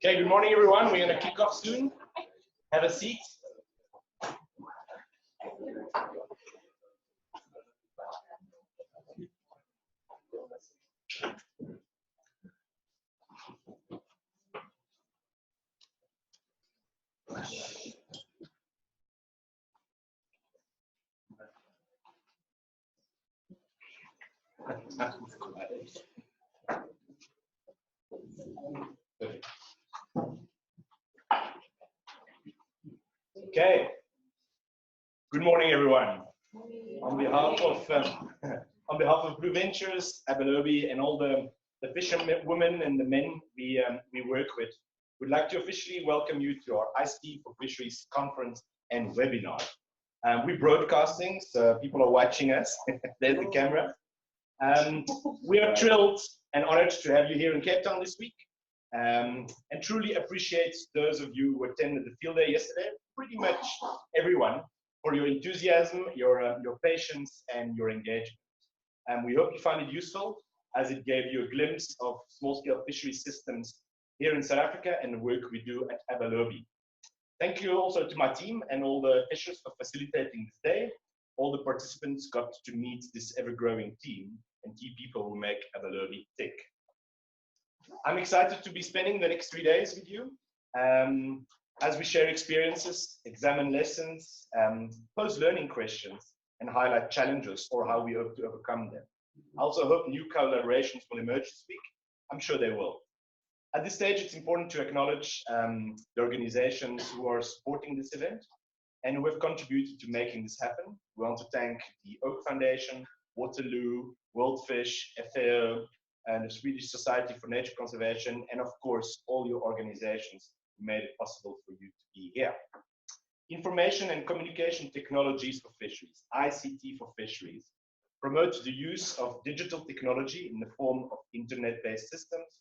Okay, good morning, everyone. We're going to kick off soon. Have a seat. Okay. Good morning, everyone. On behalf of Blue Ventures, Abalobi, and all the fisherwomen and the men we work with, we'd like to officially welcome you to our ICT4Fisheries Conference and webinar. We're broadcasting, so people are watching us. There's the camera. We are thrilled and honored to have you here in Cape Town this week, and truly appreciate those of you who attended the field day yesterday, pretty much everyone, for your enthusiasm, your patience, and your engagement. We hope you find it useful, as it gave you a glimpse of small-scale fishery systems here in South Africa and the work we do at Abalobi. Thank you also to my team and all the fishers for facilitating this day. All the participants got to meet this ever-growing team and key people who make Abalobi tick. I'm excited to be spending the next 3 days with you as we share experiences, examine lessons, pose learning questions, and highlight challenges or how we hope to overcome them. I also hope new collaborations will emerge this week. I'm sure they will. At this stage, it's important to acknowledge the organizations who are supporting this event and who have contributed to making this happen. We want to thank the Oak Foundation, Waterloo, World Fish, FAO, and the Swedish Society for Nature Conservation, and of course, all your organizations who made it possible for you to be here. Information and Communication Technologies for Fisheries, ICT4Fisheries, promotes the use of digital technology in the form of internet-based systems,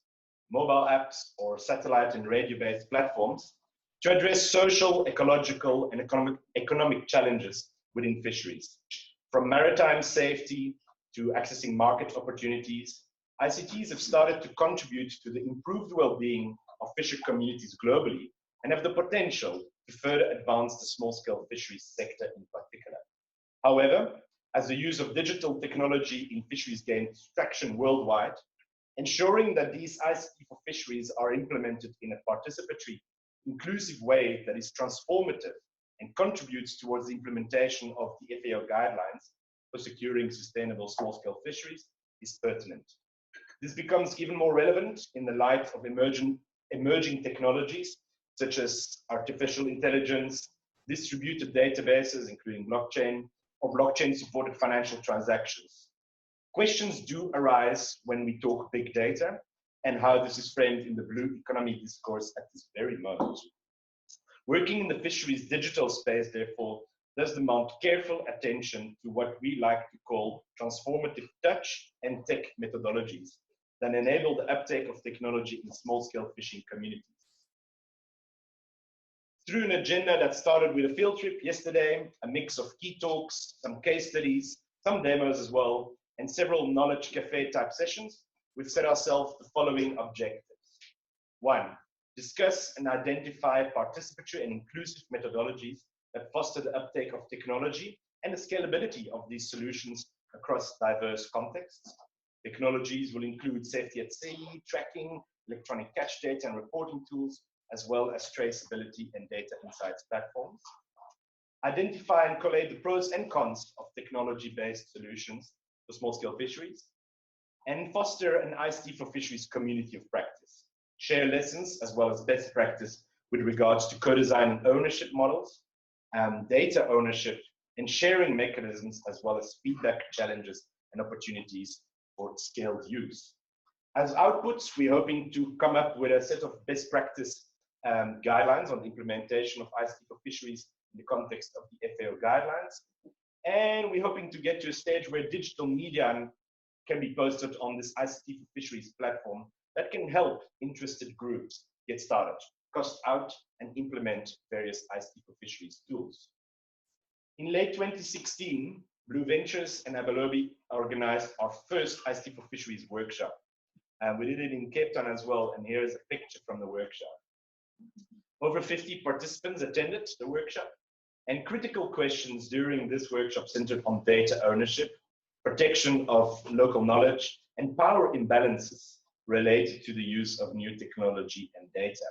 mobile apps, or satellite and radio-based platforms to address social, ecological, and economic challenges within fisheries. From maritime safety to accessing market opportunities, ICTs have started to contribute to the improved well-being of fisher communities globally and have the potential to further advance the small-scale fisheries sector in particular. However, as the use of digital technology in fisheries gains traction worldwide, ensuring that these ICT4Fisheries are implemented in a participatory, inclusive way that is transformative and contributes towards the implementation of the FAO guidelines for securing sustainable small-scale fisheries is pertinent. This becomes even more relevant in the light of emerging technologies such as artificial intelligence, distributed databases, including blockchain, or blockchain-supported financial transactions. Questions do arise when we talk big data and how this is framed in the blue economy discourse at this very moment. Working in the fisheries digital space, therefore, does demand careful attention to what we like to call transformative touch and tech methodologies that enable the uptake of technology in small-scale fishing communities. Through an agenda that started with a field trip yesterday, a mix of key talks, some case studies, some demos as well, and several knowledge cafe type sessions, we've set ourselves the following objectives. 1, discuss and identify participatory and inclusive methodologies that foster the uptake of technology and the scalability of these solutions across diverse contexts. Technologies will include safety at sea, tracking, electronic catch data and reporting tools, as well as traceability and data insights platforms. Identify and collate the pros and cons of technology-based solutions for small-scale fisheries, and foster an ICT4Fisheries community of practice. Share lessons as well as best practice with regards to co-design and ownership models, data ownership, and sharing mechanisms, as well as feedback challenges and opportunities for scaled use. As outputs, we're hoping to come up with a set of best practice guidelines on the implementation of ICT4Fisheries in the context of the FAO guidelines. And we're hoping to get to a stage where digital media can be posted on this ICT4Fisheries platform that can help interested groups get started, cost out, and implement various ICT4Fisheries tools. In late 2016, Blue Ventures and Abalobi organized our first ICT4Fisheries workshop. We did it in Cape Town as well, and here is a picture from the workshop. Over 50 participants attended the workshop, and critical questions during this workshop centered on data ownership, protection of local knowledge, and power imbalances related to the use of new technology and data.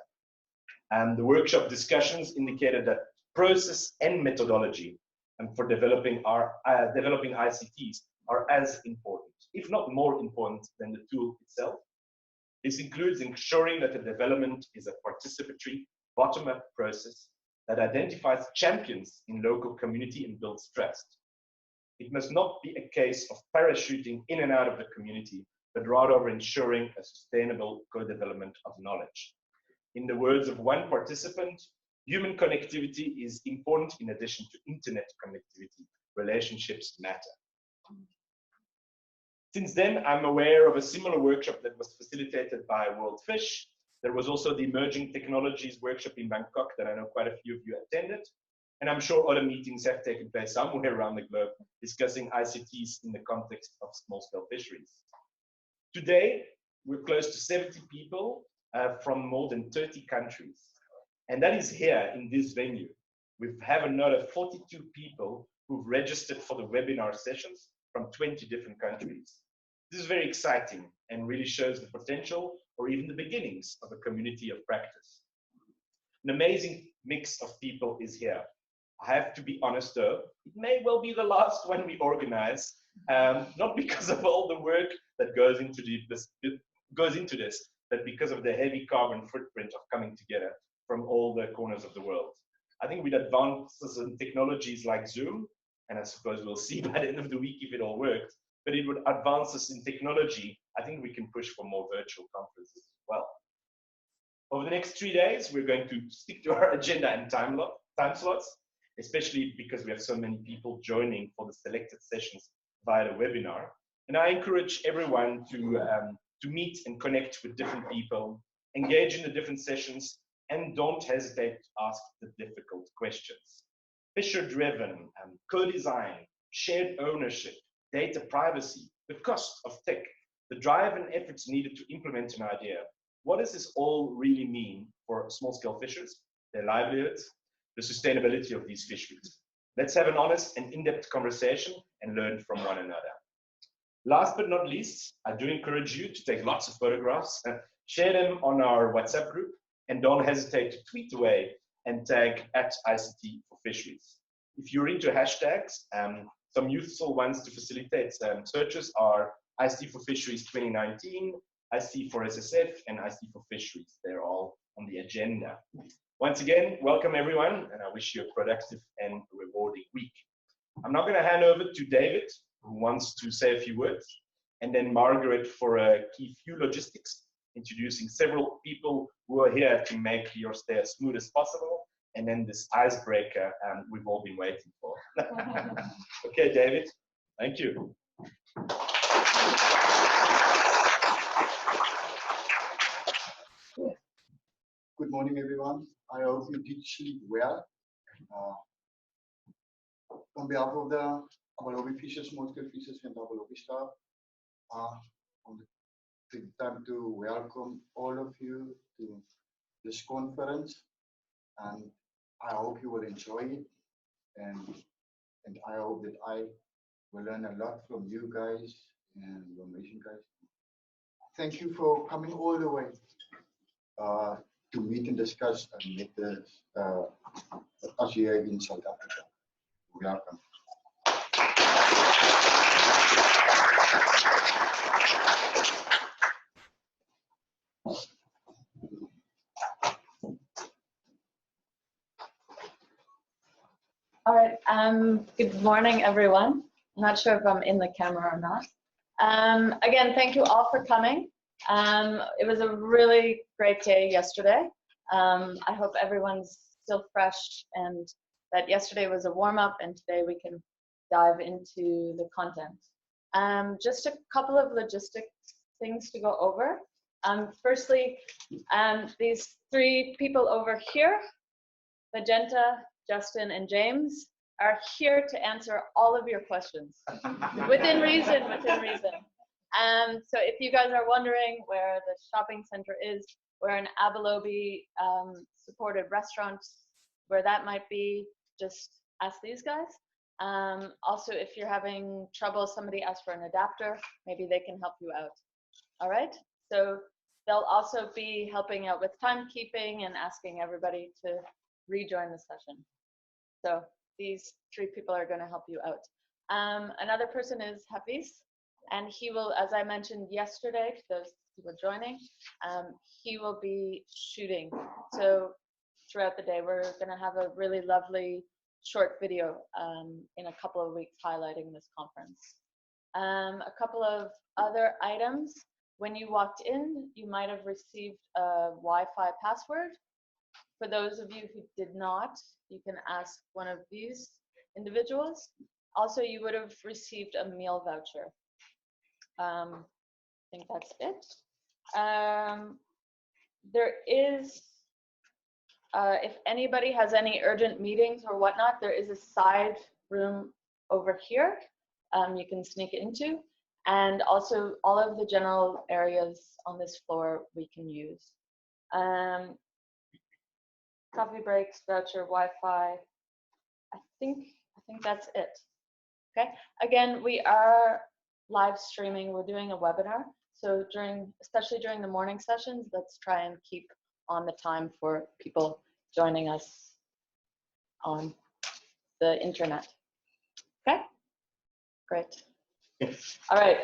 And the workshop discussions indicated that process and methodology for developing ICTs are as important, if not more important, than the tool itself. This includes ensuring that the development is a participatory, bottom-up process that identifies champions in local community and builds trust. It must not be a case of parachuting in and out of the community, but rather ensuring a sustainable co-development of knowledge. In the words of one participant, human connectivity is important in addition to internet connectivity. Relationships matter. Since then, I'm aware of a similar workshop that was facilitated by World Fish. There was also the Emerging Technologies workshop in Bangkok that I know quite a few of you attended. And I'm sure other meetings have taken place somewhere around the globe discussing ICTs in the context of small-scale fisheries. Today, we're close to 70 people from more than 30 countries. And that is here in this venue. We have another 42 people who've registered for the webinar sessions from 20 different countries. This is very exciting and really shows the potential or even the beginnings of a community of practice. An amazing mix of people is here. I have to be honest though, it may well be the last one we organize, not because of all the work that goes into this, but because of the heavy carbon footprint of coming together from all the corners of the world. I think with advances in technologies like Zoom, and I suppose we'll see by the end of the week if it all works, but it would advances in technology, I think we can push for more virtual conferences as well. Over the next 3 days, we're going to stick to our agenda and time slots, especially because we have so many people joining for the selected sessions via the webinar. And I encourage everyone to meet and connect with different people, engage in the different sessions, and don't hesitate to ask the difficult questions. Fisher-driven, co-design, shared ownership, data privacy, the cost of tech, the drive and efforts needed to implement an idea. What does this all really mean for small-scale fishers, their livelihoods, the sustainability of these fisheries? Let's have an honest and in-depth conversation and learn from one another. Last but not least, I do encourage you to take lots of photographs and share them on our WhatsApp group, and don't hesitate to tweet away and tag @ICT4Fisheries. If you're into hashtags, some useful ones to facilitate searches are ICT4Fisheries 2019, ICT4SSF, and ICT4Fisheries. They're all on the agenda. Once again, welcome everyone, and I wish you a productive and rewarding week. I'm now going to hand over to David, who wants to say a few words, and then Margaret for a few logistics, introducing several people who are here to make your stay as smooth as possible, and then this icebreaker we've all been waiting for. Okay, David, thank you. Good morning, everyone. I hope you did sleep well. On behalf of the Abalobi Fishers, Small-Scale Fishers, and Abalobi staff, I take time to welcome all of you to this conference, and I hope you will enjoy it, and I hope that I will learn a lot from you guys and your Malaysian guys. Thank you for coming all the way to meet and discuss and meet us here in South Africa. Welcome. All right, good morning, everyone. I'm not sure if I'm in the camera or not. Again, thank you all for coming. It was a really great day yesterday. I hope everyone's still fresh and that yesterday was a warm-up and today we can dive into the content. Just a couple of logistics things to go over. Firstly, these three people over here, Magenta, Justin, and James, are here to answer all of your questions within reason, So if you guys are wondering where the shopping center is, We're an Abalobi supported restaurant. Where that might be, just ask these guys. Also, if you're having trouble, somebody asks for an adapter, maybe they can help you out. All right, so they'll also be helping out with timekeeping and asking everybody to rejoin the session. So these 3 people are going to help you out. Another person is Hafiz, and he will, as I mentioned yesterday to those who were joining, he will be shooting. So throughout the day, we're going to have a really lovely short video in a couple of weeks highlighting this conference. A couple of other items. When you walked in, you might have received a Wi-Fi password. For those of you who did not, you can ask one of these individuals. Also, you would have received a meal voucher. I think that's it. There is, if anybody has any urgent meetings or whatnot, there is a side room over here you can sneak into. And also all of the general areas on this floor we can use. Coffee breaks, voucher, Wi-Fi. I think that's it. Okay. Again, we are live streaming. We're doing a webinar. So especially during the morning sessions, let's try and keep on the time for people joining us on the internet. Okay. Great. All right.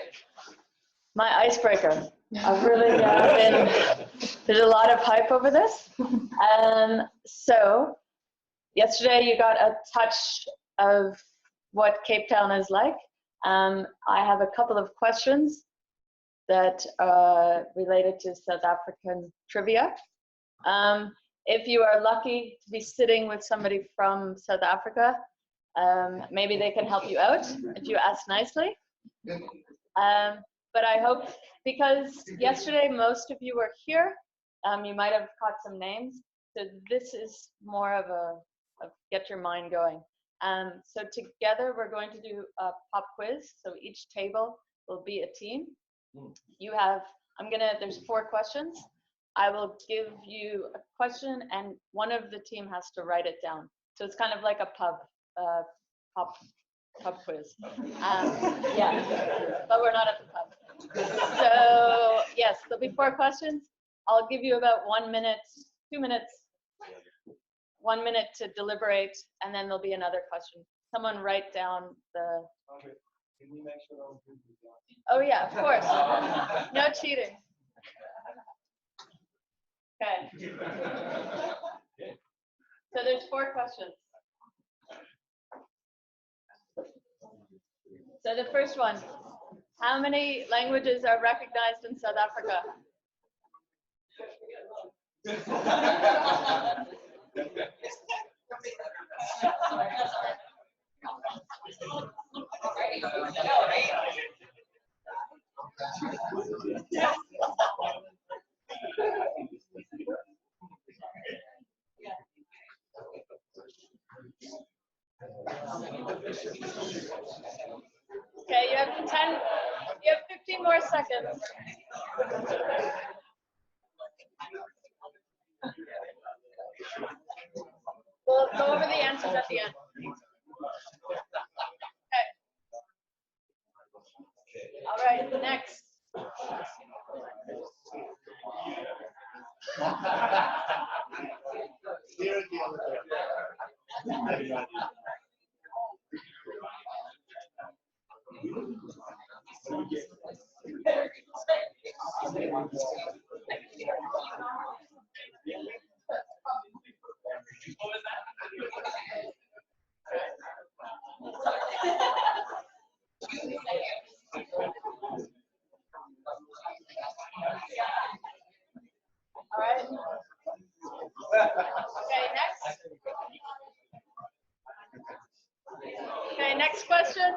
My icebreaker. I've really there's a lot of hype over this. So yesterday you got a touch of what Cape Town is like. I have a couple of questions that are related to South African trivia. If you are lucky to be sitting with somebody from South Africa, maybe they can help you out if you ask nicely. But I hope, because yesterday most of you were here, you might have caught some names. So this is more of a get your mind going. So together we're going to do a pop quiz. So each table will be a team. You have, there's 4 questions. I will give you a question and one of the team has to write it down. So it's kind of like a pub quiz. Yeah, but we're not at the pub. So yes, there'll be 4 questions. I'll give you about 1 minute, 2 minutes, 1 minute to deliberate, and then there'll be another question. Someone write down the. Can we make sure I'll do this? Oh yeah, of course. No cheating. Okay. So there's 4 questions. So the first one, how many languages are recognized in South Africa? Okay, you have 15 more seconds. We'll go over the answers at the end. Okay. All right, next. All right. Okay, next. Okay, next question.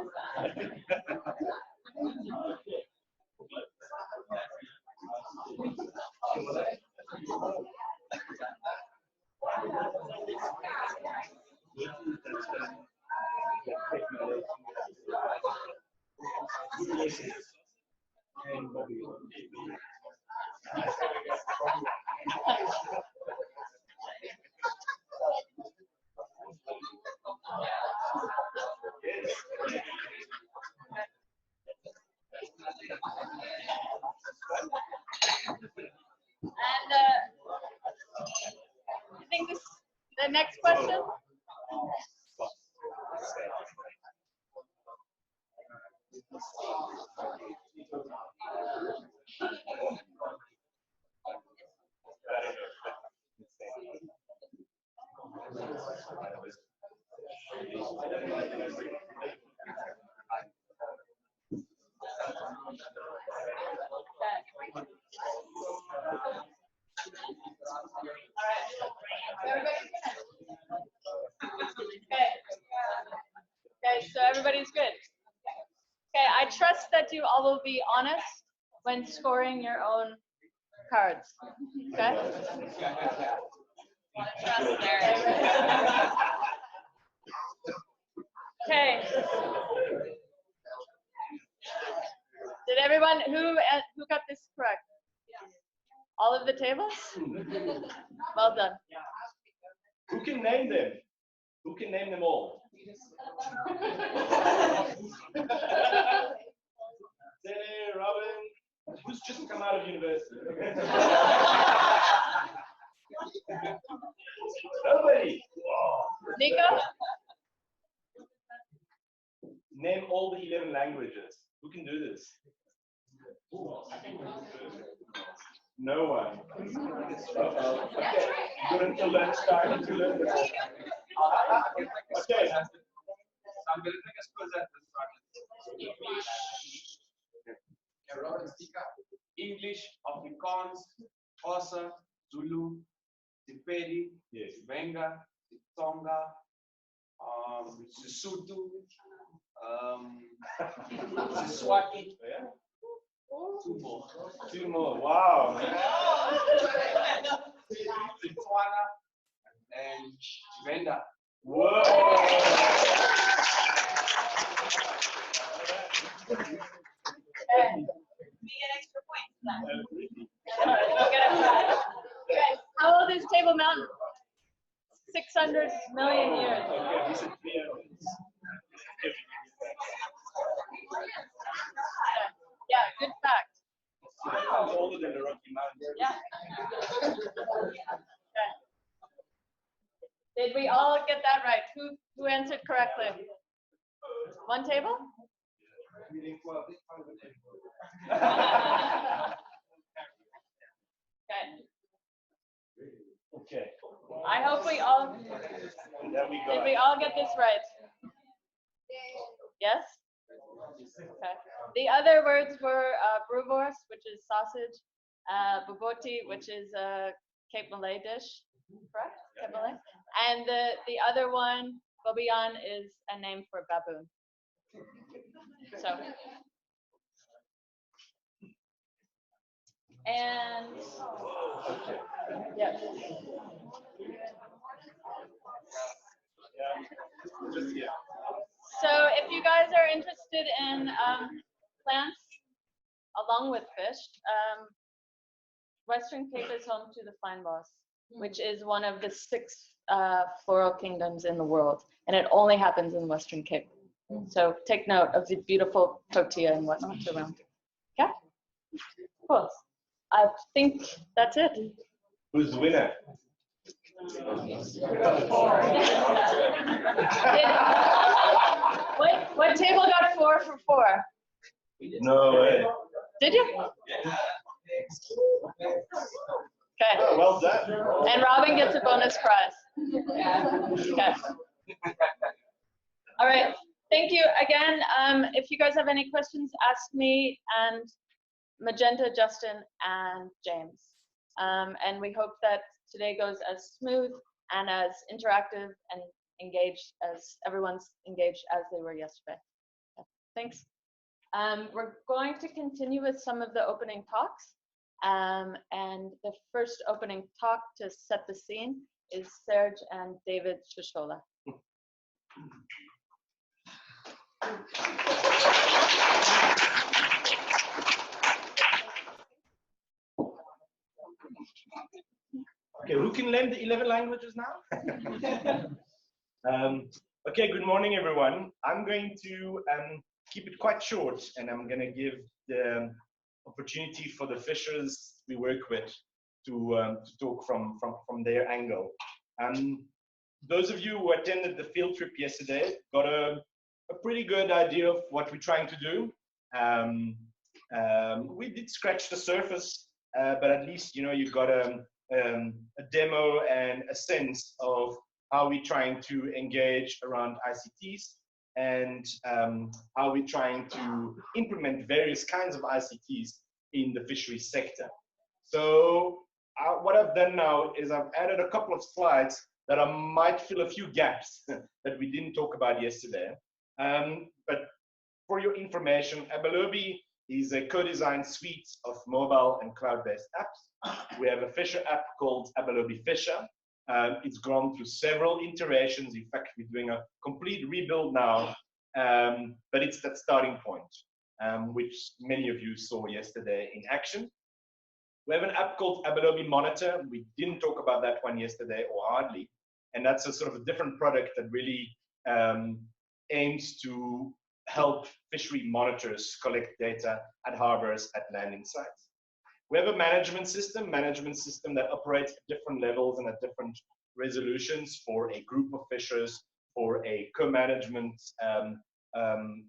next question. Okay, so everybody's good. Okay, I trust that you all will be honest when scoring your own cards. Okay? Trust there. Okay. Did everyone who got this correct? All of the tables? Well done. Who can name them? Who can name them all? Tilley, Robin, who's just come out of university? Nobody. Nico? Name all the 11 languages. Who can do this? No one. Okay. Good until lunchtime to learn this. Okay. I'm going to take us quiz at this time. English, Afrikaans, Xhosa, Zulu, Sepedi, Yes. Venga, Tonga, Sesotho, Siswati. Yeah. Two more. Two more. Wow. Setswana and Venda. Whoa. How old is Table Mountain? 600 million years. Okay, we said 3 hours. Yeah, good fact. It's older than the Rocky Mountains. Yeah. Okay. Did we all get that right? Who answered correctly? One table? Okay. Okay. I hope we all There we did go. we all get this right? Yes? Okay. The other words were brewvorst, which is sausage, boboti, which is a Cape Malay dish, correct? Cape Malay. And the other one, bobian, is a name for baboon. So. And yeah. Just here. So if you guys are interested in plants along with fish, Western Cape is home to the fynbos, which is one of the 6 floral kingdoms in the world, and it only happens in Western Cape. So take note of the beautiful protea and whatnot around. Okay, cool. I think that's it. Who's the winner? What table got 4 for 4? No way. Did you? Okay. Oh, well done. And Robin gets a bonus prize. Okay. All right. Thank you again. If you guys have any questions, ask me and Magenta, Justin, and James. And we hope that today goes as smooth and as interactive and engaged as everyone's engaged as they were yesterday. Okay. Thanks. We're going to continue with some of the opening talks. And the first opening talk to set the scene is Serge and David Shoshola. Okay, who can learn the 11 languages now? Okay, good morning, everyone. I'm going to keep it quite short, and I'm going to give the opportunity for the fishers we work with to talk from their angle. those of you who attended the field trip yesterday got a pretty good idea of what we're trying to do. We did scratch the surface, but at least, you know, you got a demo and a sense of how we're trying to engage around ICTs and how we're trying to implement various kinds of ICTs in the fisheries sector. So what I've done now is I've added a couple of slides that I might fill a few gaps that we didn't talk about yesterday. But for your information, Abalobi is a co-designed suite of mobile and cloud-based apps. We have a Fisher app called Abalobi Fisher. It's gone through several iterations. In fact, we're doing a complete rebuild now, but it's that starting point, which many of you saw yesterday in action. We have an app called Abalobi Monitor. We didn't talk about that one yesterday, or hardly, and that's a sort of a different product that really aims to help fishery monitors collect data at harbors, at landing sites. We have a management system that operates at different levels and at different resolutions for a group of fishers, for a co-management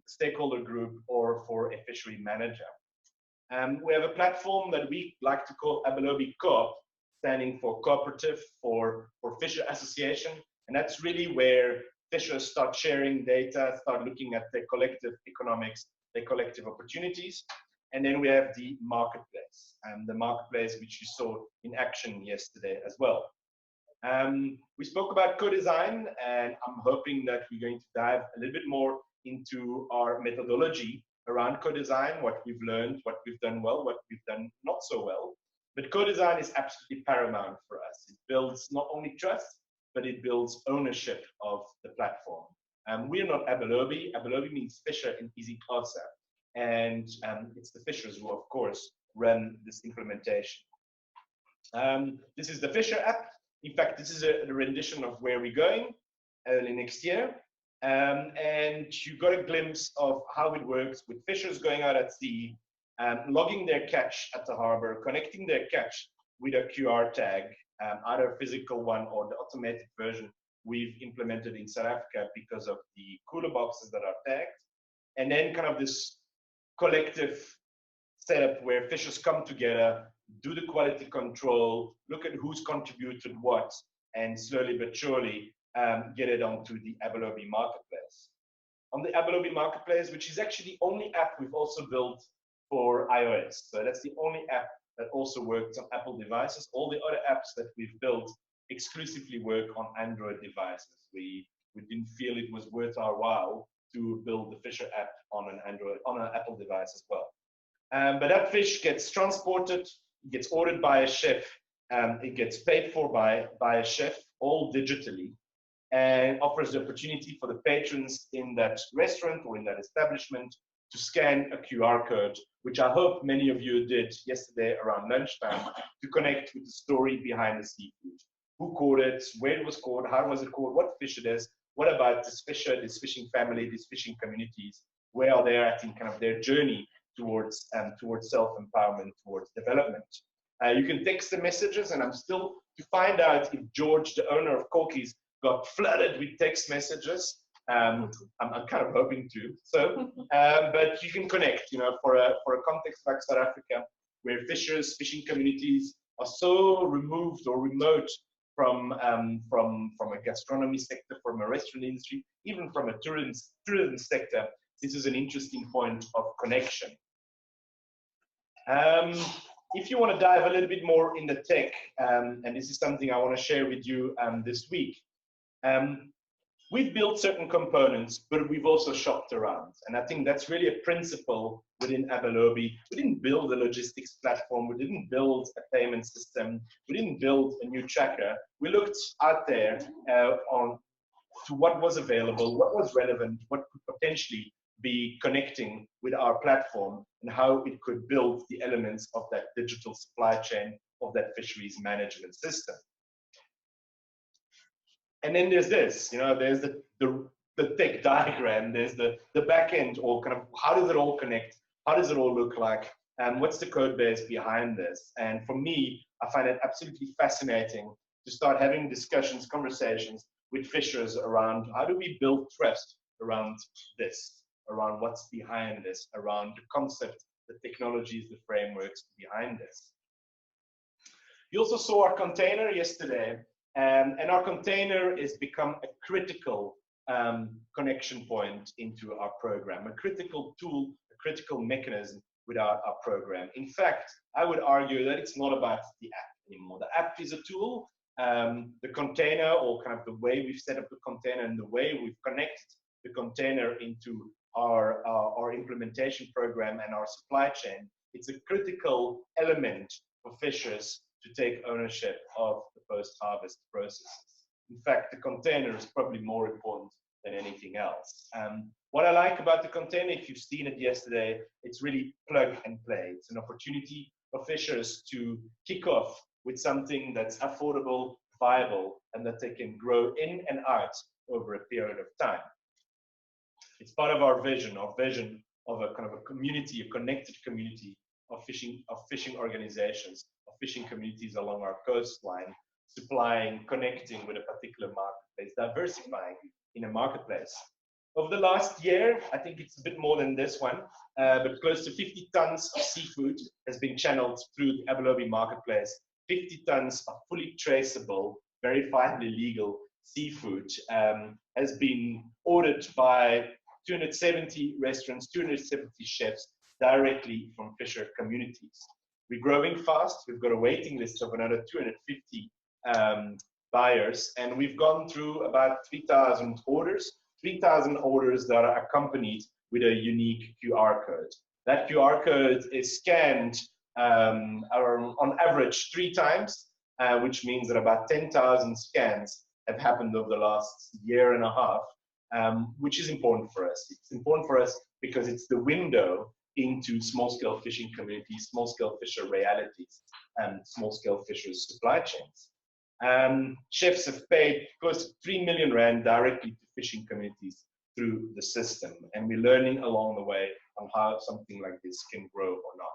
stakeholder group, or for a fishery manager. We have a platform that we like to call Abalobi Khot, standing for cooperative, for fisher association, and that's really where fishers start sharing data, start looking at their collective economics, their collective opportunities. And then we have the marketplace, which you saw in action yesterday as well. We spoke about co-design, and I'm hoping that we're going to dive a little bit more into our methodology around co-design, what we've learned, what we've done well, what we've done not so well. But co-design is absolutely paramount for us. It builds not only trust, but it builds ownership of the platform. We're not Abalobi. Abalobi means fisher in easy Xhosa. And it's the fishers who, of course, run this implementation. This is the Fisher app. In fact, this is a rendition of where we're going early next year. And you got a glimpse of how it works with fishers going out at sea, logging their catch at the harbor, connecting their catch with a QR tag, either a physical one or the automated version we've implemented in South Africa because of the cooler boxes that are tagged. And then kind of this collective setup where fishers come together, do the quality control, look at who's contributed what, and slowly but surely get it onto the Abalobi marketplace. On the Abalobi marketplace, which is actually the only app we've also built for iOS. So that's the only app that also works on Apple devices. All the other apps that we've built exclusively work on Android devices. We didn't feel it was worth our while to build the Fisher app on an Apple device as well. But that fish gets transported, gets ordered by a chef, it gets paid for by a chef, all digitally, and offers the opportunity for the patrons in that restaurant or in that establishment to scan a QR code, which I hope many of you did yesterday around lunchtime, to connect with the story behind the seafood. Who caught it, where it was caught, how was it caught, what fish it is, what about this fisher, this fishing family, these fishing communities, where are they at in kind of their journey towards self-empowerment, towards development. You can text the messages, and I'm still to find out if George, the owner of Corky's, got flooded with text messages. I'm kind of hoping to. So, but you can connect, you know, for a context like South Africa, where fishers, fishing communities are so removed or remote from a gastronomy sector, from a restaurant industry, even from a tourism sector. This is an interesting point of connection. If you want to dive a little bit more in the tech, and this is something I want to share with you this week, we've built certain components, but we've also shopped around. And I think that's really a principle within Abalobi. We didn't build a logistics platform. We didn't build a payment system. We didn't build a new tracker. We looked out there to what was available, what was relevant, what could potentially be connecting with our platform, and how it could build the elements of that digital supply chain, of that fisheries management system. And then there's this, you know, there's the tech diagram, there's the back end, or kind of how does it all connect? How does it all look like? And what's the code base behind this? And for me, I find it absolutely fascinating to start having discussions, conversations with fishers around how do we build trust around this, around what's behind this, around the concept, the technologies, the frameworks behind this. You also saw our container yesterday, and our container has become a critical connection point into our program, a critical tool, a critical mechanism with our program. In fact, I would argue that it's not about the app anymore. The app is a tool. The container, or kind of the way we've set up the container and the way we've connected the container into our implementation program and our supply chain, it's a critical element for fishers to take ownership of the post-harvest processes. In fact, the container is probably more important than anything else. What I like about the container, if you've seen it yesterday, it's really plug and play. It's an opportunity for fishers to kick off with something that's affordable, viable, and that they can grow in and out over a period of time. It's part of our vision of a kind of a community, a connected community of fishing organizations, of fishing communities along our coastline, supplying, connecting with a particular marketplace, diversifying in a marketplace. Over the last year, I think it's a bit more than this one, but close to 50 tons of seafood has been channeled through the Abalobi marketplace. 50 tons of fully traceable, verifiably legal seafood has been ordered by 270 restaurants, 270 chefs directly from fisher communities. We're growing fast. We've got a waiting list of another 250 buyers, and we've gone through about 3,000 orders that are accompanied with a unique QR code. That QR code is scanned on average 3 times, which means that about 10,000 scans have happened over the last year and a half, which is important for us. It's important for us because it's the window into small-scale fishing communities, small-scale fisher realities, and small-scale fishers' supply chains. Chefs have paid close to 3 million rand directly to fishing communities through the system, and we're learning along the way on how something like this can grow or not.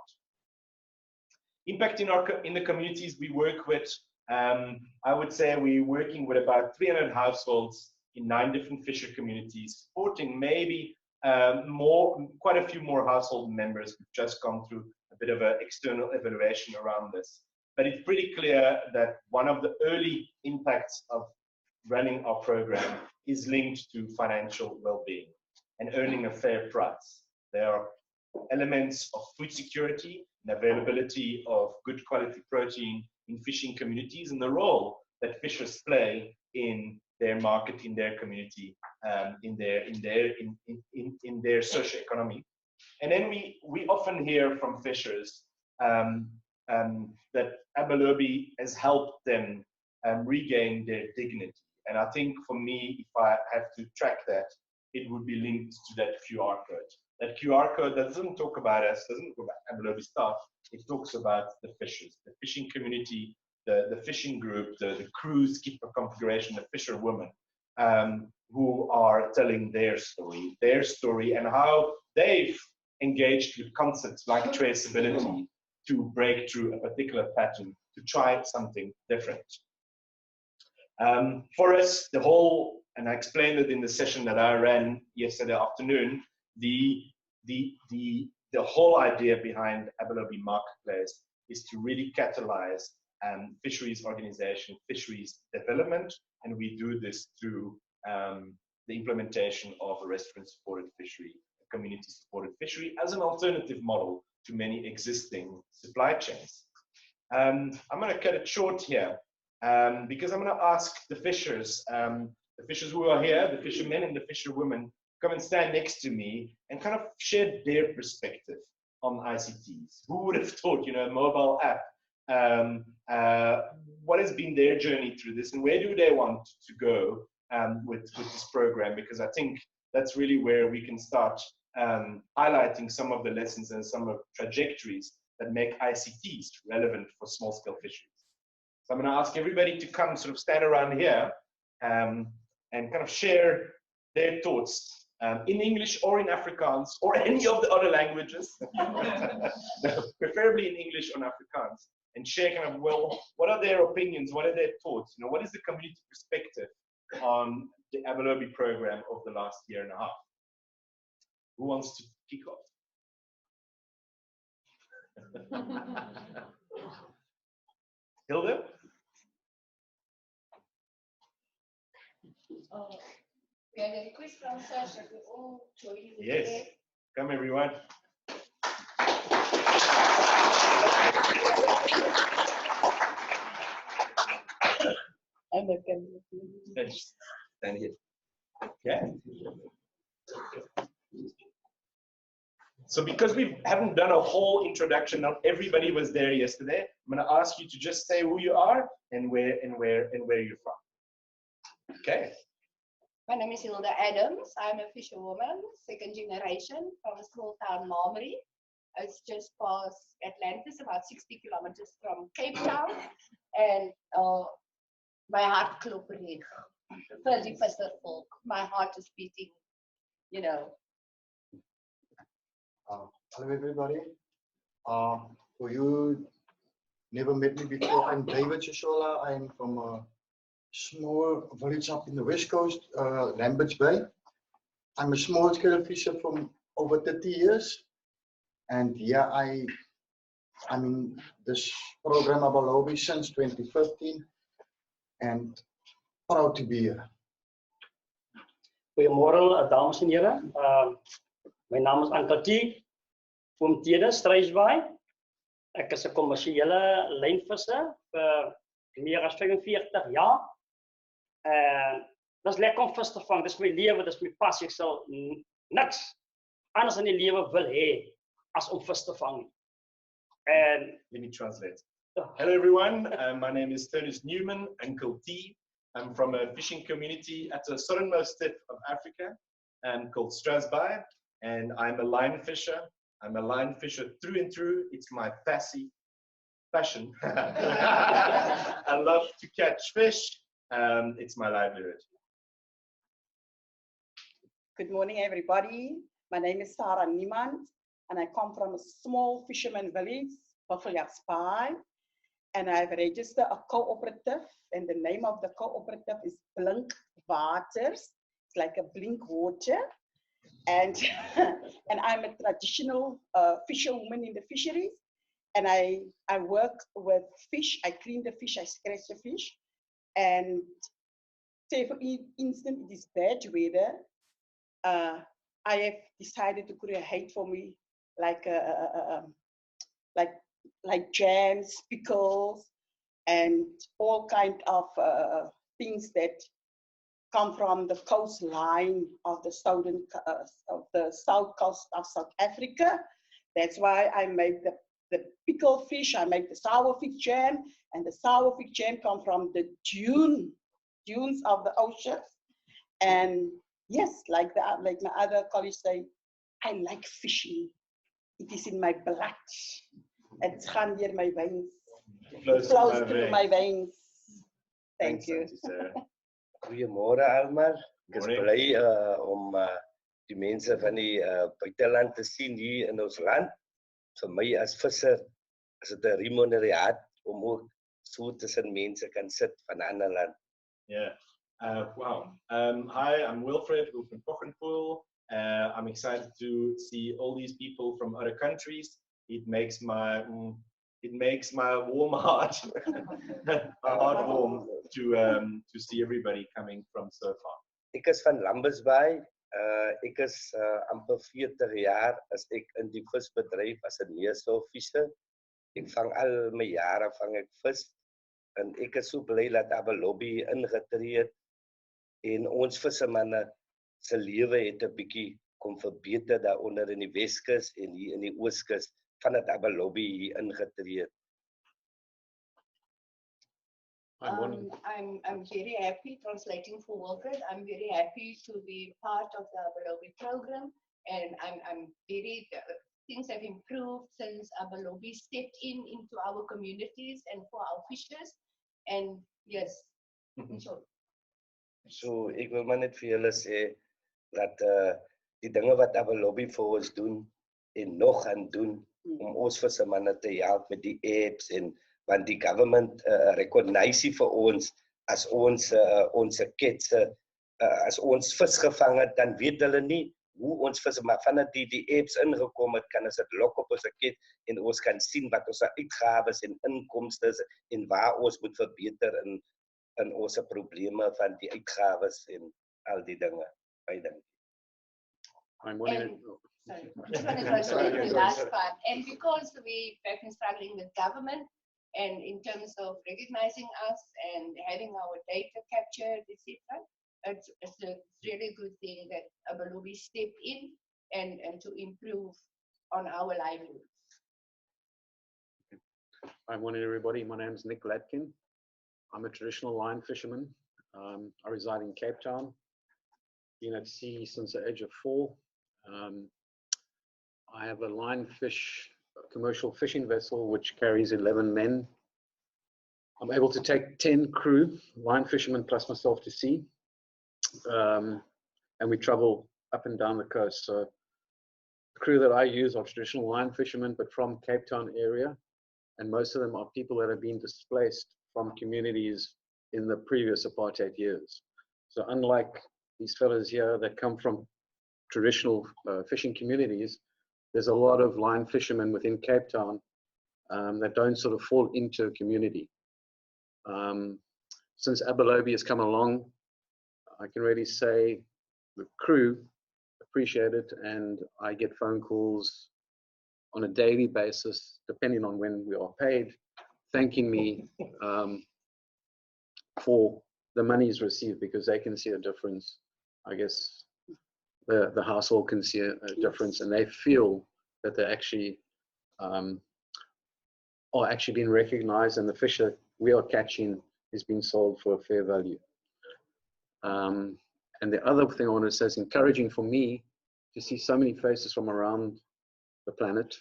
Impact in the communities we work with, I would say we're working with about 300 households in 9 different fisher communities, supporting maybe quite a few more household members who've just gone through a bit of an external evaluation around this. But it's pretty clear that one of the early impacts of running our program is linked to financial well-being and earning a fair price. There are elements of food security and availability of good quality protein in fishing communities, and the role that fishers play in their market, in their community, in their socio-economy. And then we often hear from fishers that Abalobi has helped them regain their dignity. And I think for me, if I have to track that, it would be linked to that QR code. That QR code that doesn't talk about us, doesn't talk about Abalobi staff, it talks about the fishers, the fishing community, the fishing group, the crew skipper configuration, the fisher women, who are telling their story and how they've engaged with concepts like traceability to break through a particular pattern, to try something different. For us, the whole, and I explained it in the session that I ran yesterday afternoon, the whole idea behind Abalobi Marketplace is to really catalyze fisheries organization, fisheries development, and we do this through the implementation of a restaurant-supported fishery, a community-supported fishery, as an alternative model to many existing supply chains. I'm going to cut it short here because I'm going to ask the fishers who are here, the fishermen and the fisherwomen, come and stand next to me and kind of share their perspective on ICTs. Who would have thought, you know, a mobile app, what has been their journey through this, and where do they want to go with this program? Because I think that's really where we can start highlighting some of the lessons and some of the trajectories that make ICTs relevant for small-scale fisheries. So I'm going to ask everybody to come sort of stand around here and kind of share their thoughts in English or in Afrikaans or any of the other languages, preferably in English or Afrikaans, and share kind of, well, what are their opinions, what are their thoughts, you know, what is the community perspective on the Abalobi program of the last year and a half. Who wants to kick off? Hilda? We had a request from Serge that we all join in the Yes. prayer. Come everyone. Yes. Stand here. Okay. So because we haven't done a whole introduction, not everybody was there yesterday, I'm going to ask you to just say who you are and where you're from. Okay. My name is Hilda Adams. I'm a fisherwoman, second generation from a small town, Marbury. It's just past Atlantis, about 60 kilometers from Cape Town. And my heart klopt reg. Vir die visservolk. My heart is beating, you know. Hello everybody. For you never met me before, I'm David Shishola. I'm from a small village up in the west coast, Lambert's Bay. I'm a small scale fisher from over 30 years. And yeah, I'm in this program Abalobi since 2015 and proud to be here. Goeiemôre dames en here. My naam is Khot from Tilley. Ek is 'n kommersiële lynvisser vir meer as 45 jaar. Dit is lekker om vis te vang. Dis my lewe, dis my passie. Ek sal niks anders in die lewe wil hê as om vis te vang. And let me translate. Hello everyone, my name is Turnus Newman, Uncle T. I'm from a fishing community at the southernmost tip of Africa called Strasbourg, and I'm a line fisher. I'm a line fisher through and through. It's my passion. I love to catch fish. It's my livelihood. Good morning, everybody. My name is Sarah Niemand, and I come from a small fisherman village, Buffalo-Spy, and I've registered a cooperative, and the name of the cooperative is Blink Waters. It's like a blink water, and and I'm a traditional fisherwoman in the fisheries, and I work with fish. I clean the fish, I scratch the fish, and say for instance, it is bad weather. I have decided to create for me like jams, pickles, and all kind of things that come from the coastline of the southern south coast of South Africa. That's why I make the pickled fish. I make the sour fish jam, and the sour fish jam come from the dunes of the ocean. And yes, like my other colleagues say, I like fishing. It is in my blood. It's gaan deur my veins. It flows through my veins. Thank you. Goeiemôre almal. Ek is bly om die mense van die buiteland te sien hier in ons land. Vir my as visser is dit 'n riem onder die hart om ook so tussen mense kan sit van 'n ander land. Yeah. Wow. Hi, I'm Wilfred from Pochenpoel. I'm excited to see all these people from other countries. It makes my warm heart warm to see everybody coming from so far. Ek is van Lambers Bay. Ek is amper 40 jaar as ek in die visbedryf as 'n neusvisser. Ek vang al my jare vang ek vis en ek is so bly dat Abalobi ingetree het en ons vissermanne se lewe het 'n bietjie kom verbeter daaronder in die Weskus en hier in die Ooskus vandat Abalobi hier ingetree het. I'm very happy translating for Wilfred. I'm very happy to be part of the Abalobi program, and I'm very things have improved since Abalobi stepped into our communities and for our fishers. And yes, sure. So ek wil maar net vir julle sê dat die dinge wat Abalobi vir ons doen en nog gaan doen om ons vissermanne te help met die apps en want die government recognize vir ons as ons ketse as ons vis gevang het, dan weet hulle nie hoe ons vis, maar vanaf die apps ingekom het, kan ons dit lok op ons ket en ons kan sien wat ons uitgawes en inkomste en waar ons moet verbeter in ons probleme van die uitgawes en al die dinge. Baie dankie. Sorry, just want to translate the last part. And because we have been struggling with government and in terms of recognizing us and having our data captured, etc., it's a really good thing that Abalobi stepped in and to improve on our livelihoods. Hi, morning everybody. My name is Nick Latkin. I'm a traditional line fisherman. I reside in Cape Town. Been at sea since the age of 4. I have a line fish commercial fishing vessel which carries 11 men. I'm able to take 10 crew, line fishermen plus myself, to sea. And we travel up and down the coast. So the crew that I use are traditional line fishermen, but from Cape Town area. And most of them are people that have been displaced from communities in the previous apartheid years. So unlike these fellas here that come from traditional fishing communities, there's a lot of line fishermen within Cape Town that don't sort of fall into a community. Since Abalobi has come along, I can really say the crew appreciate it, and I get phone calls on a daily basis, depending on when we are paid, thanking me for the monies received, because they can see a difference. I guess the household can see a difference, and they feel that they actually are actually being recognized, and the fish that we are catching is being sold for a fair value. And the other thing I want to say is encouraging for me to see so many faces from around the planet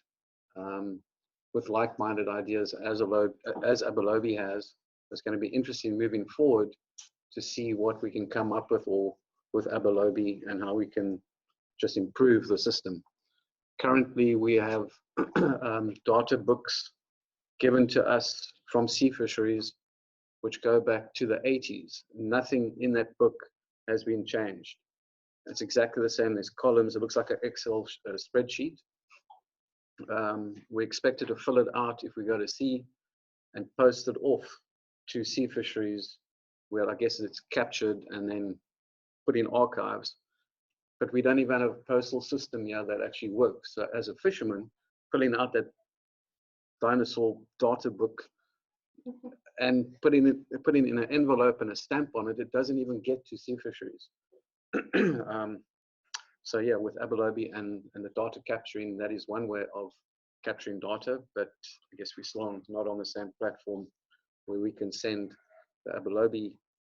with like-minded ideas as Abalobi has. It's going to be interesting moving forward to see what we can come up with, or with Abalobi, and how we can just improve the system. Currently, we have data books given to us from sea fisheries which go back to the 80s. Nothing in that book has been changed. It's exactly the same. There's columns. It looks like an Excel spreadsheet. We're expected to fill it out if we go to sea and post it off to sea fisheries, where I guess it's captured and then put in archives. But we don't even have a postal system here that actually works. So as a fisherman, filling out that dinosaur data book and putting it in an envelope and a stamp on it, it doesn't even get to sea fisheries. So yeah, with Abalobi and the data capturing, that is one way of capturing data, but I guess we're still not on the same platform where we can send the Abalobi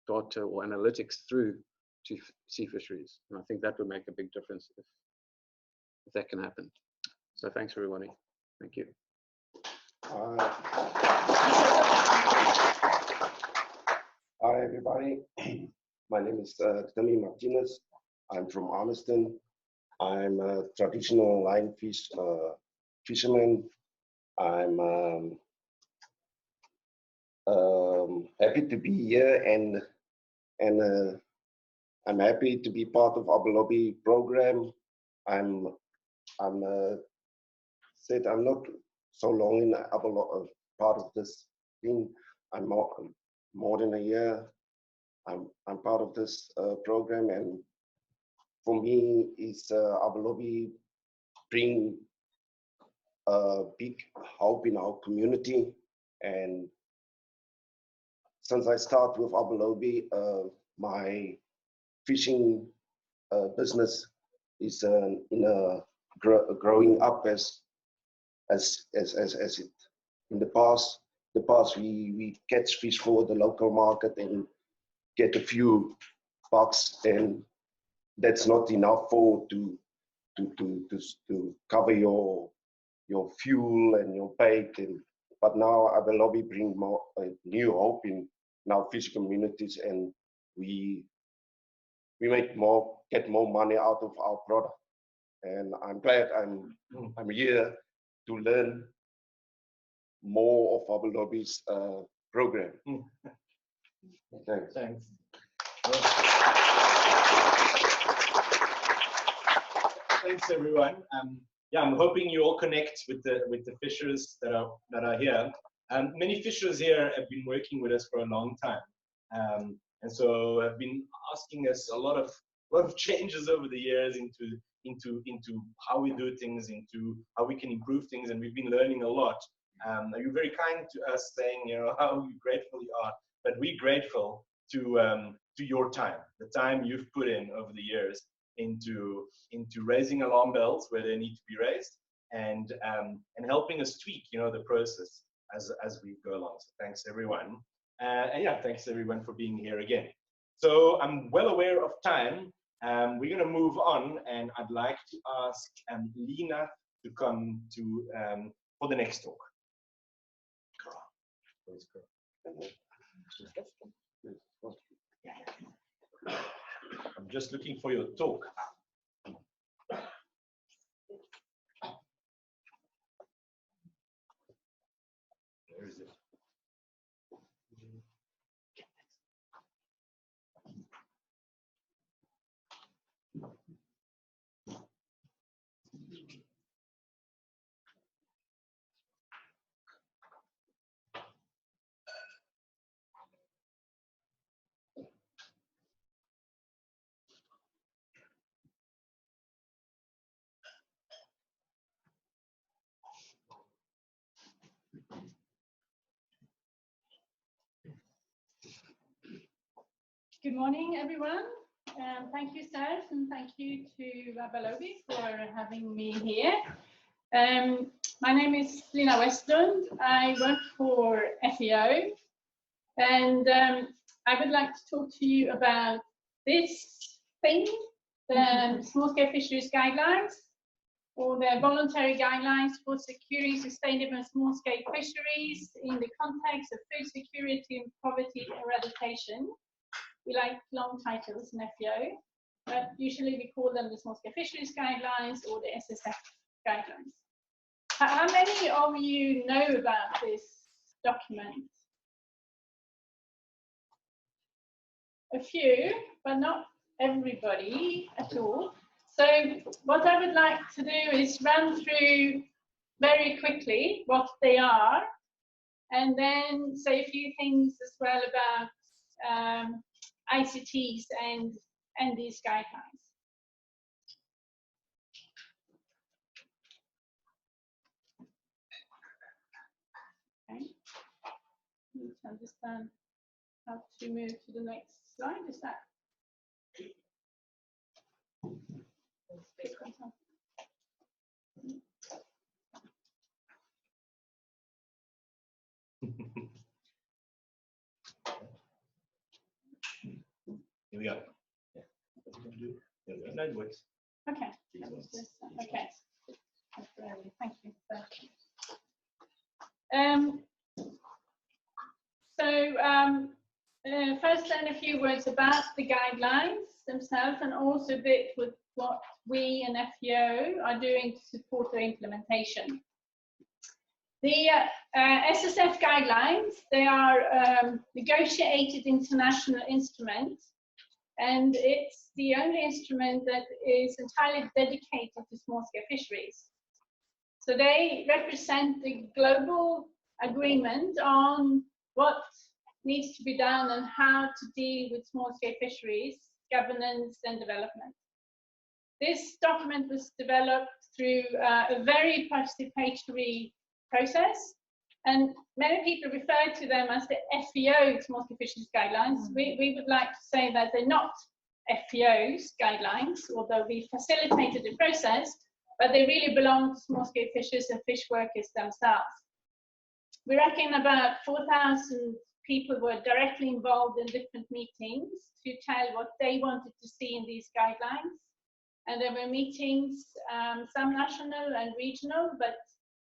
data or analytics through to sea fisheries. And I think that would make a big difference if that can happen. So thanks everybody. Thank you. Hi everybody, my name is Tilley Martinez. I'm from Armiston. I'm a traditional line fish fisherman. I'm happy to be here, and I'm happy to be part of Abalobi program. I'm said I'm not so long in Abalobi, part of this thing. I'm more than a year. I'm part of this program, and for me, is Abalobi bring a big hope in our community. And since I start with Abalobi, my fishing business is growing up as it in the past. We catch fish for the local market and get a few bucks, and that's not enough to cover your fuel and your bait. But now Abalobi bring more new hope in our fish communities, and we get more money out of our product. And I'm glad I'm here to learn more of Abalobi's program. Thanks. Thanks. Thanks everyone. Yeah, I'm hoping you all connect with the fishers that are here. Many fishers here have been working with us for a long time, and so have been asking us a lot of changes over the years into how we do things, into how we can improve things, and we've been learning a lot. You're very kind to us, saying how grateful you are, but we're grateful to your time, the time you've put in over the years into raising alarm bells where they need to be raised, and helping us tweak the process as we go along. So thanks everyone, and yeah, thanks everyone for being here again. So I'm well aware of time. We're going to move on, and I'd like to ask Lena to come to for the next talk. I'm just looking for your talk. Where is it? Good morning, everyone. Thank you, Serge, and thank you to Abalobi for having me here. My name is Lena Westlund. I work for FEO, and I would like to talk to you about this thing, the small-scale fisheries guidelines, or the voluntary guidelines for securing sustainable small-scale fisheries in the context of food security and poverty eradication. We like long titles in FEO, but usually we call them the small-scale fisheries guidelines or the SSF guidelines. How many of you know about this document? A few, but not everybody at all. So what I would like to do is run through very quickly what they are, and then say a few things as well about ICTs and these guidelines. Okay. Need to understand how to move to the next slide. Is that? Here we go. Yeah. There we go. No worries. Okay. Okay. Thank you. First then a few words about the guidelines themselves, and also a bit with what we and FEO are doing to support their implementation. The SSF guidelines, they are negotiated international instruments, and it's the only instrument that is entirely dedicated to small-scale fisheries. So they represent the global agreement on what needs to be done and how to deal with small-scale fisheries, governance and development. This document was developed through a very participatory process, and many people refer to them as the FEO small-scale fisheries guidelines. We would like to say that they're not FEO's guidelines, although we facilitated the process, but they really belong to small-scale fishers and fish workers themselves. We reckon about 4,000 people were directly involved in different meetings to tell what they wanted to see in these guidelines. And there were meetings, some national and regional, but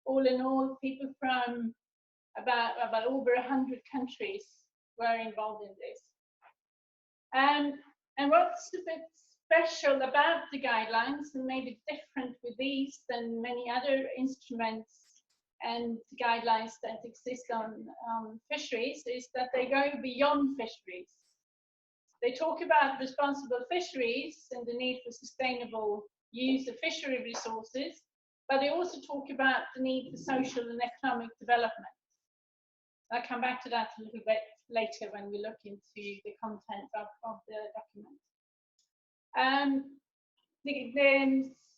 all in all, people from about over 100 countries were involved in this. And what's a bit special about the guidelines, and maybe different with these than many other instruments and guidelines that exist on fisheries is that they go beyond fisheries. They talk about responsible fisheries and the need for sustainable use of fishery resources, but they also talk about the need for social and economic development. I'll come back to that a little bit later when we look into the content of the document.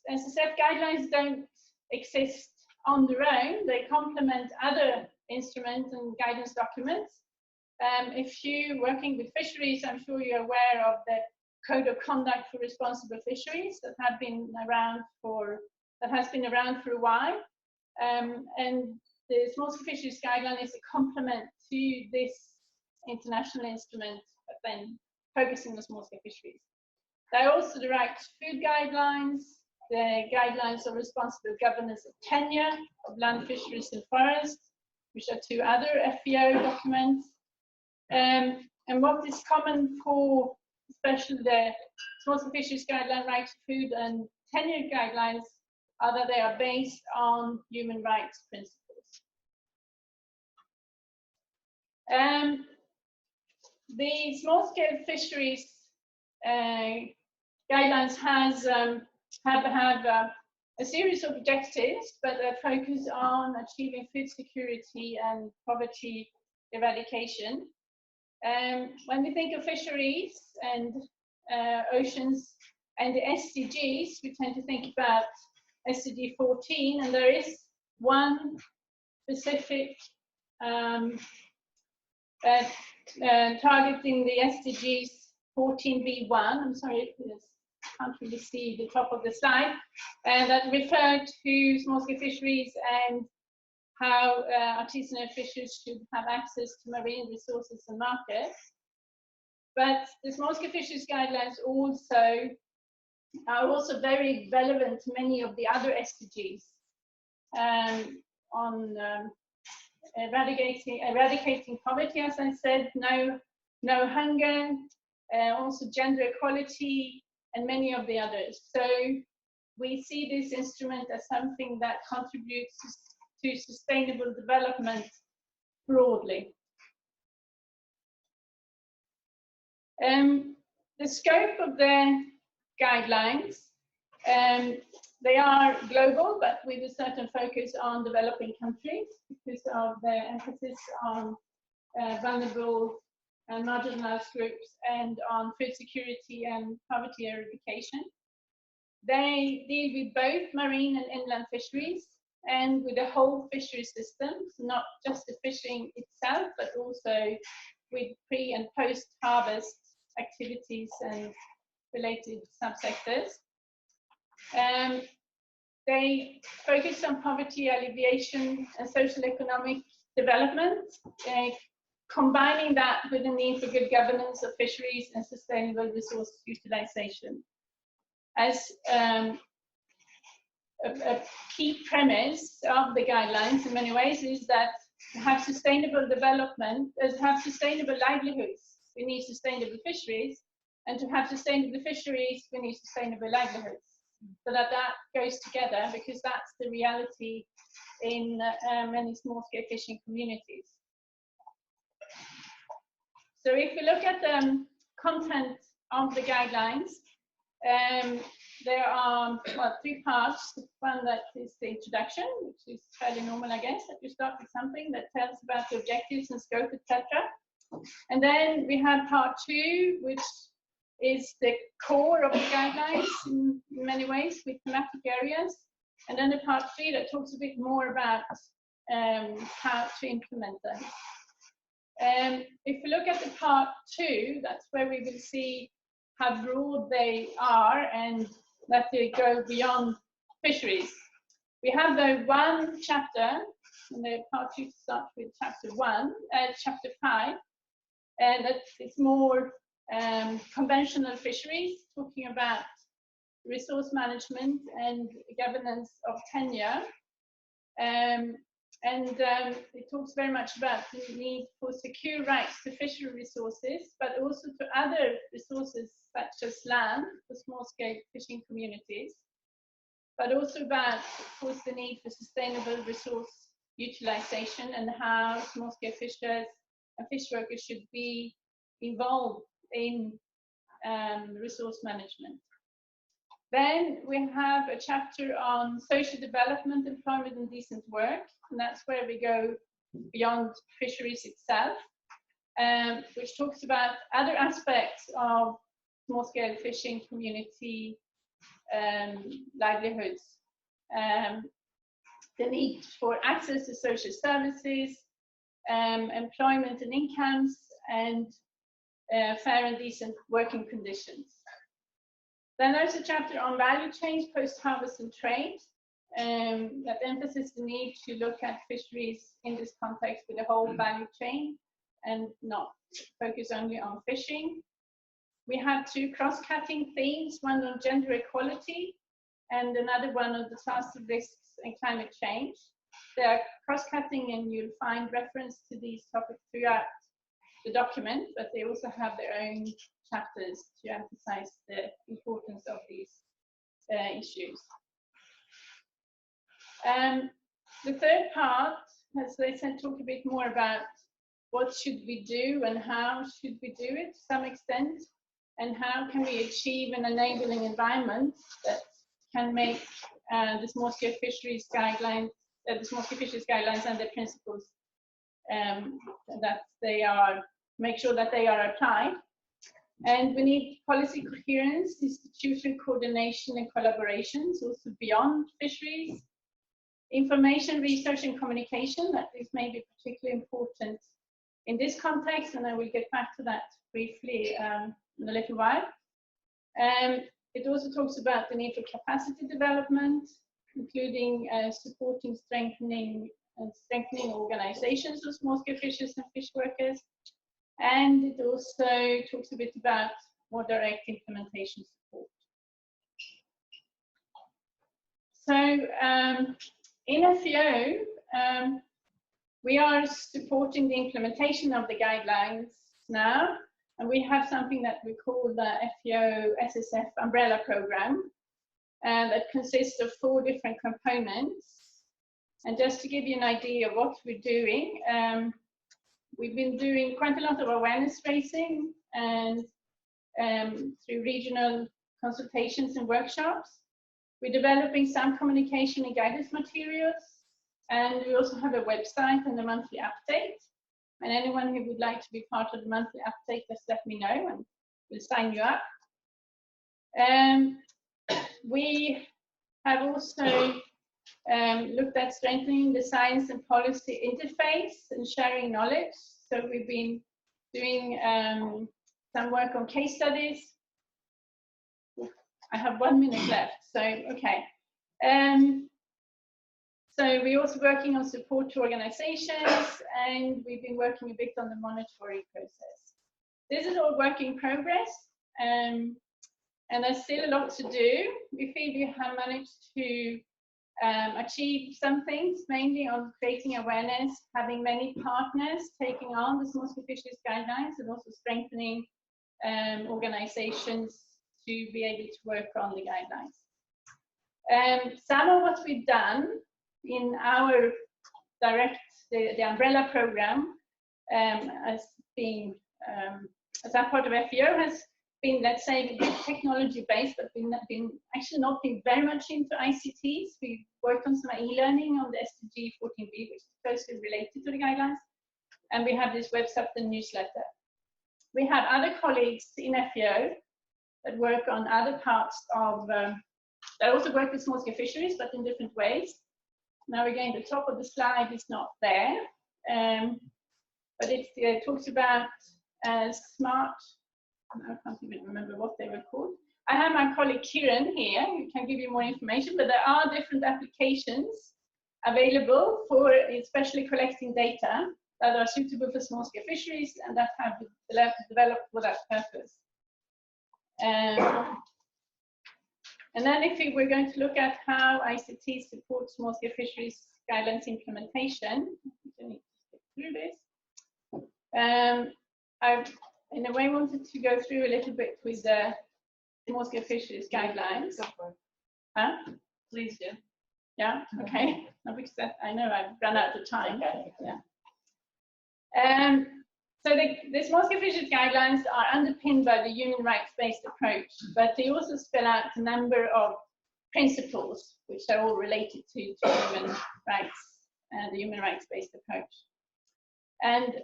As I said, guidelines don't exist on their own. They complement other instruments and guidance documents. If you're working with fisheries, I'm sure you're aware of the Code of Conduct for Responsible Fisheries that has been around for a while. And the Small-Scale Fisheries Guideline is a complement to this international instrument, but then focusing on small-scale fisheries. There are also the right to food guidelines, the guidelines of responsible governance of tenure of land, fisheries and forests, which are two other FEO documents. And what is common for especially the small-scale fisheries guideline, right to food and tenure guidelines are that they are based on human rights principles. The small-scale fisheries guidelines have a series of objectives, but they focus on achieving food security and poverty eradication. When we think of fisheries and oceans and the SDGs, we tend to think about SDG 14, and there is one specific targeting the SDGs 14b1. I'm sorry, I can't really see the top of the slide, and that referred to small-scale fisheries and how artisanal fishers should have access to marine resources and markets. But the small-scale fisheries guidelines are also very relevant to many of the other SDGs on eradicating poverty, as I said, no hunger, also gender equality, and many of the others. So we see this instrument as something that contributes to sustainable development broadly. The scope of the guidelines, they are global, but with a certain focus on developing countries because of the emphasis on vulnerable and marginalized groups and on food security and poverty eradication. They deal with both marine and inland fisheries and with the whole fishery systems, not just the fishing itself, but also with pre and post harvest activities and related subsectors. They focus on poverty alleviation and social economic development, combining that with the need for good governance of fisheries and sustainable resource utilization. As a key premise of the guidelines in many ways is that to have sustainable development, to have sustainable livelihoods, we need sustainable fisheries, and to have sustainable fisheries, we need sustainable livelihoods. So that goes together, because that's the reality in many small-scale fishing communities. So if we look at the content of the guidelines, there are three parts. One that is the introduction, which is fairly normal, I guess, that you start with something that tells about the objectives and scope, etc. And then we have part two, which is the core of the guidelines in many ways with thematic areas. And then the part three that talks a bit more about how to implement them. If we look at the part two, that's where we will see how broad they are and that they go beyond fisheries. We have the one chapter, and the part two starts with chapter 5, and that is more conventional fisheries, talking about resource management and governance of tenure. It talks very much about the need for secure rights to fishery resources, but also to other resources such as land for small-scale fishing communities, but also about, of course, the need for sustainable resource utilization and how small-scale fishers and fish workers should be involved in resource management. Then we have a chapter on social development, employment and decent work, and that's where we go beyond fisheries itself, which talks about other aspects of small-scale fishing community livelihoods. The need for access to social services, employment and incomes, and fair and decent working conditions. Then there's a chapter on value chains, post-harvest and trade, that emphasizes the need to look at fisheries in this context with the whole value chain and not focus only on fishing. We have two cross-cutting themes, one on gender equality and another one on disaster risks and climate change. They are cross-cutting and you'll find reference to these topics throughout the document, but they also have their own chapters to emphasize the importance of these issues. The third part, as they said, talk a bit more about what should we do and how should we do it to some extent, and how can we achieve an enabling environment that can make the small-scale fisheries guidelines, and the principles that they are, make sure that they are applied. And we need policy coherence, institutional coordination and collaborations, also beyond fisheries. Information, research and communication, that is maybe particularly important in this context, and I will get back to that briefly in a little while. It also talks about the need for capacity development, including supporting, strengthening organizations of small-scale fishers and fish workers. And it also talks a bit about more direct implementation support. So in FEO, we are supporting the implementation of the guidelines now, and we have something that we call the FEO SSF umbrella program, that consists of 4 different components. And just to give you an idea of what we're doing, we've been doing quite a lot of awareness raising and through regional consultations and workshops. We're developing some communication and guidance materials, and we also have a website and a monthly update. And anyone who would like to be part of the monthly update, just let me know and we'll sign you up. We have also looked at strengthening the science and policy interface and sharing knowledge. So we've been doing some work on case studies. I have 1 minute left, so okay. So we're also working on support to organizations, and we've been working a bit on the monitoring process. This is all work in progress, and there's still a lot to do. We feel we have managed to achieve some things, mainly on creating awareness, having many partners taking on the small-scale fisheries guidelines, and also strengthening organizations to be able to work on the guidelines. Some of what we've done in our the umbrella program as that part of FEO has been, let's say, technology based, but been actually not been very much into ICTs. We've worked on some e-learning on the SDG 14B, which is closely related to the guidelines, and we have this website and newsletter. We have other colleagues in FEO that work on other parts of that also work with small-scale fisheries, but in different ways. Now again, the top of the slide is not there, but it talks about smart, I can't even remember what they were called. I have my colleague Kieran here, who can give you more information, but there are different applications available for especially collecting data that are suitable for small-scale fisheries and that have been developed for that purpose. And then if we're going to look at how ICT supports small-scale fisheries guidelines implementation, I need to skip through this. I've, in a way, wanted to go through a little bit with the small-scale fisheries guidelines. Please do. Yeah, okay. No, because I know I've run out of time. Okay. Yeah. So the small-scale fisheries guidelines are underpinned by the human rights-based approach, but they also spell out a number of principles which are all related to human rights and the human rights-based approach. And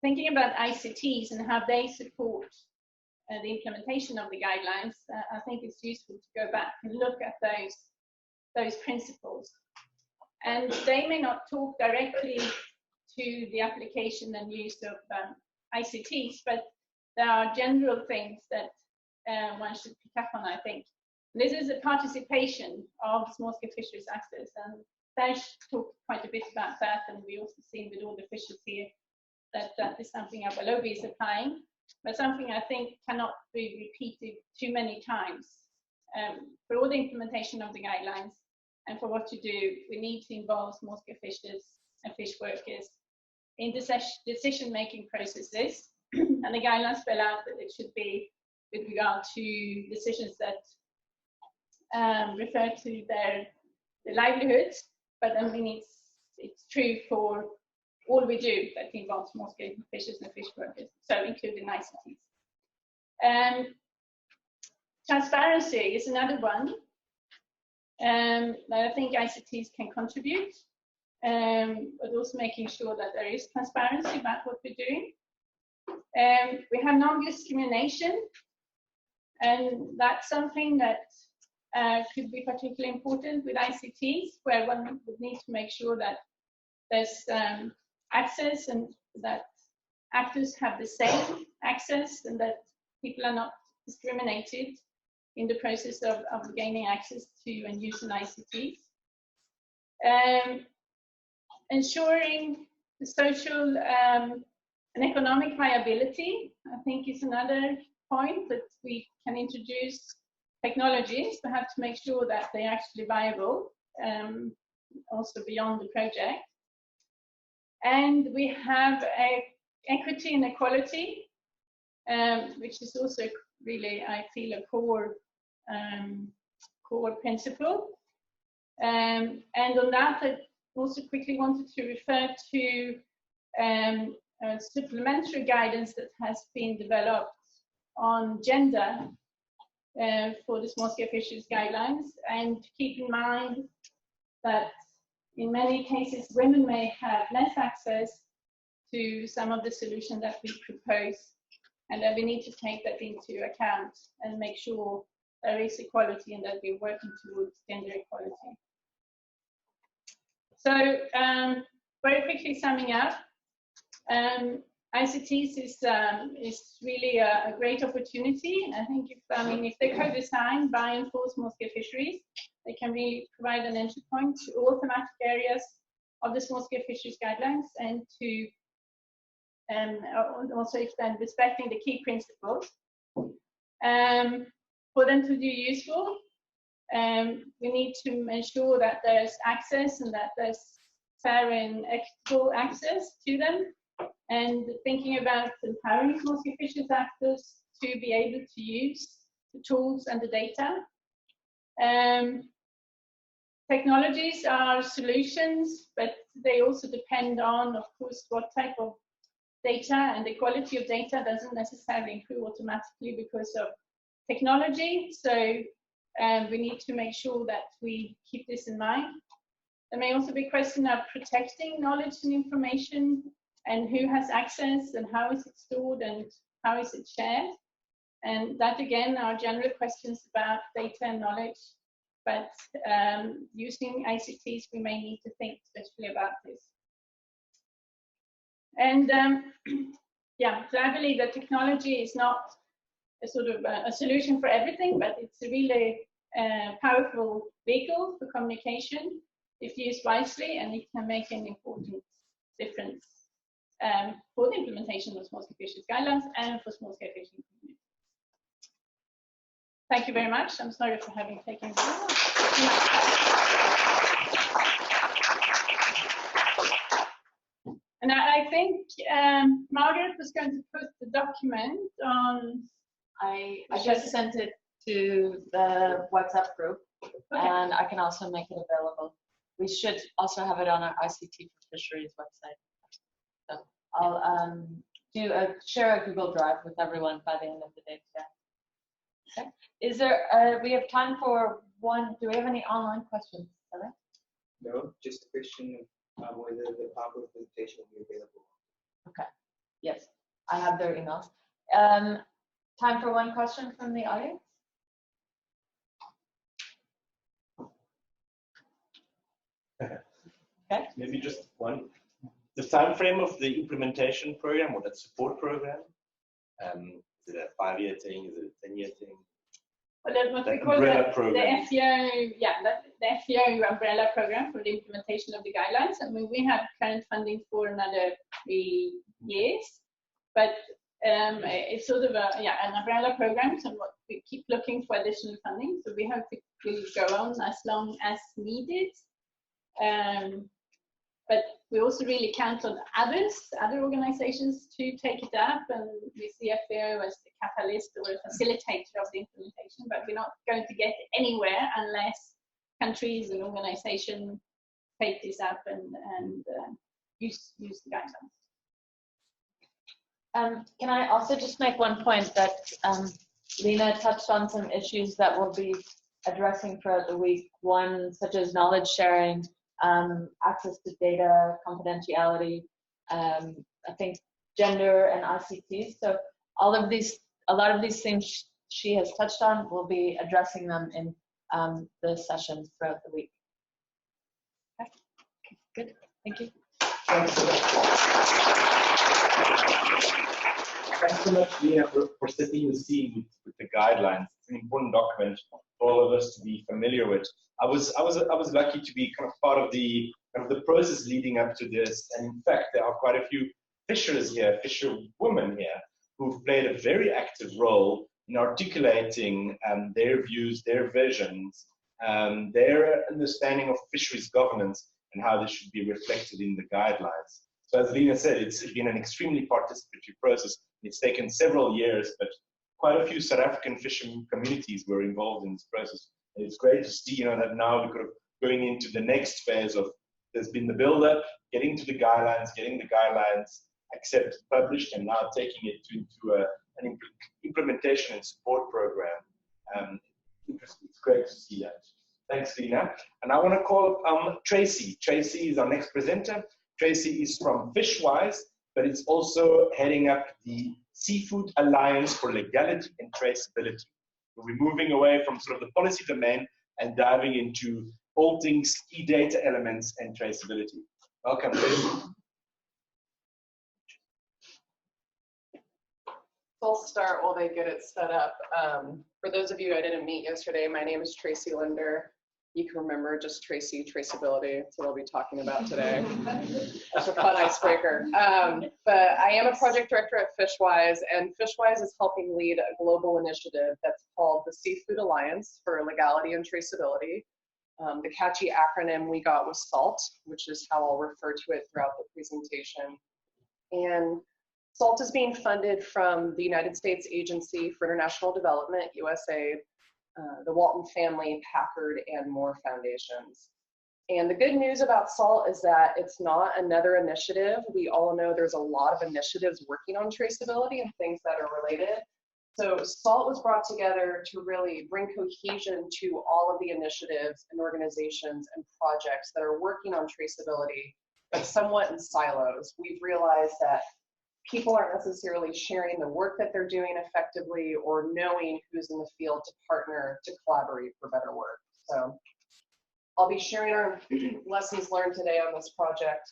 thinking about ICTs and how they support the implementation of the guidelines, I think it's useful to go back and look at those principles. And they may not talk directly to the application and use of ICTs, but there are general things that one should pick up on, I think. This is a participation of small-scale fisheries actors, and Serge talked quite a bit about that, and we also seen with all the fishes here that that is something Abalobi is applying, but something I think cannot be repeated too many times. For all the implementation of the guidelines and for what to do, we need to involve small-scale fishers and fish workers in decision-making processes, and the guidelines spell out that it should be with regard to decisions that refer to their livelihoods, but I mean it's true for all we do that involves small-scale fishers and fish workers, so including ICTs. Transparency is another one that I think ICTs can contribute, but also making sure that there is transparency about what we're doing. We have non-discrimination, and that's something that could be particularly important with ICTs, where one would need to make sure that there's access and that actors have the same access and that people are not discriminated in the process of gaining access to and using ICTs. Ensuring the social and economic viability, I think, is another point that we can introduce technologies, but have to make sure that they're actually viable, also beyond the project. And we have equity and equality, which is also really, I feel, a core principle. And on that, I also quickly wanted to refer to a supplementary guidance that has been developed on gender for the small-scale fisheries guidelines, and to keep in mind that in many cases women may have less access to some of the solutions that we propose, and that we need to take that into account and make sure there is equality and that we're working towards gender equality. So very quickly summing up, ICTs is really a great opportunity. I think if they're co-designed by and for small-scale fisheries, they can really provide an entry point to all thematic areas of the small-scale fisheries guidelines, and to also extend respecting the key principles. For them to be useful, we need to ensure that there's access and that there's fair and equitable access to them, and thinking about empowering small-scale fisheries actors to be able to use the tools and the data. Technologies are solutions, but they also depend on, of course, what type of data, and the quality of data doesn't necessarily improve automatically because of technology. So we need to make sure that we keep this in mind. There may also be a question of protecting knowledge and information, and who has access, and how is it stored, and how is it shared. And that, again, are general questions about data and knowledge. But using ICTs, we may need to think especially about this. And yeah, so I believe that technology is not a sort of a solution for everything, but it's a really powerful vehicle for communication if used wisely, and it can make an important difference for the implementation of small-scale fisheries guidelines and for small-scale fishing communities. Thank you very much. I'm sorry for having taken so long. And I think Margaret was going to put the document on. I just sent it to the WhatsApp group. and I can also make it available. We should also have it on our ICT4Fisheries website. So I'll share a Google Drive with everyone by the end of the day today. Okay. Is there? We have time for one. Do we have any online questions? Sarah? No, just a question of whether the PowerPoint presentation will be available. Okay. Yes, I have their emails. Time for one question from the audience. Okay. Maybe just one. The time frame of the implementation program or that support program, is it a 5-year thing? Is it a 10-year thing? Well, what we call the FEO, the FEO umbrella program for the implementation of the guidelines. I mean, we have current funding for another 3 years, but it's sort of an umbrella program, so we keep looking for additional funding. So we hope it will go on as long as needed. But we also really count on other organizations to take it up, and we see FAO as the catalyst or a facilitator of the implementation, but we're not going to get anywhere unless countries and organizations take this up and use the guidelines. Can I also just make one point that Lena touched on some issues that we'll be addressing throughout the week, one such as knowledge sharing, access to data, confidentiality, I think gender and ICT. So a lot of these things she has touched on, we'll be addressing them in the sessions throughout the week. Okay, good, thank you. Thanks so much, Lena, for setting the scene with the guidelines. It's an important document for all of us to be familiar with. I was lucky to be kind of part of the process leading up to this, and in fact, there are quite a few fishers here, fisherwomen here, who've played a very active role in articulating their views, their visions, their understanding of fisheries governance and how this should be reflected in the guidelines. So as Lena said, it's been an extremely participatory process. It's taken several years, but quite a few South African fishing communities were involved in this process. And it's great to see, that now we're kind of going into the next phase of, there's been the build-up, getting to the guidelines, getting the guidelines accepted, published, and now taking it into an implementation and support program. It's great to see that. Thanks, Lena. And I want to call up Traci. Traci is our next presenter. Traci is from FishWise, but it's also heading up the Seafood Alliance for Legality and Traceability. So we're moving away from sort of the policy domain and diving into all things key data elements and traceability. Welcome, Traci. I'll start while they get it set up. For those of you I didn't meet yesterday, my name is Traci Linder. You can remember just Traci, traceability. That's what I'll be talking about today. That's a fun icebreaker. But I am a project director at FishWise, and FishWise is helping lead a global initiative that's called the Seafood Alliance for Legality and Traceability. The catchy acronym we got was SALT, which is how I'll refer to it throughout the presentation. And SALT is being funded from the United States Agency for International Development, USAID, the Walton Family, Packard, and more foundations. And the good news about SALT is that it's not another initiative. We all know there's a lot of initiatives working on traceability and things that are related. So SALT was brought together to really bring cohesion to all of the initiatives and organizations and projects that are working on traceability, but somewhat in silos. We've realized that people aren't necessarily sharing the work that they're doing effectively or knowing who's in the field to partner, to collaborate for better work. So I'll be sharing our lessons learned today on this project,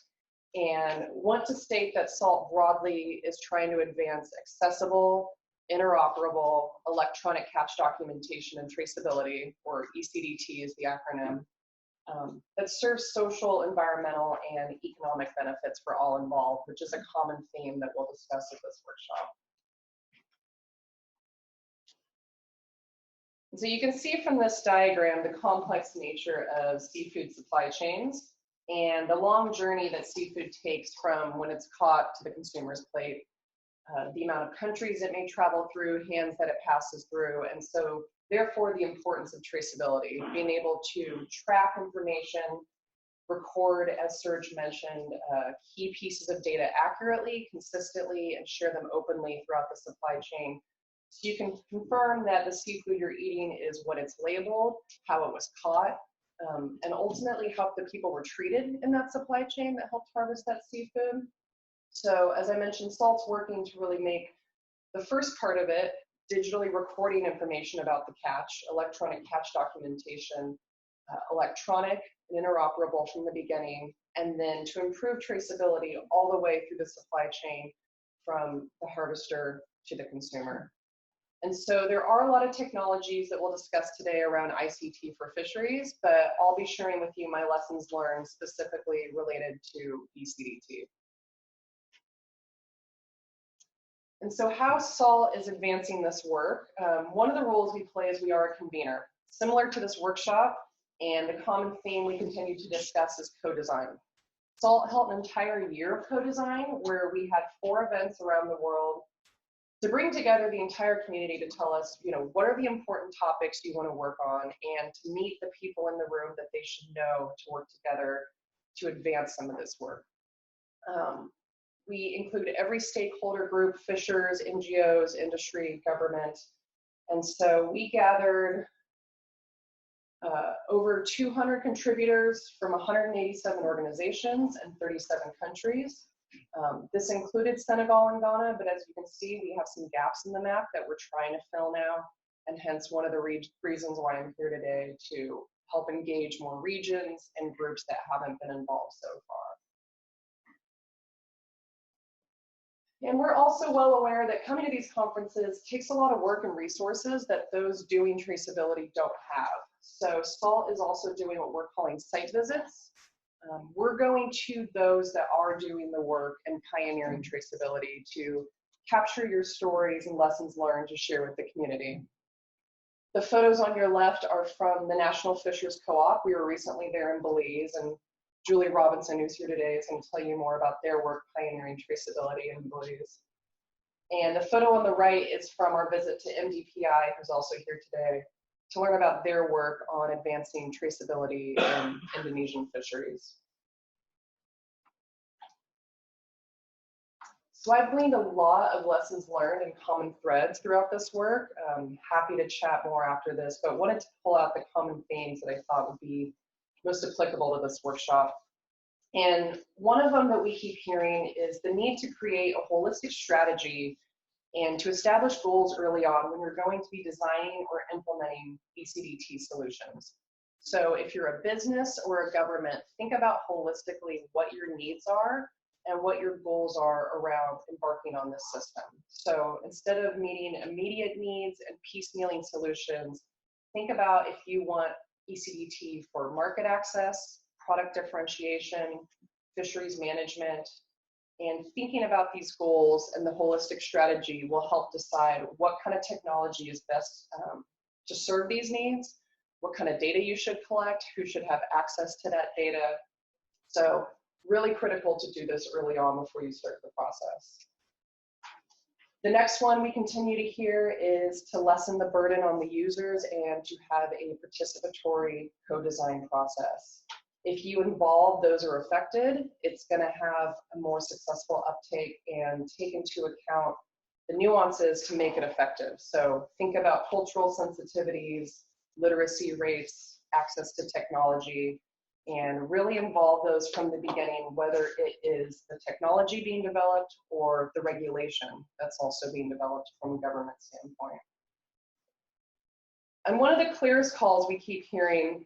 and want to state that SALT broadly is trying to advance accessible, interoperable electronic catch documentation and traceability, or ECDT is the acronym, that serves social, environmental, and economic benefits for all involved, which is a common theme that we'll discuss at this workshop. So you can see from this diagram the complex nature of seafood supply chains and the long journey that seafood takes from when it's caught to the consumer's plate, the amount of countries it may travel through, hands that it passes through. And so Therefore, the importance of traceability, being able to track information, record, as Serge mentioned, key pieces of data accurately, consistently, and share them openly throughout the supply chain. So you can confirm that the seafood you're eating is what it's labeled, how it was caught, and ultimately how the people were treated in that supply chain that helped harvest that seafood. So as I mentioned, SALT's working to really make the first part of it, digitally recording information about the catch, electronic catch documentation, electronic and interoperable from the beginning, and then to improve traceability all the way through the supply chain from the harvester to the consumer. And so there are a lot of technologies that we'll discuss today around ICT4Fisheries, but I'll be sharing with you my lessons learned specifically related to ECDT. And so how SALT is advancing this work, one of the roles we play is we are a convener. Similar to this workshop, and the common theme we continue to discuss is co-design. SALT held an entire year of co-design where we had 4 events around the world to bring together the entire community to tell us, what are the important topics you want to work on, and to meet the people in the room that they should know to work together to advance some of this work. We include every stakeholder group, fishers, NGOs, industry, government. And so we gathered over 200 contributors from 187 organizations and 37 countries. This included Senegal and Ghana, but as you can see, we have some gaps in the map that we're trying to fill now, and hence one of the reasons why I'm here today, to help engage more regions and groups that haven't been involved so far. And we're also well aware that coming to these conferences takes a lot of work and resources that those doing traceability don't have. So SALT is also doing what we're calling site visits. We're going to those that are doing the work and pioneering traceability to capture your stories and lessons learned to share with the community. The photos on your left are from the National Fishers Co-op. We were recently there in Belize, and Julie Robinson, who's here today, is going to tell you more about their work pioneering traceability in Belize. And the photo on the right is from our visit to MDPI, who's also here today, to learn about their work on advancing traceability in Indonesian fisheries. So I've gleaned a lot of lessons learned and common threads throughout this work. I'm happy to chat more after this, but wanted to pull out the common themes that I thought would be most applicable to this workshop. And one of them that we keep hearing is the need to create a holistic strategy and to establish goals early on when you're going to be designing or implementing ECDT solutions. So if you're a business or a government, think about holistically what your needs are and what your goals are around embarking on this system. So instead of meeting immediate needs and piecemealing solutions, think about if you want ECDT for market access, product differentiation, fisheries management, and thinking about these goals and the holistic strategy will help decide what kind of technology is best to serve these needs, what kind of data you should collect, who should have access to that data. So really critical to do this early on before you start the process. The next one we continue to hear is to lessen the burden on the users and to have a participatory co-design process. If you involve those who are affected, it's going to have a more successful uptake and take into account the nuances to make it effective. So think about cultural sensitivities, literacy rates, access to technology, and really involve those from the beginning, whether it is the technology being developed or the regulation that's also being developed from a government standpoint. And one of the clearest calls we keep hearing,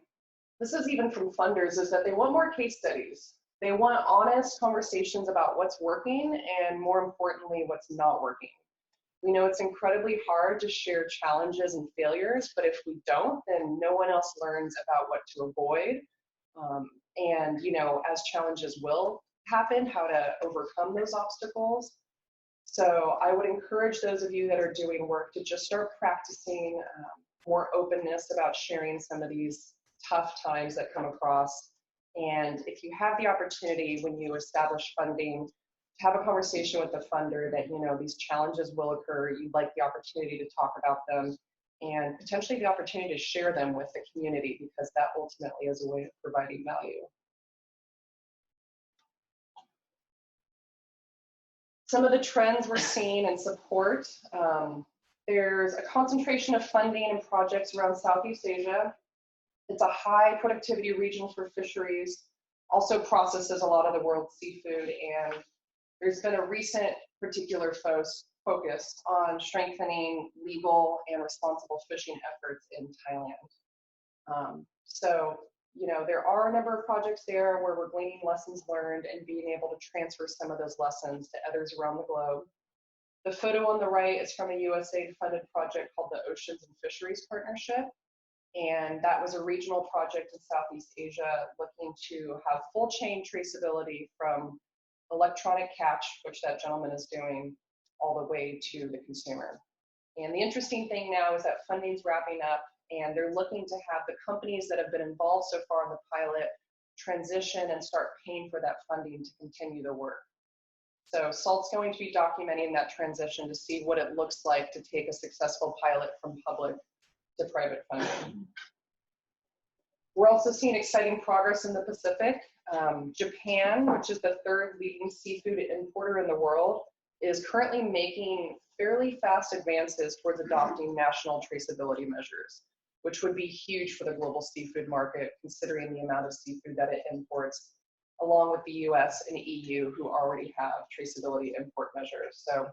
this is even from funders, is that they want more case studies. They want honest conversations about what's working and, more importantly, what's not working. We know it's incredibly hard to share challenges and failures, but if we don't, then no one else learns about what to avoid. And, as challenges will happen, how to overcome those obstacles. So I would encourage those of you that are doing work to just start practicing more openness about sharing some of these tough times that come across. And if you have the opportunity when you establish funding, to have a conversation with the funder that, these challenges will occur, you'd like the opportunity to talk about them, and potentially the opportunity to share them with the community, because that ultimately is a way of providing value. Some of the trends we're seeing and support, there's a concentration of funding and projects around Southeast Asia. It's a high productivity region for fisheries, also processes a lot of the world's seafood, and there's been a recent particular focus on strengthening legal and responsible fishing efforts in Thailand. So, you know, there are a number of projects there where we're gleaning lessons learned and being able to transfer some of those lessons to others around the globe. The photo on the right is from a USAID-funded project called the Oceans and Fisheries Partnership. And that was a regional project in Southeast Asia looking to have full chain traceability from electronic catch, which that gentleman is doing, all the way to the consumer. And the interesting thing now is that funding's wrapping up, and they're looking to have the companies that have been involved so far in the pilot transition and start paying for that funding to continue the work. So SALT's going to be documenting that transition to see what it looks like to take a successful pilot from public to private funding. We're also seeing exciting progress in the Pacific. Japan, which is the third leading seafood importer in the world, is currently making fairly fast advances towards adopting national traceability measures, which would be huge for the global seafood market, considering the amount of seafood that it imports, along with the US and EU, who already have traceability import measures. So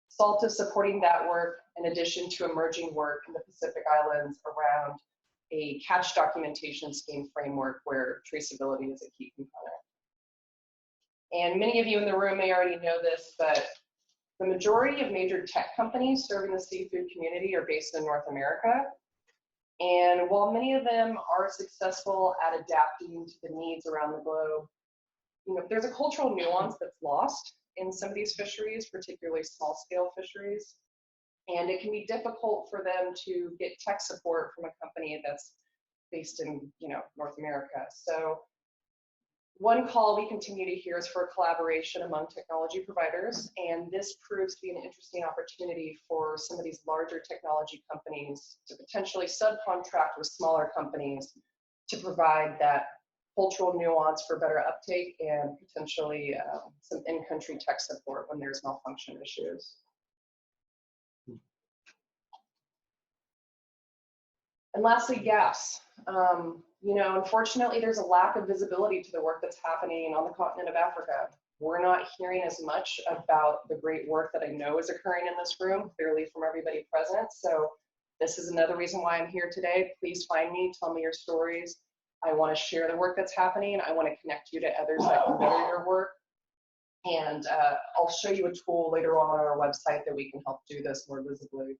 SALT is supporting that work, in addition to emerging work in the Pacific Islands around a catch documentation scheme framework where traceability is a key component. And many of you in the room may already know this, but the majority of major tech companies serving the seafood community are based in North America. And while many of them are successful at adapting to the needs around the globe, you know, there's a cultural nuance that's lost in some of these fisheries, particularly small-scale fisheries. And it can be difficult for them to get tech support from a company that's based in, you know, North America. So one call we continue to hear is for collaboration among technology providers, and this proves to be an interesting opportunity for some of these larger technology companies to potentially subcontract with smaller companies to provide that cultural nuance for better uptake and potentially some in-country tech support when there's malfunction issues. And lastly, gaps. You know, unfortunately, there's a lack of visibility to the work that's happening on the continent of Africa. We're not hearing as much about the great work that I know is occurring in this room, clearly from everybody present. So this is another reason why I'm here today. Please find me, tell me your stories. I want to share the work that's happening. I want to connect you to others that can better your work. And I'll show you a tool later on our website that we can help do this more visibly.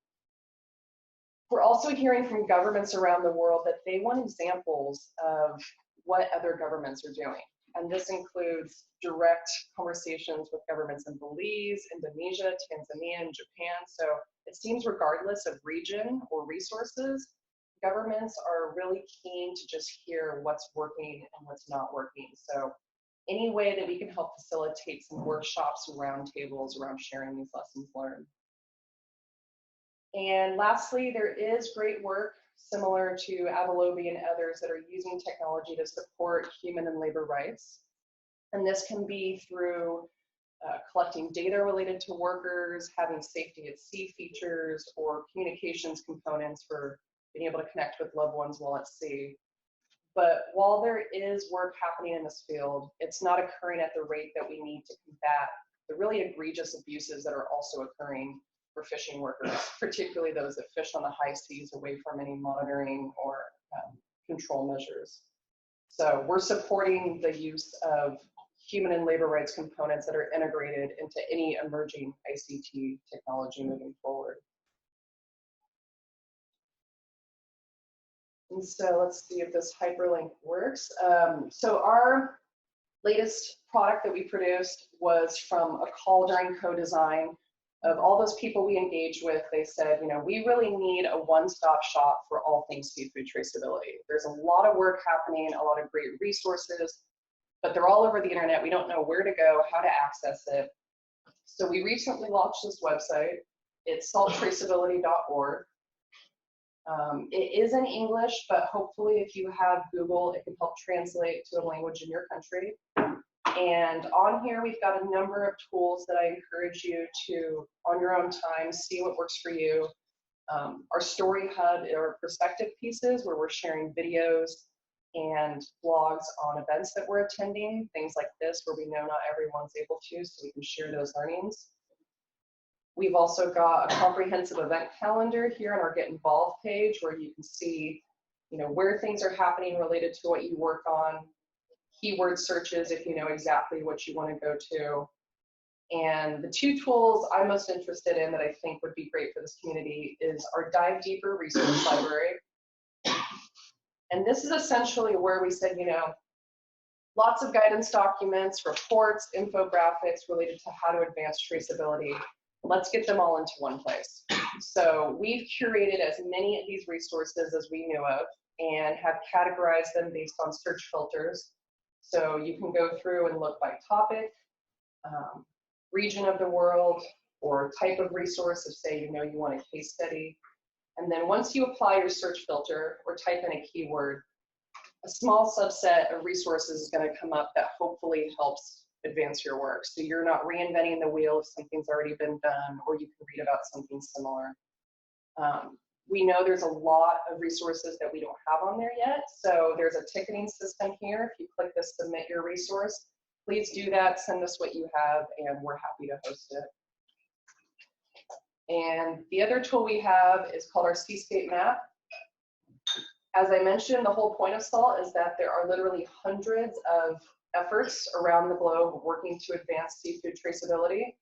We're also hearing from governments around the world that they want examples of what other governments are doing. And this includes direct conversations with governments in Belize, Indonesia, Tanzania, and Japan. So it seems regardless of region or resources, governments are really keen to just hear what's working and what's not working. So any way that we can help facilitate some workshops and roundtables around sharing these lessons learned. And lastly, there is great work similar to Abalobi and others that are using technology to support human and labor rights. And this can be through collecting data related to workers, having safety at sea features, or communications components for being able to connect with loved ones while at sea. But while there is work happening in this field, it's not occurring at the rate that we need to combat the really egregious abuses that are also occurring for fishing workers, particularly those that fish on the high seas away from any monitoring or control measures. So we're supporting the use of human and labor rights components that are integrated into any emerging ICT technology moving forward. And so let's see if this hyperlink works. So our latest product that we produced was from a call during co-design. Of all those people we engaged with, they said, you know, we really need a one-stop shop for all things seafood traceability. There's a lot of work happening, a lot of great resources, but they're all over the internet. We don't know where to go, how to access it. So we recently launched this website. It's salttraceability.org. It is in English, but hopefully if you have Google, it can help translate to a language in your country. And on here, we've got a number of tools that I encourage you to, on your own time, see what works for you. Our story hub are perspective pieces where we're sharing videos and blogs on events that we're attending, things like this where we know not everyone's able to, so we can share those learnings. We've also got a comprehensive event calendar here on our Get Involved page where you can see, where things are happening related to what you work on, keyword searches if you know exactly what you want to go to. And the two tools I'm most interested in that I think would be great for this community is our Dive Deeper resource library. And this is essentially where we said, lots of guidance documents, reports, infographics related to how to advance traceability. Let's get them all into one place. So we've curated as many of these resources as we knew of and have categorized them based on search filters. So you can go through and look by topic, region of the world, or type of resource, if say you want a case study. And then once you apply your search filter or type in a keyword, a small subset of resources is going to come up that hopefully helps advance your work. So you're not reinventing the wheel if something's already been done, or you can read about something similar. We know there's a lot of resources that we don't have on there yet. So there's a ticketing system here. If you click the submit your resource, please do that, send us what you have, and we're happy to host it. And the other tool we have is called our Seascape Map. As I mentioned, the whole point of SALT is that there are literally hundreds of efforts around the globe working to advance seafood traceability.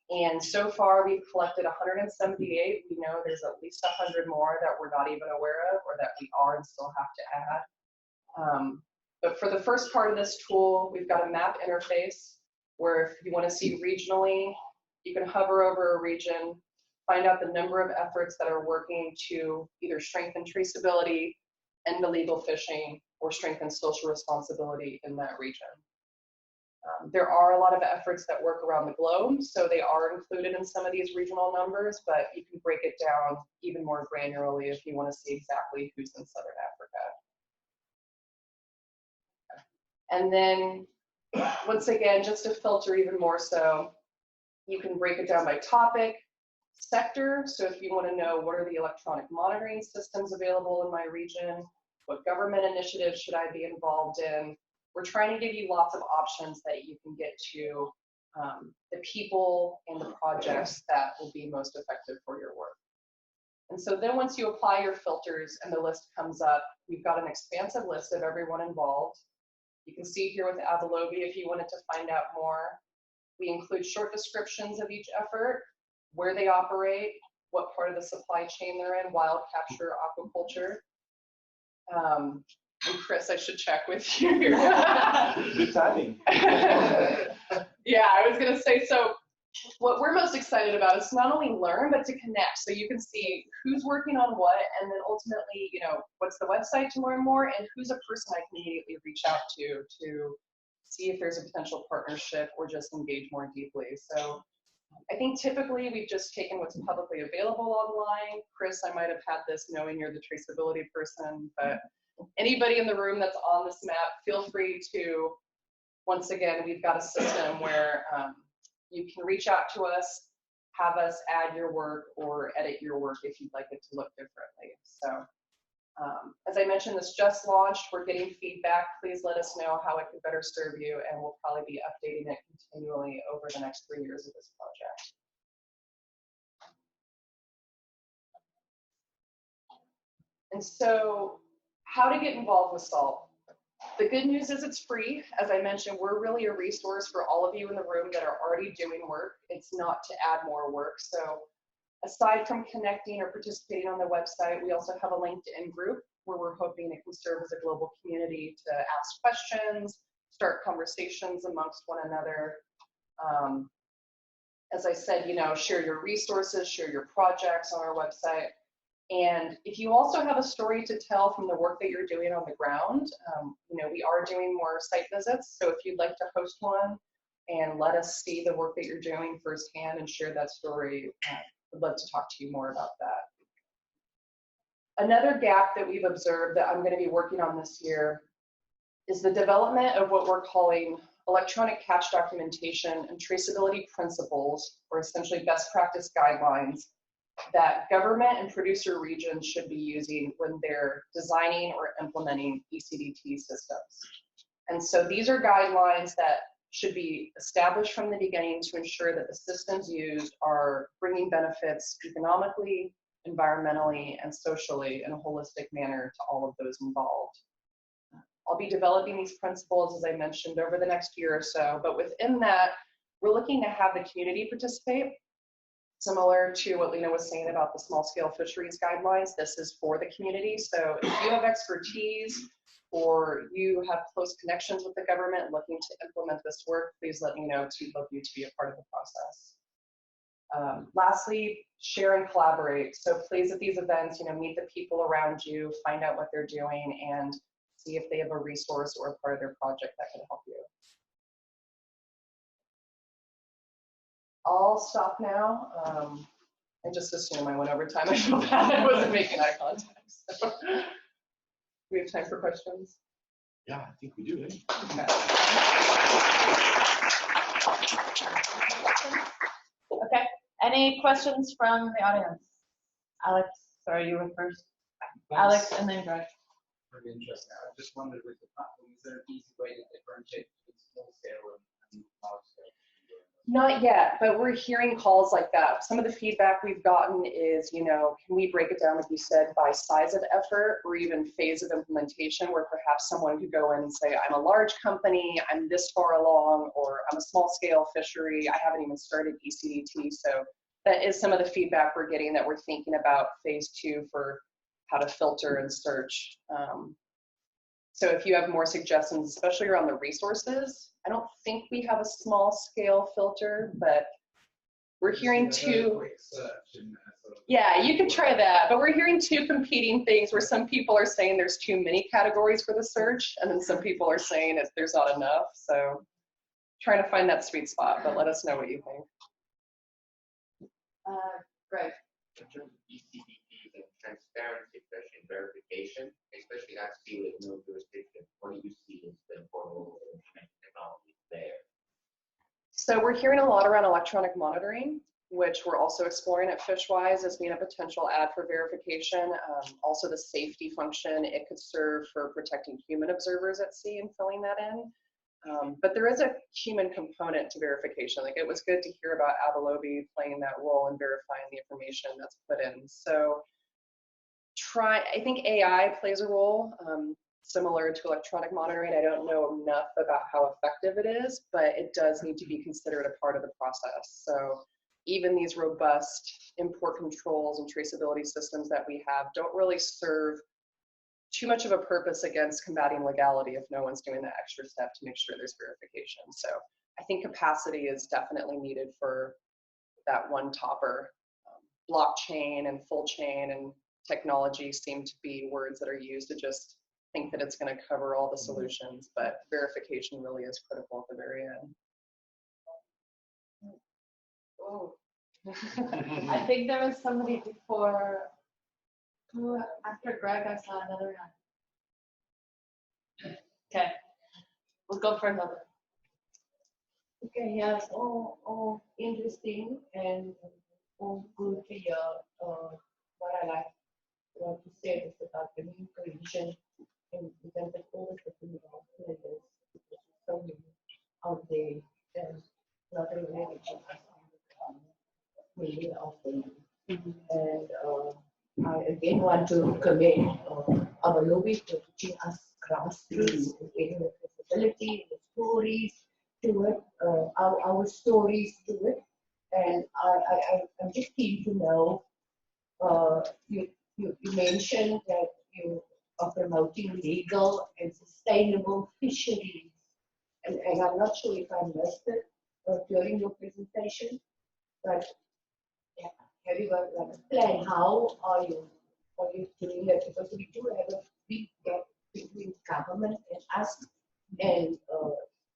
And so far, we've collected 178. We know there's at least 100 more that we're not even aware of or that we are and still have to add. But for the first part of this tool, we've got a map interface where if you want to see regionally, you can hover over a region, find out the number of efforts that are working to either strengthen traceability, end illegal fishing, or strengthen social responsibility in that region. There are a lot of efforts that work around the globe, so they are included in some of these regional numbers, but you can break it down even more granularly if you want to see exactly who's in Southern Africa. And then, once again, just to filter even more so, you can break it down by topic, sector. So if you want to know what are the electronic monitoring systems available in my region, what government initiatives should I be involved in, we're trying to give you lots of options that you can get to the people and the projects that will be most effective for your work. And so then once you apply your filters and the list comes up, we've got an expansive list of everyone involved. You can see here with Abalobi if you wanted to find out more. We include short descriptions of each effort, where they operate, what part of the supply chain they're in, wild capture, aquaculture. And Chris, I should check with you. Good timing. Yeah, I was gonna say, so what we're most excited about is not only learn, but to connect. So you can see who's working on what, and then ultimately, what's the website to learn more, and who's a person I can immediately reach out to see if there's a potential partnership or just engage more deeply. So I think typically we've just taken what's publicly available online. Chris, I might have had this knowing you're the traceability person, but anybody in the room that's on this map, feel free to, once again, we've got a system where you can reach out to us, have us add your work or edit your work if you'd like it to look differently. So as I mentioned, this just launched. We're getting feedback. Please let us know how it could better serve you, and we'll probably be updating it continually over the next 3 years of this project. And so how to get involved with SALT. The good news is it's free. As I mentioned, we're really a resource for all of you in the room that are already doing work. It's not to add more work. So aside from connecting or participating on the website, we also have a LinkedIn group where we're hoping it can serve as a global community to ask questions, start conversations amongst one another. As I said, share your resources, share your projects on our website. And if you also have a story to tell from the work that you're doing on the ground, we are doing more site visits. So if you'd like to host one and let us see the work that you're doing firsthand and share that story, I'd love to talk to you more about that. Another gap that we've observed that I'm going to be working on this year is the development of what we're calling electronic catch documentation and traceability principles, or essentially best practice guidelines that government and producer regions should be using when they're designing or implementing ECDT systems. And so these are guidelines that should be established from the beginning to ensure that the systems used are bringing benefits economically, environmentally, and socially in a holistic manner to all of those involved. I'll be developing these principles, as I mentioned, over the next year or so, but within that, we're looking to have the community participate, similar to what Lena was saying about the small-scale fisheries guidelines. This is for the community, so if you have expertise or you have close connections with the government looking to implement this work, please let me know. We'd love you to be a part of the process. Lastly, share and collaborate. So please at these events, meet the people around you, find out what they're doing, and see if they have a resource or a part of their project that can help you. I'll stop now. I just assume I went over time. I feel bad I wasn't making eye contact. So. We have time for questions? Yeah, I think we do. Okay. Okay. Any questions from the audience? Alex, sorry, you were first. Alex, and then Greg. Very interesting. I just wondered with the platform, is there an easy way to differentiate between small scale and large scale? Not yet, but we're hearing calls like that. Some of the feedback we've gotten is, can we break it down, like you said, by size of effort or even phase of implementation, where perhaps someone could go in and say, I'm a large company, I'm this far along, or I'm a small scale fishery, I haven't even started ECDT. So that is some of the feedback we're getting, that we're thinking about phase 2 for how to filter and search. So if you have more suggestions, especially around the resources, I don't think we have a small scale filter, but we're hearing two. Yeah, you could try that, but we're hearing two competing things where some people are saying there's too many categories for the search, and then some people are saying there's not enough. So trying to find that sweet spot, but let us know what you think. Greg. In terms of ECDTs and transparency, especially in verification, especially at sea with no jurisdiction, what do you see as the important technology there? So we're hearing a lot around electronic monitoring, which we're also exploring at FishWise as being a potential add for verification. Also the safety function, it could serve for protecting human observers at sea and filling that in. But there is a human component to verification. Like, it was good to hear about Abalobi playing that role in verifying the information that's put in. So I think AI plays a role similar to electronic monitoring. I don't know enough about how effective it is, but it does need to be considered a part of the process. So even these robust import controls and traceability systems that we have don't really serve too much of a purpose against combating legality if no one's doing that extra step to make sure there's verification. So I think capacity is definitely needed for that one topper. Blockchain and full chain and technology seem to be words that are used to just think that it's going to cover all the solutions, but verification really is critical at the very end. Oh. I think there was somebody before. After Greg, I saw another hand. Okay, we'll go for another. Okay, yes, all interesting and all good to hear. What I like to say is about the new provision in terms of all the different players. So many out there, and not really really often. And I again want to commend Abalobi for teaching us grassroots, getting the visibility, the stories to it, our stories to it. And I'm just keen to know, you mentioned that you are promoting legal and sustainable fisheries. And I'm not sure if I missed it during your presentation, but yeah, have you got like a plan? How are you doing that? Because we do have a big gap between government and us, and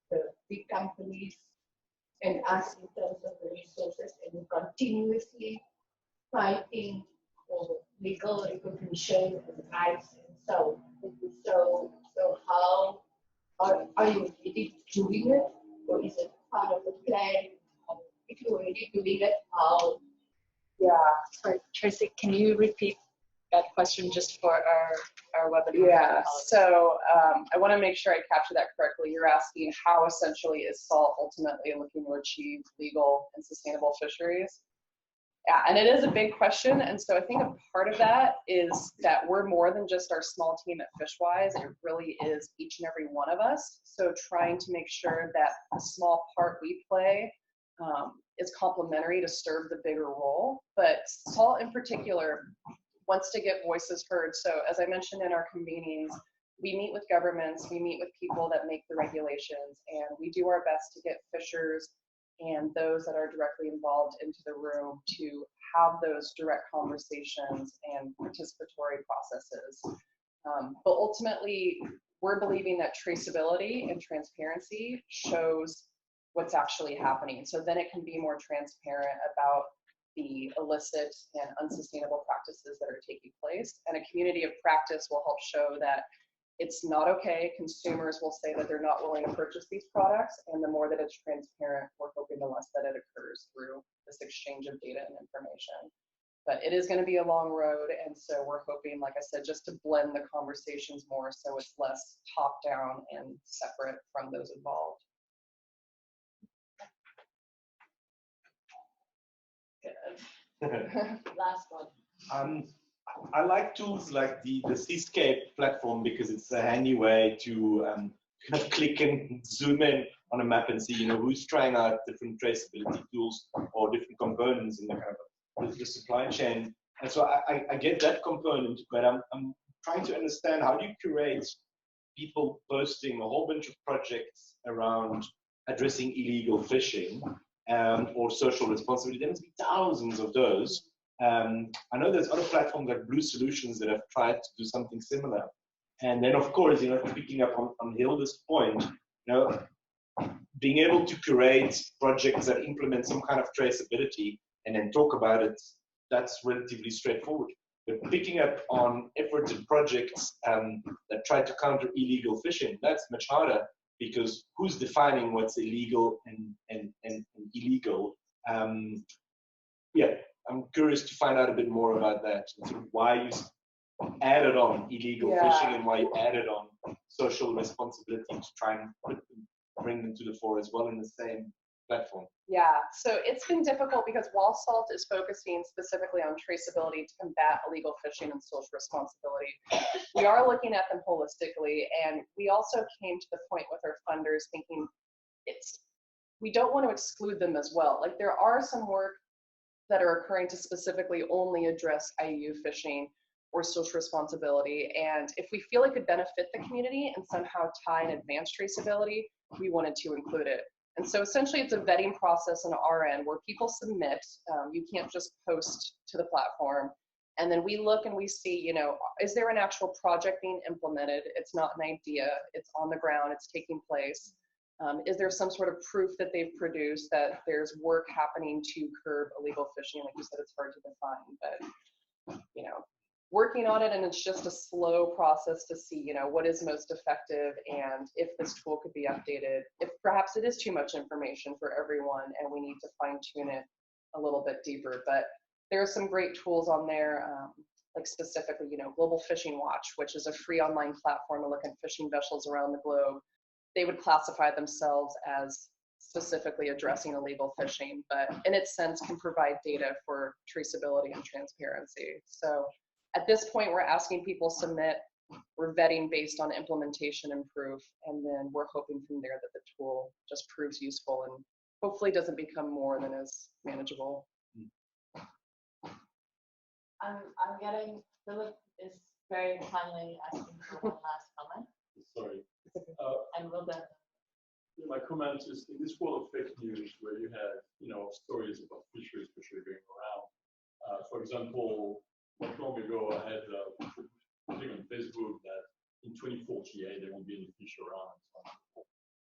the big companies and us in terms of the resources, and we're continuously fighting for legal recognition and rights and so. So how are you already doing it, or is it part of the plan? If you're already doing it, how? Yeah. Sorry, Tracy, can you repeat that question just for our webinar? Yeah, so I want to make sure I capture that correctly. You're asking how essentially is SALT ultimately looking to achieve legal and sustainable fisheries? Yeah, and it is a big question. And so I think a part of that is that we're more than just our small team at FishWise. It really is each and every one of us. So trying to make sure that the small part we play is complementary to serve the bigger role. But SALT in particular wants to get voices heard. So as I mentioned in our convenings, we meet with governments, we meet with people that make the regulations, and we do our best to get fishers and those that are directly involved into the room to have those direct conversations and participatory processes. But ultimately, we're believing that traceability and transparency shows what's actually happening. So then it can be more transparent about the illicit and unsustainable practices that are taking place. And a community of practice will help show that it's not okay. Consumers will say that they're not willing to purchase these products. And the more that it's transparent, we're hoping the less that it occurs through this exchange of data and information. But it is going to be a long road. And so we're hoping, like I said, just to blend the conversations more so it's less top down and separate from those involved. Last one. I like tools like the Seascape platform because it's a handy way to kind of click and zoom in on a map and see, you know, who's trying out different traceability tools or different components in the kind of the supply chain. And so I get that component, but I'm trying to understand, how do you curate people posting a whole bunch of projects around addressing illegal fishing or social responsibility? There must be thousands of those. I know there's other platforms like Blue Solutions that have tried to do something similar. And then, of course, you know, picking up on Hilda's point, you know, being able to create projects that implement some kind of traceability and then talk about it, that's relatively straightforward. But picking up on efforts and projects that try to counter illegal fishing, that's much harder, because who's defining what's illegal and illegal? Yeah. I'm curious to find out a bit more about that. Sort of why you added on illegal fishing and why you added on social responsibility to try and bring them to the fore as well in the same platform. Yeah, so it's been difficult because while SALT is focusing specifically on traceability to combat illegal fishing and social responsibility, we are looking at them holistically. And we also came to the point with our funders thinking we don't want to exclude them as well. Like, there are some work that are occurring to specifically only address IUU fishing or social responsibility. And if we feel it could benefit the community and somehow tie in advanced traceability, we wanted to include it. And so essentially it's a vetting process on our end where people submit. You can't just post to the platform. And then we look and we see, you know, is there an actual project being implemented? It's not an idea, it's on the ground, it's taking place. Is there some sort of proof that they've produced that there's work happening to curb illegal fishing? Like you said, it's hard to define, but, you know, working on it, and it's just a slow process to see, you know, what is most effective and if this tool could be updated, if perhaps it is too much information for everyone and we need to fine tune it a little bit deeper. But there are some great tools on there, like specifically, you know, Global Fishing Watch, which is a free online platform to look at fishing vessels around the globe. They would classify themselves as specifically addressing illegal fishing, but in its sense can provide data for traceability and transparency. So at this point, we're asking people submit, we're vetting based on implementation and proof, and then we're hoping from there that the tool just proves useful and hopefully doesn't become more than is manageable. I'm getting, Philip is very kindly asking for one last comment. Sorry. And we'll then. My comment is, in this world of fake news where you have, you know, stories about fisheries especially going around. For example, not long ago I had a thing on Facebook that in 2048 there won't be any fish around.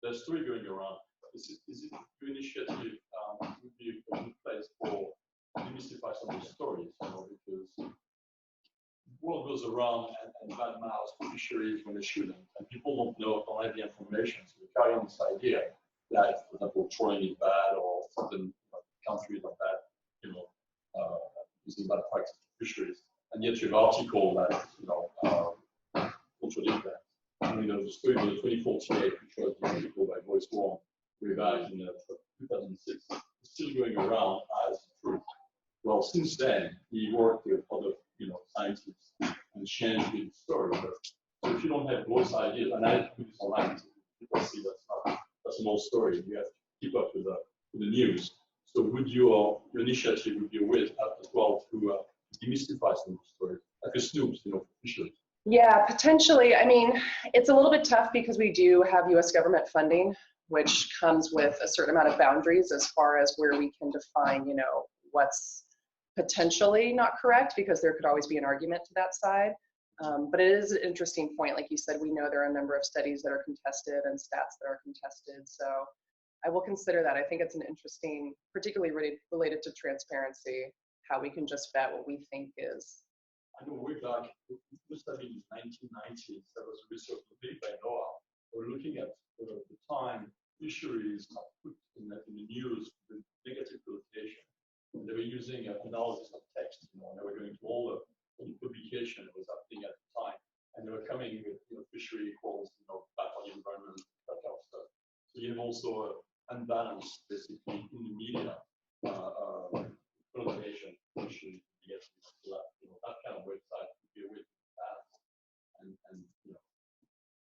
There's a story going around. Is it your initiative would be a good place for demystify some of the stories, you know, because world goes around and badmouths fisheries when they shouldn't, and people don't have the information, so they carry on this idea that, for example, trawling is bad or certain countries are bad, using bad practices for fisheries, and yet you have an article that contradict that. I mean, there was a story in 2048 which was the article by Voice Warm way back in 2006. It's still going around as truth. Well, since then, he worked with other, scientists and changed the story. But so if you don't have voice ideas, and I put this online, so people see that's an old story. You have to keep up with the news. So would your initiative would be a way as well to demystify some of the stories, like a Snoops, for fisheries? Yeah, potentially. I mean, it's a little bit tough because we do have U.S. government funding, which comes with a certain amount of boundaries as far as where we can define, what's potentially not correct, because there could always be an argument to that side. But it is an interesting point. Like you said, we know there are a number of studies that are contested and stats that are contested. So I will consider that. I think it's an interesting, particularly related to transparency, how we can just vet what we think is. I know way back, it must have been 1990s, there was a research made by NOAA. We're looking at the time fisheries are put in the news with negative connotation. And they were using analysis of text, and they were going to all the publication that was happening at the time. And they were coming with, fishery equals, bad for the environment, that kind of stuff. So you have also an unbalance, basically, in the media, connotation, fishery, yes, so that kind of website would be a way to balance and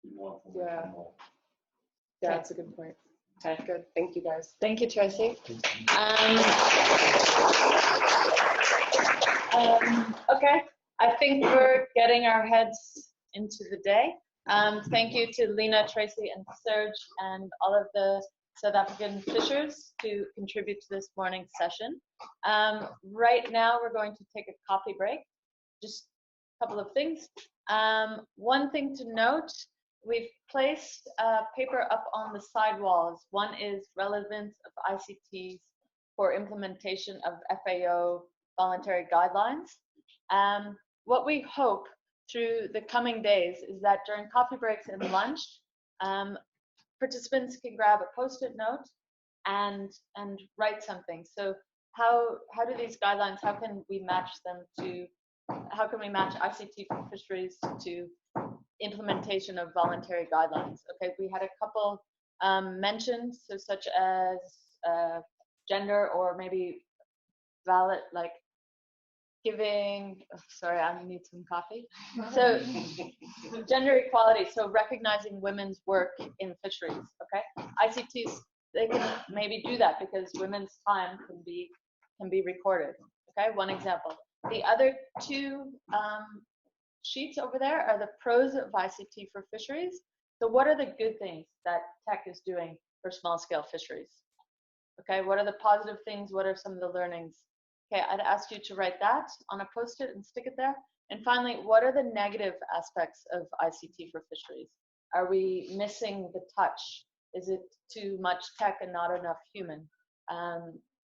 be more information. Yeah, that's a good point. Okay, good. Thank you, guys. Thank you, Traci. Okay, I think we're getting our heads into the day. Thank you to Lena, Traci, and Serge, and all of the South African fishers to contribute to this morning's session. Right now, we're going to take a coffee break. Just a couple of things. One thing to note, we've placed a paper up on the side walls. One is relevance of ICTs for implementation of FAO voluntary guidelines. What we hope through the coming days is that during coffee breaks and lunch, participants can grab a Post-it note and write something. So how do these guidelines, how can we match them to, how can we match ICT4Fisheries to implementation of voluntary guidelines? Okay, we had a couple mentions, so such as gender, or maybe valid, like giving, sorry, I need some coffee. So gender equality, so recognizing women's work in fisheries, okay? ICTs, they can maybe do that because women's time can be recorded, okay? One example. The other two sheets over there are the pros of ICT4Fisheries. So what are the good things that tech is doing for small-scale fisheries? Okay, what are the positive things? What are some of the learnings? Okay, I'd ask you to write that on a Post-it and stick it there. And finally, what are the negative aspects of ICT4Fisheries? Are we missing the touch? Is it too much tech and not enough human?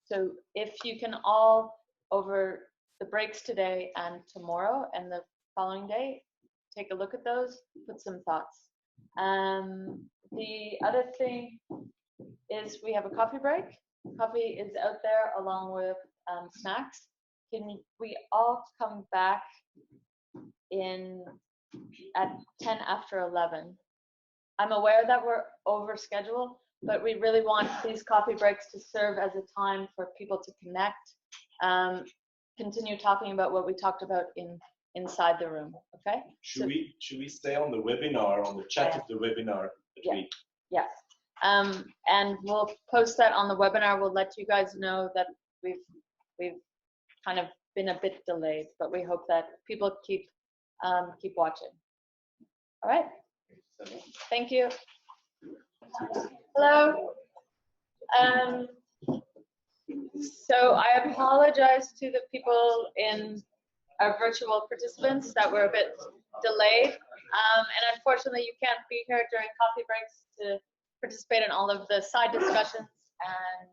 So if you can all, over the breaks today and tomorrow and the following day, take a look at those, put some thoughts. The other thing is we have a coffee break. Coffee is out there along with snacks. Can we all come back at 10 after 11? I'm aware that we're over schedule, but we really want these coffee breaks to serve as a time for people to connect, continue talking about what we talked about inside the room, okay? Should we stay on the webinar, on the chat of the webinar? Yeah. And we'll post that on the webinar. We'll let you guys know that we've kind of been a bit delayed, but we hope that people keep watching. All right. Thank you. Hello. So I apologize to the people in our virtual participants that were a bit delayed. And unfortunately, you can't be here during coffee breaks to participate in all of the side discussions and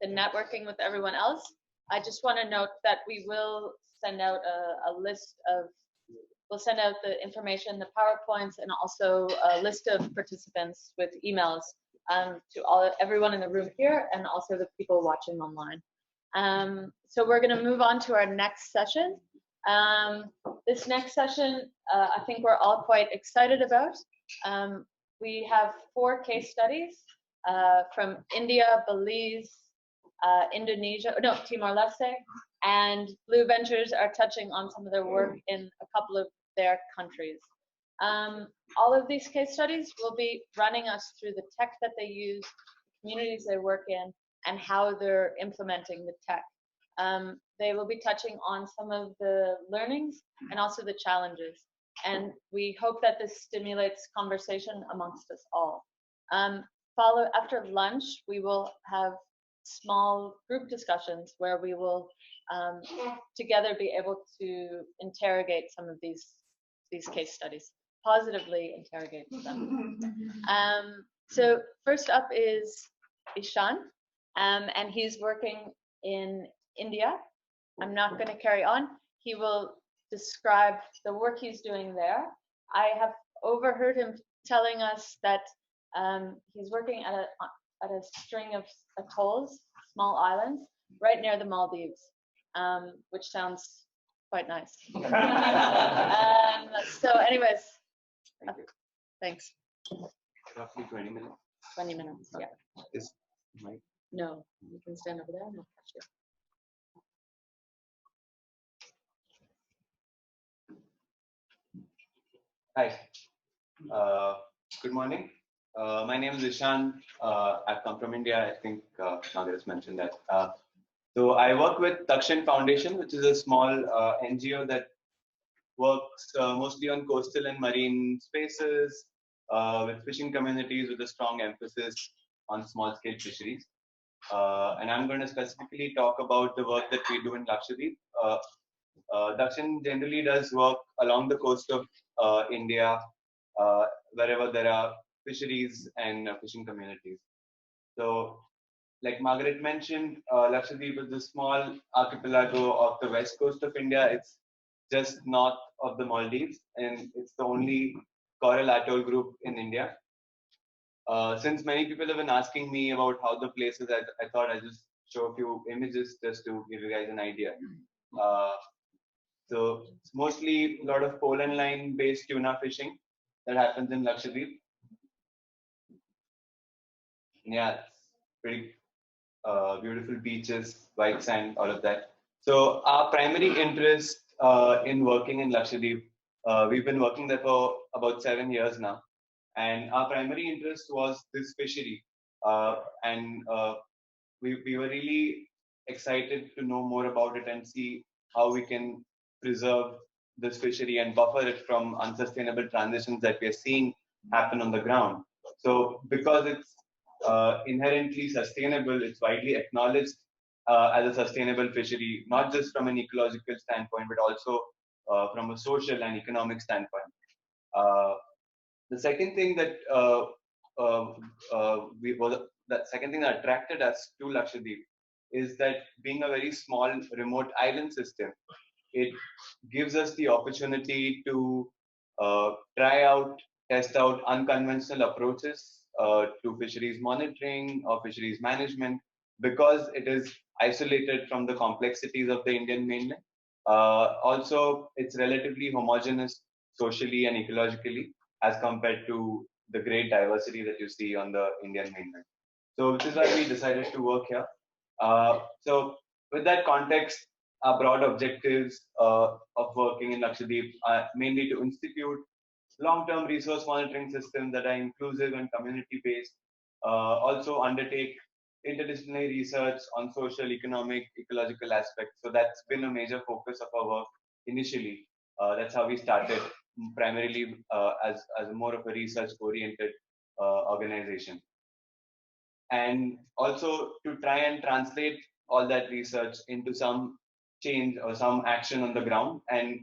the networking with everyone else. I just want to note that we will send out a list of we'll send out the information, the PowerPoints, and also a list of participants with emails to everyone in the room here and also the people watching online. So we're going to move on to our next session. This next session, I think we're all quite excited about. We have 4 case studies from India, Belize, Indonesia, no, Timor-Leste, and Blue Ventures are touching on some of their work in a couple of their countries. All of these case studies will be running us through the tech that they use, the communities they work in, and how they're implementing the tech. They will be touching on some of the learnings and also the challenges. And we hope that this stimulates conversation amongst us all. After lunch, we will have small group discussions where we will together be able to interrogate some of these case studies, positively interrogate them. So first up is Ishaan, and he's working in India. I'm not going to carry on. He will describe the work he's doing there. I have overheard him telling us that he's working at a string of atolls, small islands, right near the Maldives, which sounds quite nice. So anyways, thanks. Roughly 20 minutes. 20 minutes, yeah. Is my... No, you can stand over there and I'll catch you. Hi, good morning. My name is Ishaan. I've come from India. I think Nadir mentioned that. So I work with Dakshin Foundation, which is a small NGO that works mostly on coastal and marine spaces with fishing communities with a strong emphasis on small-scale fisheries. And I'm going to specifically talk about the work that we do in Lakshadweep. Dakshin generally does work along the coast of India, wherever there are fisheries and fishing communities. So, like Margaret mentioned, Lakshadweep is a small archipelago of the west coast of India. It's just north of the Maldives, and it's the only coral atoll group in India. Since many people have been asking me about how the place is, I thought I'd just show a few images just to give you guys an idea. So it's mostly a lot of pole and line based tuna fishing that happens in Lakshadweep. Yeah, it's pretty beautiful beaches, white sand, all of that. So our primary interest in working in Lakshadweep, we've been working there for about 7 years now. And our primary interest was this fishery. We were really excited to know more about it and see how we can preserve this fishery and buffer it from unsustainable transitions that we are seeing happen on the ground. So because it's inherently sustainable, it's widely acknowledged as a sustainable fishery, not just from an ecological standpoint, but also from a social and economic standpoint. The second thing that that attracted us to Lakshadweep is that being a very small remote island system, it gives us the opportunity to test out unconventional approaches to fisheries monitoring or fisheries management, because it is isolated from the complexities of the Indian mainland. Also, it's relatively homogeneous socially and ecologically as compared to the great diversity that you see on the Indian mainland. So which is why we decided to work here. So with that context, our broad objectives of working in Lakshadweep are mainly to institute long-term resource monitoring systems that are inclusive and community-based, also undertake interdisciplinary research on social, economic, ecological aspects. So that's been a major focus of our work initially. That's how we started, primarily as more of a research-oriented organization. And also to try and translate all that research into some change or some action on the ground. And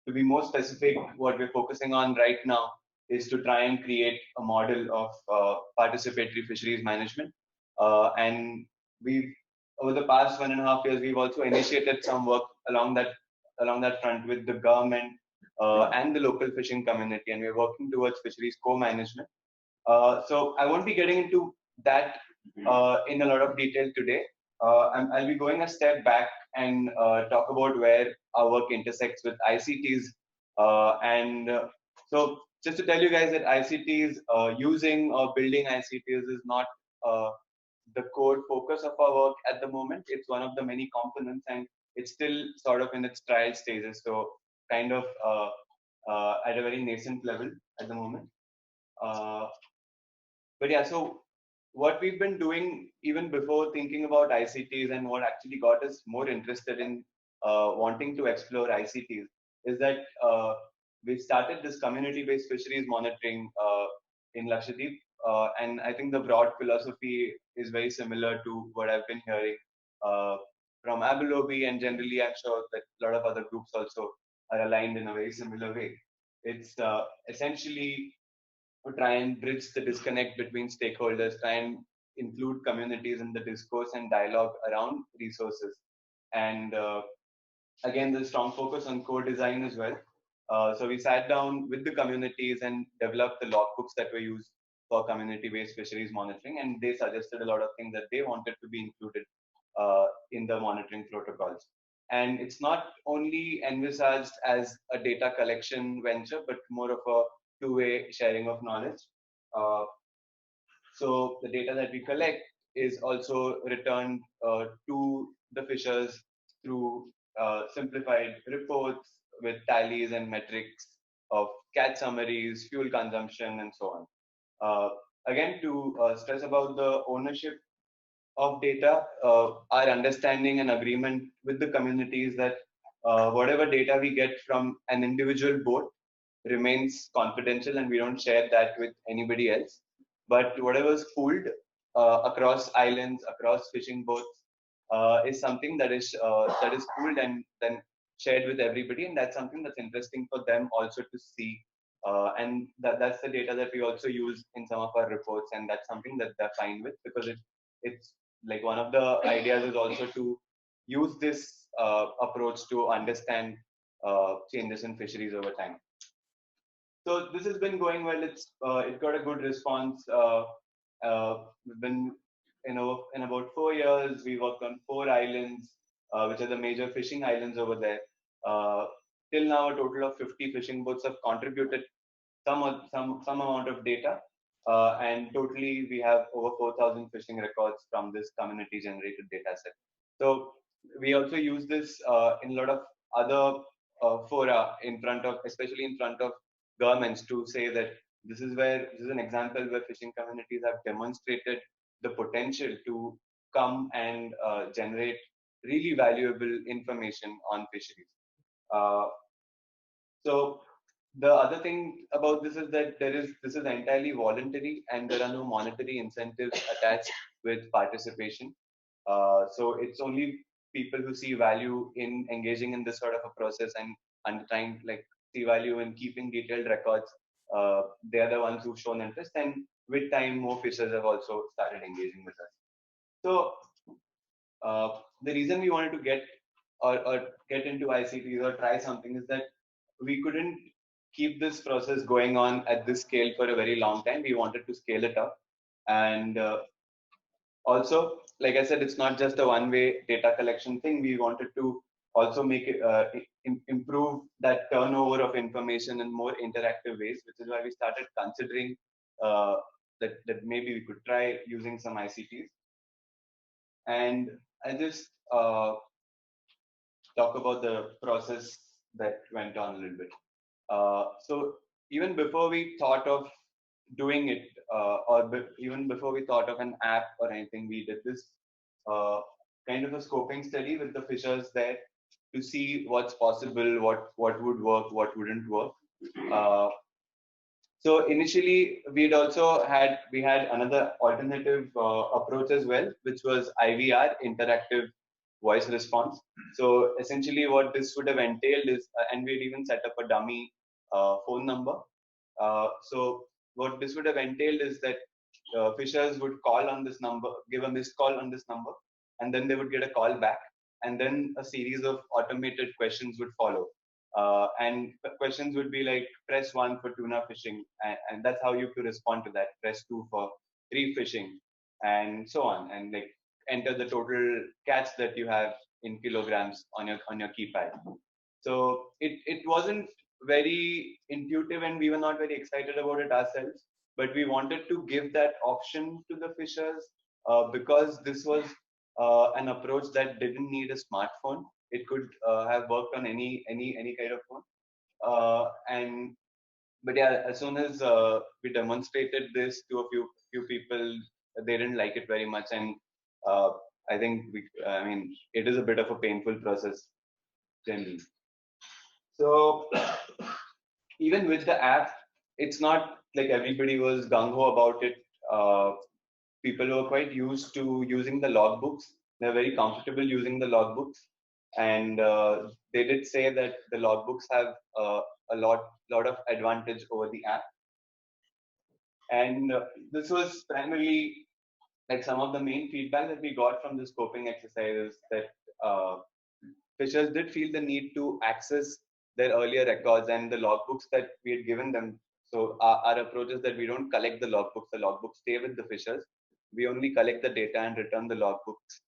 to be more specific, what we're focusing on right now is to try and create a model of participatory fisheries management. And over the past 1.5 years, we've also initiated some work along that front with the government, and the local fishing community, and we're working towards fisheries co-management. So I won't be getting into that in a lot of detail today. I'll be going a step back and talk about where our work intersects with ICTs. So just to tell you guys that ICTs, using or building ICTs is not the core focus of our work at the moment. It's one of the many components, and it's still sort of in its trial stages. So kind of at a very nascent level at the moment. But yeah, so what we've been doing even before thinking about ICTs, and what actually got us more interested in wanting to explore ICTs, is that we started this community-based fisheries monitoring in Lakshadweep. And I think the broad philosophy is very similar to what I've been hearing from Abalobi, and generally I'm sure that a lot of other groups also are aligned in a very similar way. It's essentially to try and bridge the disconnect between stakeholders, try and include communities in the discourse and dialogue around resources. And again, the strong focus on co-design as well. So we sat down with the communities and developed the logbooks that were used for community-based fisheries monitoring, and they suggested a lot of things that they wanted to be included in the monitoring protocols. And it's not only envisaged as a data collection venture, but more of a two-way sharing of knowledge. So the data that we collect is also returned to the fishers through simplified reports with tallies and metrics of catch summaries, fuel consumption, and so on. Again, to stress about the ownership of data, our understanding and agreement with the community is that whatever data we get from an individual boat remains confidential, and we don't share that with anybody else. But whatever's pooled across islands, across fishing boats, is something that is pooled and then shared with everybody, and that's something that's interesting for them also to see. And that's the data that we also use in some of our reports, and that's something that they're fine with, because it's like one of the ideas is also to use this approach to understand changes in fisheries over time. So this has been going well. It got a good response. We've been, in about 4 years, we worked on 4 islands, which are the major fishing islands over there. Till now, a total of 50 fishing boats have contributed some amount of data, and totally we have over 4,000 fishing records from this community-generated data set. So we also use this in a lot of other fora especially in front of governments, to say that this is an example where fishing communities have demonstrated the potential to come and generate really valuable information on fisheries. So the other thing about this is that this is entirely voluntary, and there are no monetary incentives attached with participation. So it's only people who see value in engaging in this sort of a process and trying see value in keeping detailed records. They are the ones who've shown interest, and with time, more fishers have also started engaging with us. So the reason we wanted to get into ICTs or try something is that we couldn't keep this process going on at this scale for a very long time. We wanted to scale it up, and also, like I said, it's not just a one-way data collection thing. We wanted to also make it improve that turnover of information in more interactive ways, which is why we started considering that maybe we could try using some ICTs. And I just talk about the process that went on a little bit. So even before we thought of doing it, even before we thought of an app or anything, we did this kind of a scoping study with the fishers there to see what's possible, what would work, what wouldn't work. So initially, we had another alternative approach as well, which was IVR, interactive voice response. So essentially, what this would have entailed is, and we'd even set up a dummy phone number. So what this would have entailed is that fishers would call on this number, give a missed call on this number, and then they would get a call back, and then a series of automated questions would follow. And the questions would be like, press 1 for tuna fishing, and that's how you could respond to that. Press 2 for reef fishing, and so on. And like enter the total catch that you have in kilograms on your keypad. So it wasn't very intuitive, and we were not very excited about it ourselves. But we wanted to give that option to the fishers because this was an approach that didn't need a smartphone. It could have worked on any kind of phone. But yeah, as soon as we demonstrated this to a few people, they didn't like it very much, and I think I mean, it is a bit of a painful process generally. So even with the app, it's not like everybody was gung-ho about it. People were quite used to using the logbooks. They're very comfortable using the logbooks, and they did say that the logbooks have a lot of advantage over the app. And this was primarily like some of the main feedback that we got from the scoping exercise is that fishers did feel the need to access their earlier records and the logbooks that we had given them. So our approach is that we don't collect the logbooks. The logbooks stay with the fishers. We only collect the data and return the logbooks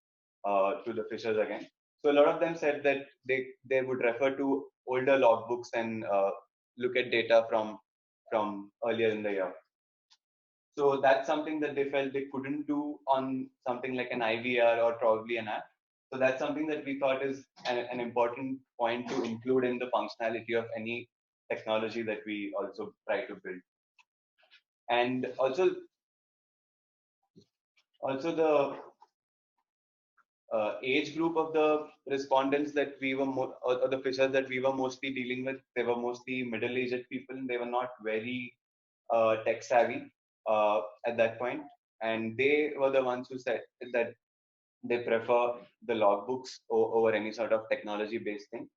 to the fishers again. So a lot of them said that they would refer to older logbooks and look at data from earlier in the year. So that's something that they felt they couldn't do on something like an IVR or probably an app. So that's something that we thought is an important point to include in the functionality of any technology that we also try to build. And also the age group of the respondents that we were, or the fishers that we were mostly dealing with, they were mostly middle-aged people. They were not very tech savvy at that point, and they were the ones who said that they prefer the logbooks over any sort of technology-based thing.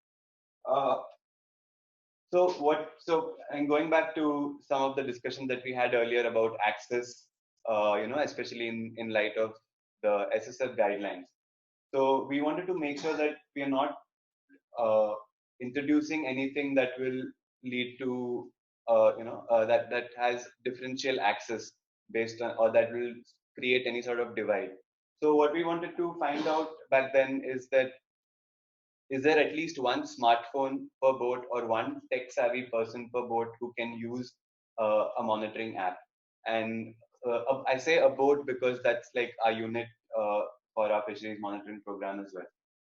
And going back to some of the discussion that we had earlier about access, especially in light of the SSF guidelines. So we wanted to make sure that we are not introducing anything that will lead to, that has differential access based on, or that will create any sort of divide. So what we wanted to find out back then is that, is there at least one smartphone per boat or one tech-savvy person per boat who can use a monitoring app? And I say a boat because that's like our unit for our fisheries monitoring program as well.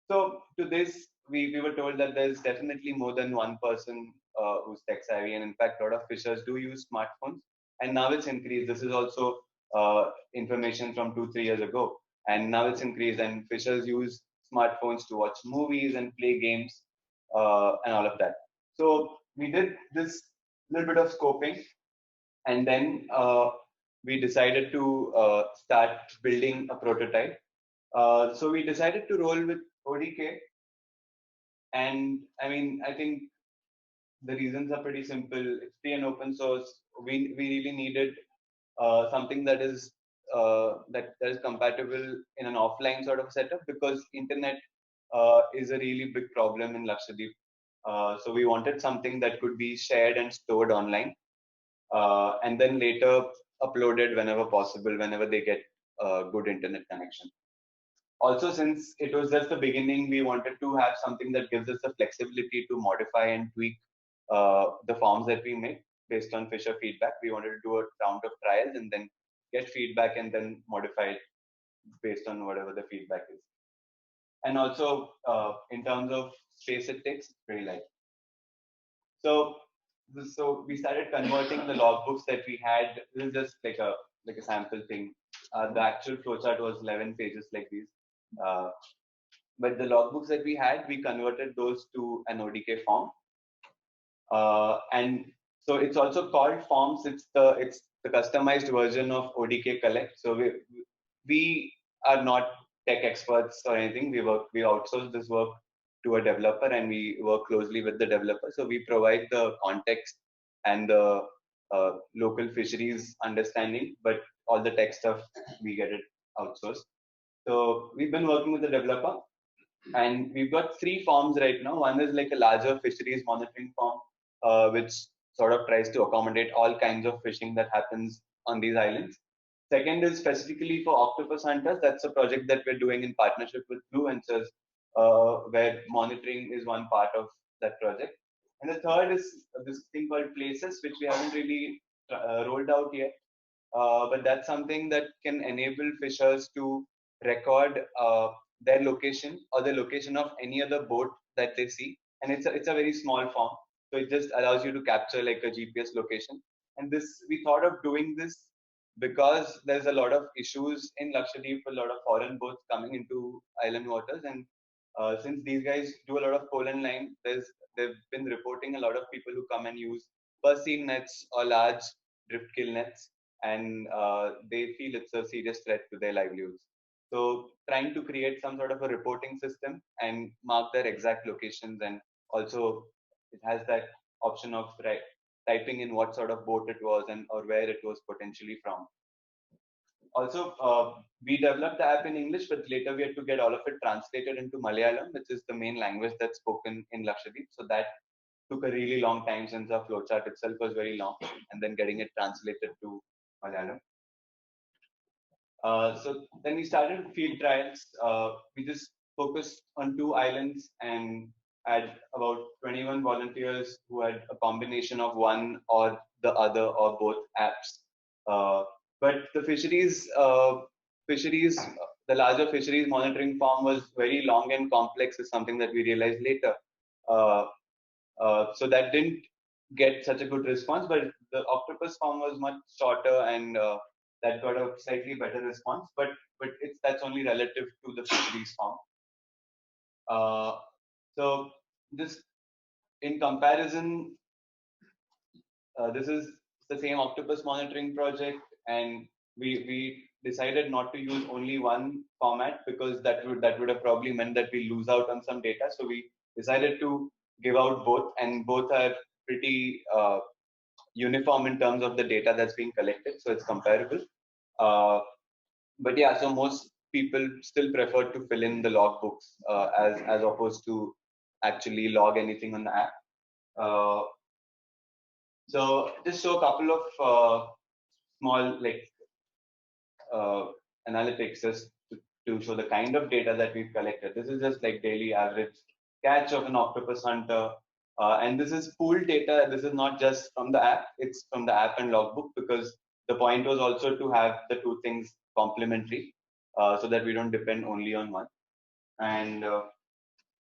So to this, we were told that there's definitely more than one person who's tech-savvy, and in fact, a lot of fishers do use smartphones. And now it's increased. This is also information from 2-3 years ago. And now it's increased, and fishers use smartphones to watch movies and play games and all of that. So we did this little bit of scoping, and then we decided to start building a prototype. So we decided to roll with ODK, and I mean, I think the reasons are pretty simple. It's free and open source. We really needed something that is compatible in an offline sort of setup, because internet is a really big problem in Lakshadweep. So we wanted something that could be shared and stored online, and then later uploaded whenever possible, whenever they get a good internet connection. Also, since it was just the beginning, we wanted to have something that gives us the flexibility to modify and tweak the forms that we make based on fisher feedback. We wanted to do a round of trials and then get feedback and then modify it based on whatever the feedback is. And also, in terms of space it takes, it's very light. So we started converting the logbooks that we had. This is just like a sample thing. The actual flowchart was 11 pages like these. But the logbooks that we had, we converted those to an ODK form. And so it's also called forms. It's the customized version of ODK Collect. So we are not tech experts or anything. We outsource this work to a developer, and we work closely with the developer. So we provide the context and the local fisheries understanding, but all the tech stuff, we get it outsourced. So we've been working with the developer, And we've got 3 farms right now. One is like a larger fisheries monitoring farm, which sort of tries to accommodate all kinds of fishing that happens on these islands. Second is specifically for octopus hunters. That's a project that we're doing in partnership with Blue Ventures, where monitoring is one part of that project. And the third is this thing called Places, which we haven't really rolled out yet. But that's something that can enable fishers to record their location or the location of any other boat that they see. And it's a very small form. So it just allows you to capture like a GPS location. And this, we thought of doing this because there's a lot of issues in Lakshadweep, a lot of foreign boats coming into island waters. And since these guys do a lot of pole and line, they've been reporting a lot of people who come and use perceive nets or large drift kill nets, and they feel it's a serious threat to their livelihoods. So trying to create some sort of a reporting system and mark their exact locations, and also it has that option of typing in what sort of boat it was and or where it was potentially from. Also, we developed the app in English, but later we had to get all of it translated into Malayalam, which is the main language that's spoken in Lakshadweep. So that took a really long time, since our flowchart itself was very long, and then getting it translated to Malayalam. So then we started field trials. We just focused on 2 islands and had about 21 volunteers who had a combination of one or the other or both apps. But the fisheries, the larger fisheries monitoring farm was very long and complex, is something that we realized later. So that didn't get such a good response, but the octopus farm was much shorter, and that got a slightly better response. But that's only relative to the fisheries farm. So this, in comparison, this is the same octopus monitoring project, and we decided not to use only one format, because that would have probably meant that we lose out on some data. So we decided to give out both, and both are pretty uniform in terms of the data that's being collected, so it's comparable. But yeah, so most people still prefer to fill in the log books as opposed to actually log anything on the app. So just show a couple of small analytics just to show the kind of data that we've collected. This is just like daily average catch of an octopus hunter. And this is pooled data. This is not just from the app, it's from the app and logbook, because the point was also to have the 2 things complementary, so that we don't depend only on one. And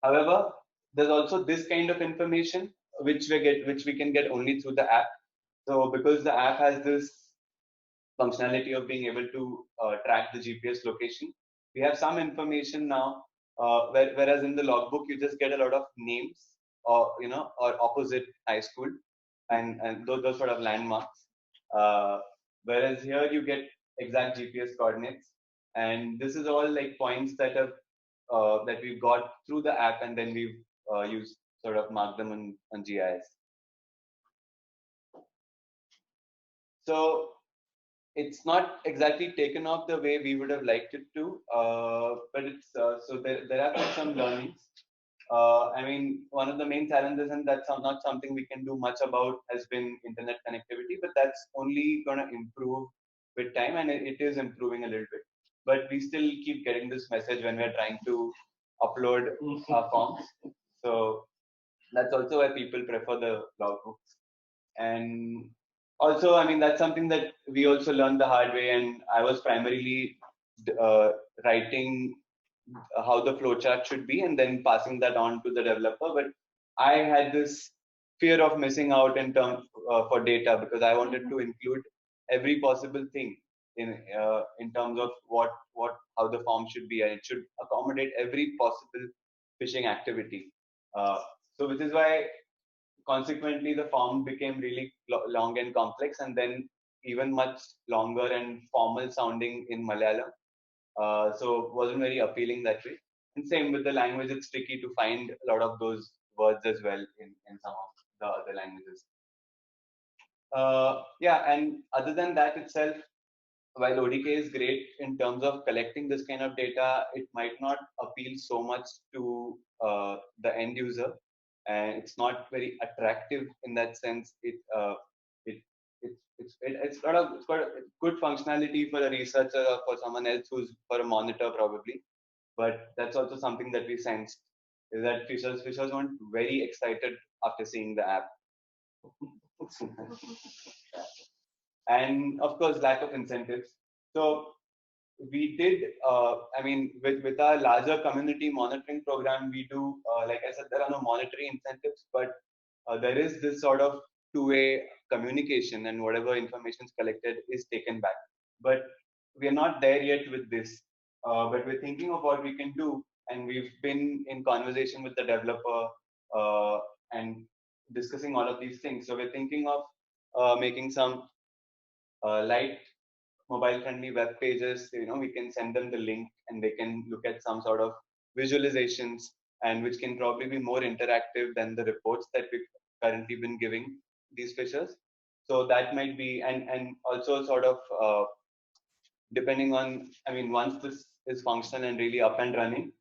however, there's also this kind of information which we can get only through the app. So because the app has this functionality of being able to track the GPS location, we have some information now, whereas in the logbook you just get a lot of names, or or opposite high school, and those sort of landmarks. Whereas here you get exact GPS coordinates, and this is all like points that have that we've got through the app, and then we've used sort of mark them on GIS. So it's not exactly taken off the way we would have liked it to, but it's so there have been some learnings. I mean, one of the main challenges, and that's not something we can do much about, has been internet connectivity, but that's only going to improve with time, and it is improving a little bit. But we still keep getting this message when we're trying to upload our forms. So that's also why people prefer the logbooks. And also, I mean, that's something that we also learned the hard way, and I was primarily writing how the flowchart should be and then passing that on to the developer. But I had this fear of missing out in terms for data, because I wanted to include every possible thing in terms of how the form should be, and it should accommodate every possible fishing activity. So which is why consequently the form became really long and complex, and then even much longer and formal sounding in Malayalam. So wasn't very appealing that way. And same with the language, it's tricky to find a lot of those words as well in some of the other languages. Yeah, and other than that itself, while ODK is great in terms of collecting this kind of data, it might not appeal so much to the end user, and it's not very attractive in that sense. It's got a good functionality for a researcher or for someone else who's for a monitor probably, but that's also something that we sensed is that fishers weren't very excited after seeing the app. And of course, lack of incentives. So we did, with our larger community monitoring program, we do, like I said, there are no monetary incentives, but there is this sort of two-way communication, and whatever information is collected is taken back. But we are not there yet with this, but we're thinking of what we can do, and we've been in conversation with the developer and discussing all of these things. So we're thinking of making some light mobile-friendly web pages. We can send them the link, and they can look at some sort of visualizations, and which can probably be more interactive than the reports that we've currently been giving these fishers. So that might be, and also sort of depending on, once this is functional and really up and running,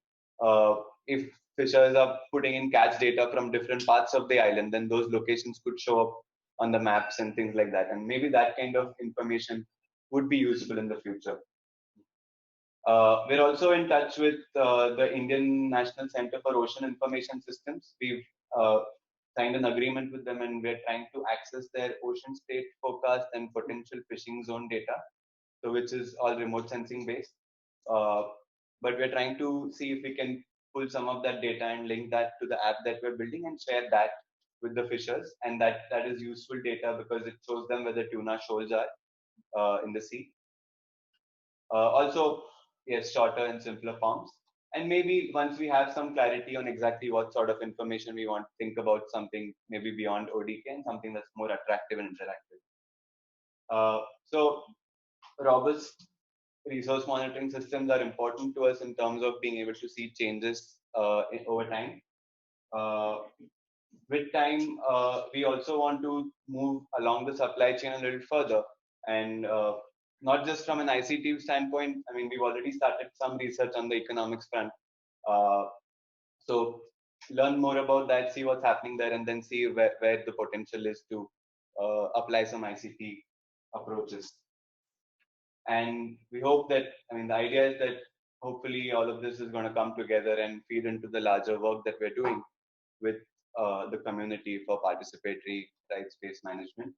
if fishers are putting in catch data from different parts of the island, then those locations could show up on the maps and things like that. And maybe that kind of information would be useful in the future. We're also in touch with the Indian National Center for Ocean Information Systems. We've signed an agreement with them, and we're trying to access their ocean state forecast and potential fishing zone data, so which is all remote sensing based. But we're trying to see if we can pull some of that data and link that to the app that we're building and share that with the fishers. And that is useful data because it shows them where the tuna shoals are in the sea. Also, yes, shorter and simpler forms. And maybe once we have some clarity on exactly what sort of information we want, think about something maybe beyond ODK and something that's more attractive and interactive. So robust resource monitoring systems are important to us in terms of being able to see changes over time. With time, we also want to move along the supply chain a little further, and not just from an ICT standpoint. We've already started some research on the economics front. So learn more about that, see what's happening there, and then see where the potential is to apply some ICT approaches. And we hope that, the idea is that hopefully all of this is going to come together and feed into the larger work that we're doing with the community for participatory rights-based management.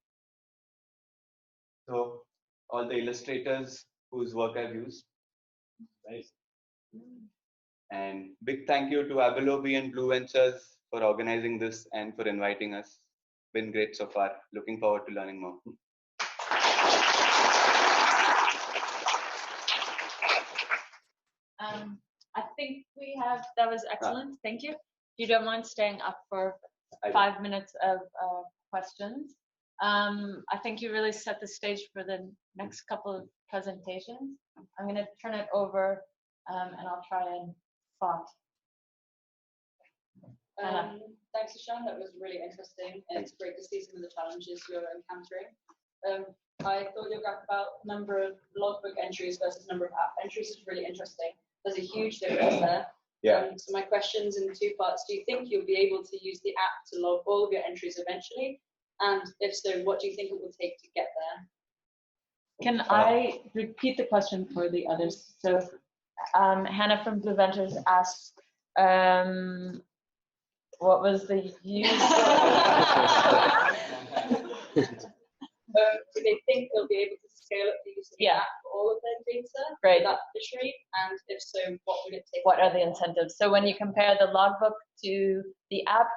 So all the illustrators whose work I've used. Nice. And big thank you to Abalobi and Blue Ventures for organizing this and for inviting us. Been great so far. Looking forward to learning more. I think we have, that was excellent. Thank you. If you don't mind staying up for 5 minutes of questions. I think you really set the stage for the next couple of presentations. I'm going to turn it over and I'll try and thought. Thanks, Ishaan. That was really interesting, and it's great to see some of the challenges you're encountering. I thought your graph about number of logbook entries versus number of app entries is really interesting. There's a huge difference there. Yeah. So my question's in two parts. Do you think you'll be able to use the app to log all of your entries eventually? And if so, what do you think it will take to get there? Can I repeat the question for the others? So Hannah from Blue Ventures asked, what was the use? Do they think they'll be able to scale up the use of the app for all of their data Right. that fishery? And if so, what would it take? What are the incentives? So when you compare the logbook to the app,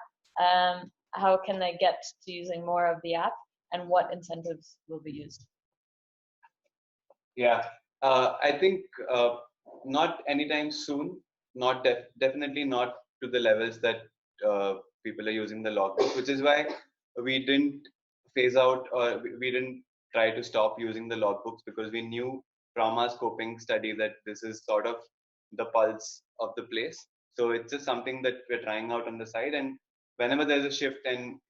how can they get to using more of the app, and what incentives will be used? Yeah, I think not anytime soon, not definitely not to the levels that people are using the logbook, which is why we didn't phase out, or we didn't try to stop using the logbooks, because we knew from our scoping study that this is sort of the pulse of the place. So it's just something that we're trying out on the side, and whenever there's a shift, and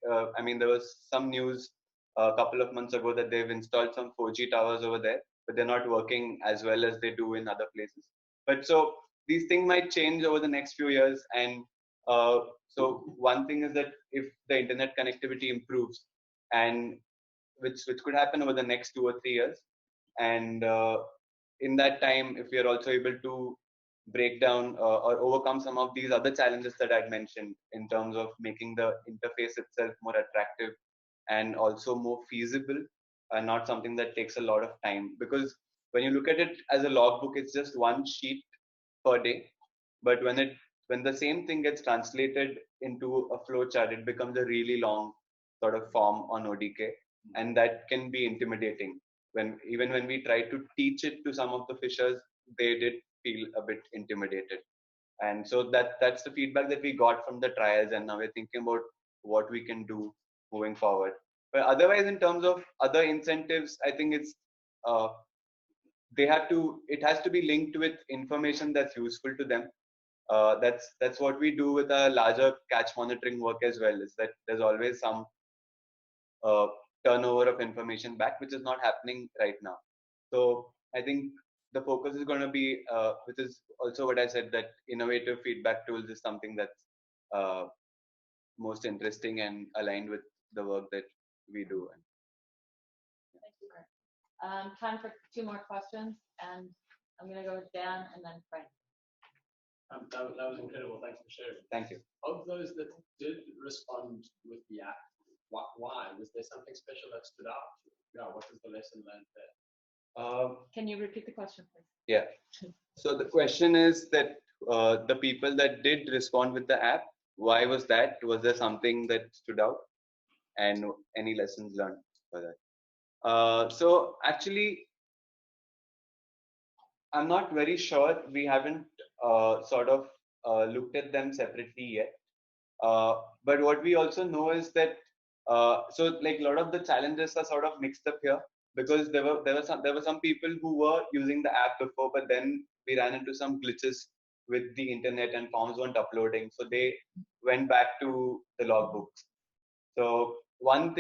there was some news a couple of months ago that they've installed some 4G towers over there, but they're not working as well as they do in other places. But so these things might change over the next few years. And so one thing is that if the internet connectivity improves, and which could happen over the next 2 or 3 years, and in that time, if we are also able to break down or overcome some of these other challenges that I'd mentioned in terms of making the interface itself more attractive and also more feasible, and not something that takes a lot of time. Because when you look at it as a logbook, it's just one sheet per day. But when the same thing gets translated into a flow chart, it becomes a really long sort of form on ODK, and that can be intimidating. Even when we try to teach it to some of the fishers, they did feel a bit intimidated. And so that's the feedback that we got from the trials, and now we're thinking about what we can do moving forward. But otherwise, in terms of other incentives, I think it's it has to be linked with information that's useful to them. That's what we do with our larger catch monitoring work as well, is that there's always some turnover of information back, which is not happening right now. So I think the focus is going to be, which is also what I said, that innovative feedback tools is something that's most interesting and aligned with the work that we do. Thank you. Time for 2 more questions, and I'm going to go with Dan and then Frank. That was incredible. Thanks for sharing. Thank you. Of those that did respond with the app, why? Was there something special that stood out? Yeah, what was the lesson learned there? Can you repeat the question, please? Yeah. So the question is that the people that did respond with the app, why was that? Was there something that stood out? And any lessons learned for that? So actually, I'm not very sure. We haven't sort of looked at them separately yet. But what we also know is that so like a lot of the challenges are sort of mixed up here, because there were some people who were using the app before, but then we ran into some glitches with the internet and forms weren't uploading, so they went back to the logbooks. So one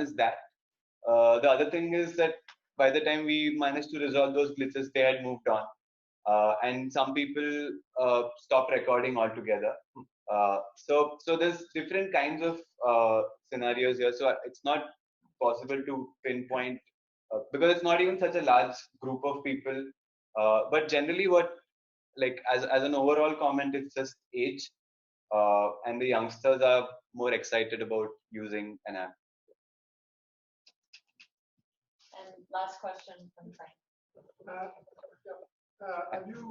is that. The other thing is that by the time we managed to resolve those glitches, they had moved on, and some people stopped recording altogether. So there's different kinds of scenarios here. So it's not possible to pinpoint because it's not even such a large group of people. But generally, what like as an overall comment, it's just age, and the youngsters are more excited about using an app. And last question from Frank. Have you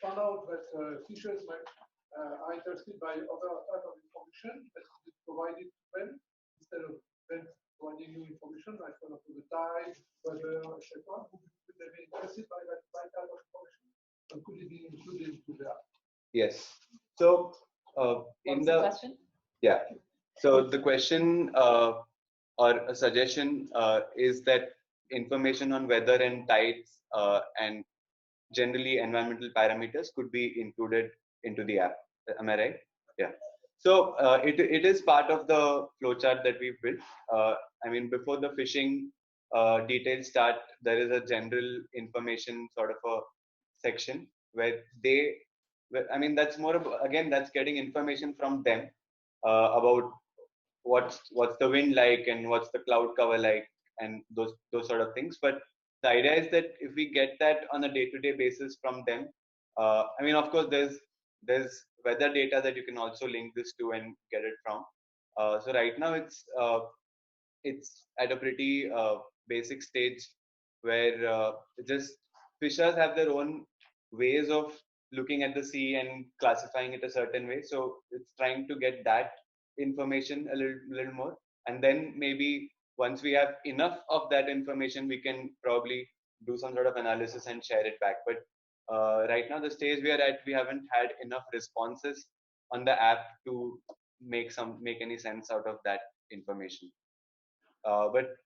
found out that fishers are interested by other type of information that is provided to them instead of them providing new information, like for example the tide, weather, etc.? Could they be interested by that type of information, and could it be included into the app? Yes. So in the question? Yeah. So the question or a suggestion is that information on weather and tides and generally environmental parameters could be included into the app. Am I right? Yeah. So it is part of the flowchart that we've built. I mean, before the fishing details start, there is a general information sort of a section where I mean, that's more about, again, that's getting information from them about what's the wind like and what's the cloud cover like and those sort of things. But the idea is that if we get that on a day-to-day basis from them, I mean, of course, there's weather data that you can also link this to and get it from. So right now it's at a pretty basic stage where just fishers have their own ways of looking at the sea and classifying it a certain way. So it's trying to get that information a little more, and then maybe once we have enough of that information, we can probably do some sort of analysis and share it back. But right now, the stage we are at, we haven't had enough responses on the app to make any sense out of that information. But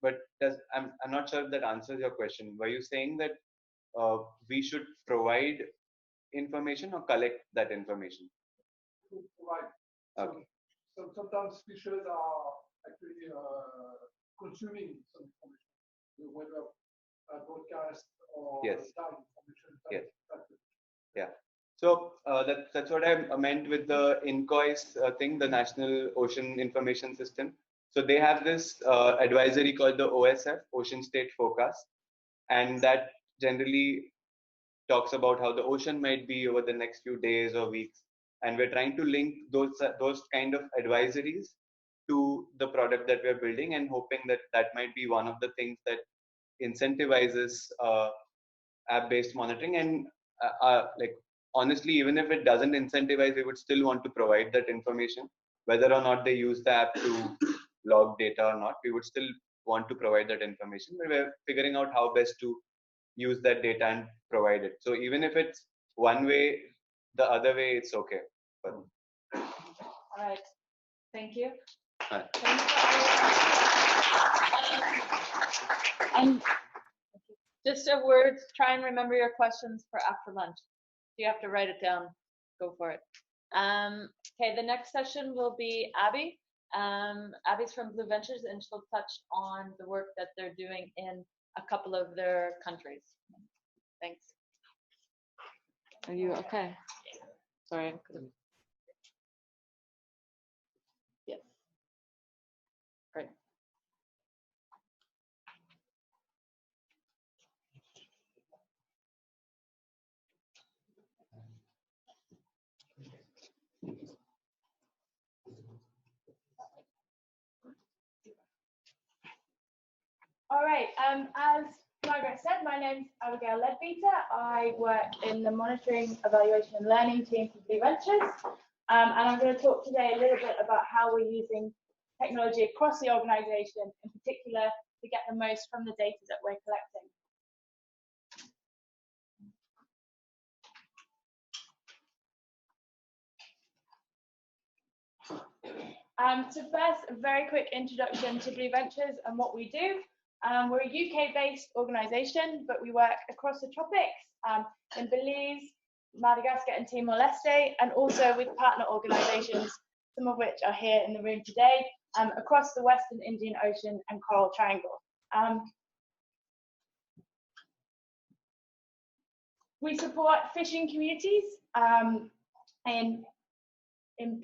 I'm not sure if that answers your question. Were you saying that we should provide information or collect that information? Right. Okay. So sometimes fishers are actually consuming some information, the weather broadcast or Yes. tag information. Yes. Yeah. So that's what I meant with the INCOIS thing, the National Ocean Information System. So they have this advisory called the OSF, Ocean State Forecast, and that generally talks about how the ocean might be over the next few days or weeks. And we're trying to link those kind of advisories to the product that we're building, and hoping that that might be one of the things that incentivizes app-based monitoring. And like honestly, even if it doesn't incentivize, we would still want to provide that information, whether or not they use the app to log data or not. We would still want to provide that information, but we're figuring out how best to use that data and provide it. So even if it's one way, the other way, it's okay. But All right. Thank you. Right. And just a word, try and remember your questions for after lunch. You have to write it down. Go for it. Okay, the next session will be Abby. Abby's from Blue Ventures, and she'll touch on the work that they're doing in a couple of their countries. Thanks. Are you okay? Sorry. Yes. Great. All right, as Margaret said, my name's Abigal Leadbeater. I work in the monitoring, evaluation and learning team for Blue Ventures. And I'm going to talk today a little bit about how we're using technology across the organization, in particular, to get the most from the data that we're collecting. So first, a very quick introduction to Blue Ventures and what we do. We're a UK-based organisation, but we work across the tropics in Belize, Madagascar and Timor-Leste, and also with partner organisations, some of which are here in the room today, across the Western Indian Ocean and Coral Triangle. We support fishing communities in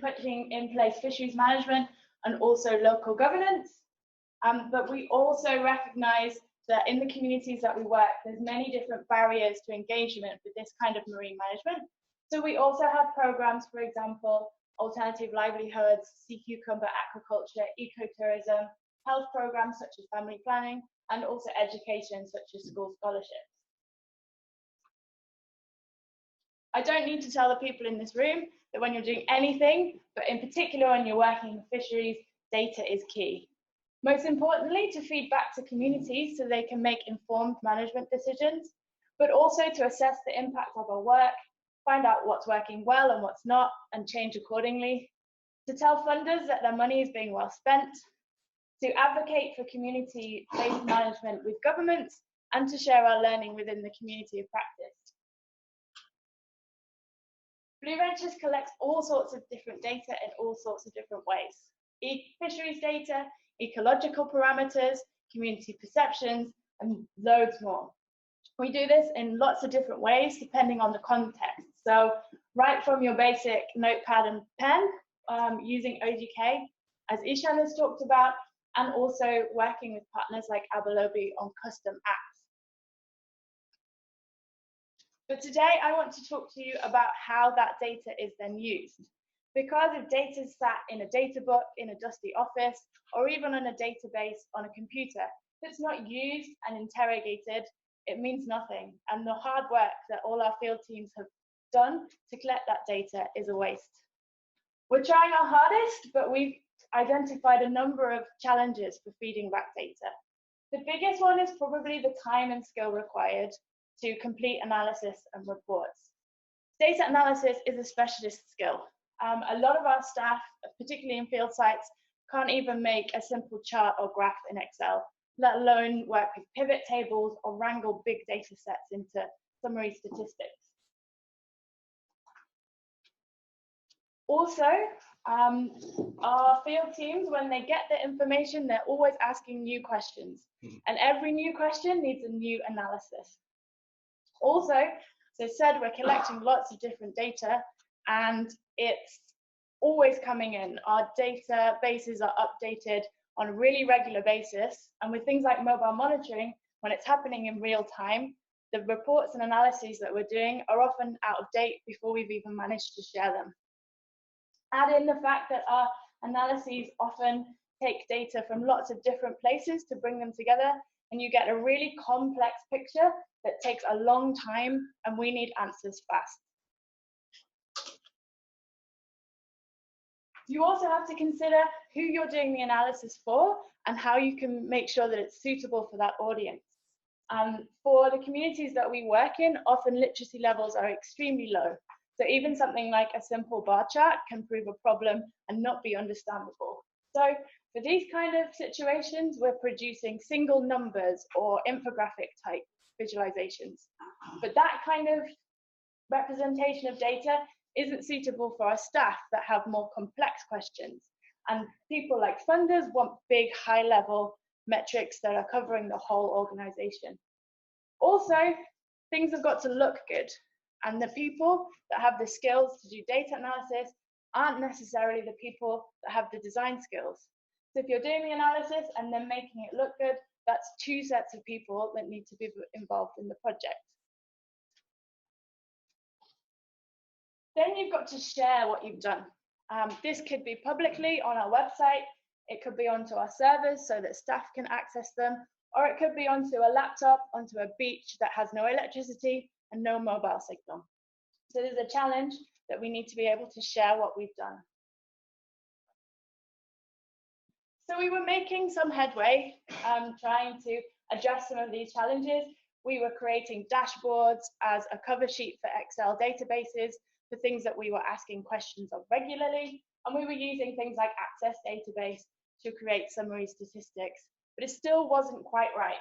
putting in place fisheries management and also local governance. But we also recognise that in the communities that we work, there's many different barriers to engagement with this kind of marine management. So we also have programs, for example, alternative livelihoods, sea cucumber aquaculture, ecotourism, health programs such as family planning, and also education such as school scholarships. I don't need to tell the people in this room that when you're doing anything, but in particular when you're working in fisheries, data is key. Most importantly, to feed back to communities so they can make informed management decisions, but also to assess the impact of our work, find out what's working well and what's not, and change accordingly, to tell funders that their money is being well spent, to advocate for community-based management with governments, and to share our learning within the community of practice. Blue Ventures collects all sorts of different data in all sorts of different ways. Fisheries data, ecological parameters, community perceptions, and loads more. We do this in lots of different ways depending on the context. So right from your basic notepad and pen, using OGK, as Ishaan has talked about, and also working with partners like Abalobi on custom apps. But today I want to talk to you about how that data is then used. Because if data is sat in a data book, in a dusty office, or even on a database on a computer, if it's not used and interrogated, it means nothing. And the hard work that all our field teams have done to collect that data is a waste. We're trying our hardest, but we've identified a number of challenges for feeding back data. The biggest one is probably the time and skill required to complete analysis and reports. Data analysis is a specialist skill. A lot of our staff, particularly in field sites, can't even make a simple chart or graph in Excel, let alone work with pivot tables or wrangle big data sets into summary statistics. Also, our field teams, when they get the information, they're always asking new questions. And every new question needs a new analysis. Also, as I said, we're collecting lots of different data, and it's always coming in. Our databases are updated on a really regular basis. And with things like mobile monitoring, when it's happening in real time, the reports and analyses that we're doing are often out of date before we've even managed to share them. Add in the fact that our analyses often take data from lots of different places to bring them together, and you get a really complex picture that takes a long time, and we need answers fast. You also have to consider who you're doing the analysis for and how you can make sure that it's suitable for that audience. For the communities that we work in, often literacy levels are extremely low. So even something like a simple bar chart can prove a problem and not be understandable. So for these kind of situations, we're producing single numbers or infographic type visualizations. But that kind of representation of data isn't suitable for our staff that have more complex questions. And people like funders want big, high-level metrics that are covering the whole organization. Also, things have got to look good. And the people that have the skills to do data analysis aren't necessarily the people that have the design skills. So if you're doing the analysis and then making it look good, that's two sets of people that need to be involved in the project. Then you've got to share what you've done. This could be publicly on our website, it could be onto our servers so that staff can access them, or it could be onto a laptop, onto a beach that has no electricity and no mobile signal. So there's a challenge that we need to be able to share what we've done. So we were making some headway, trying to address some of these challenges. We were creating dashboards as a cover sheet for Excel databases for things that we were asking questions of regularly. And we were using things like Access Database to create summary statistics, but it still wasn't quite right.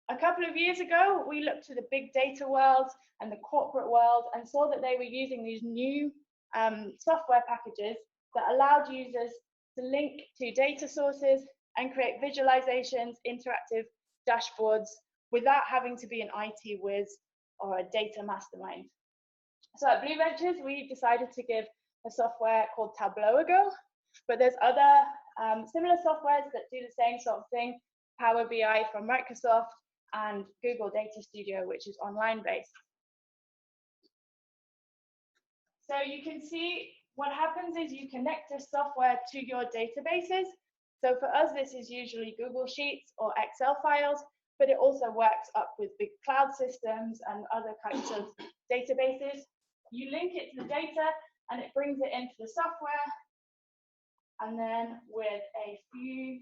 A couple of years ago, we looked to the big data world and the corporate world and saw that they were using these new software packages that allowed users to link to data sources and create visualizations, interactive dashboards without having to be an IT whiz or a data mastermind. So at Blue Ventures, we decided to give a software called Tableau a go, but there's other similar softwares that do the same sort of thing, Power BI from Microsoft and Google Data Studio, which is online based. So you can see what happens is you connect this software to your databases. So for us, this is usually Google Sheets or Excel files, but it also works up with big cloud systems and other kinds of databases. You link it to the data and it brings it into the software. And then with a few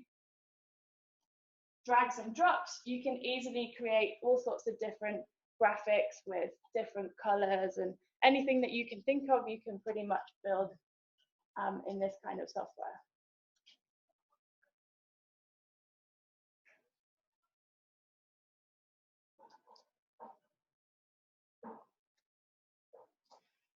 drags and drops, you can easily create all sorts of different graphics with different colors, and anything that you can think of, you can pretty much build in this kind of software.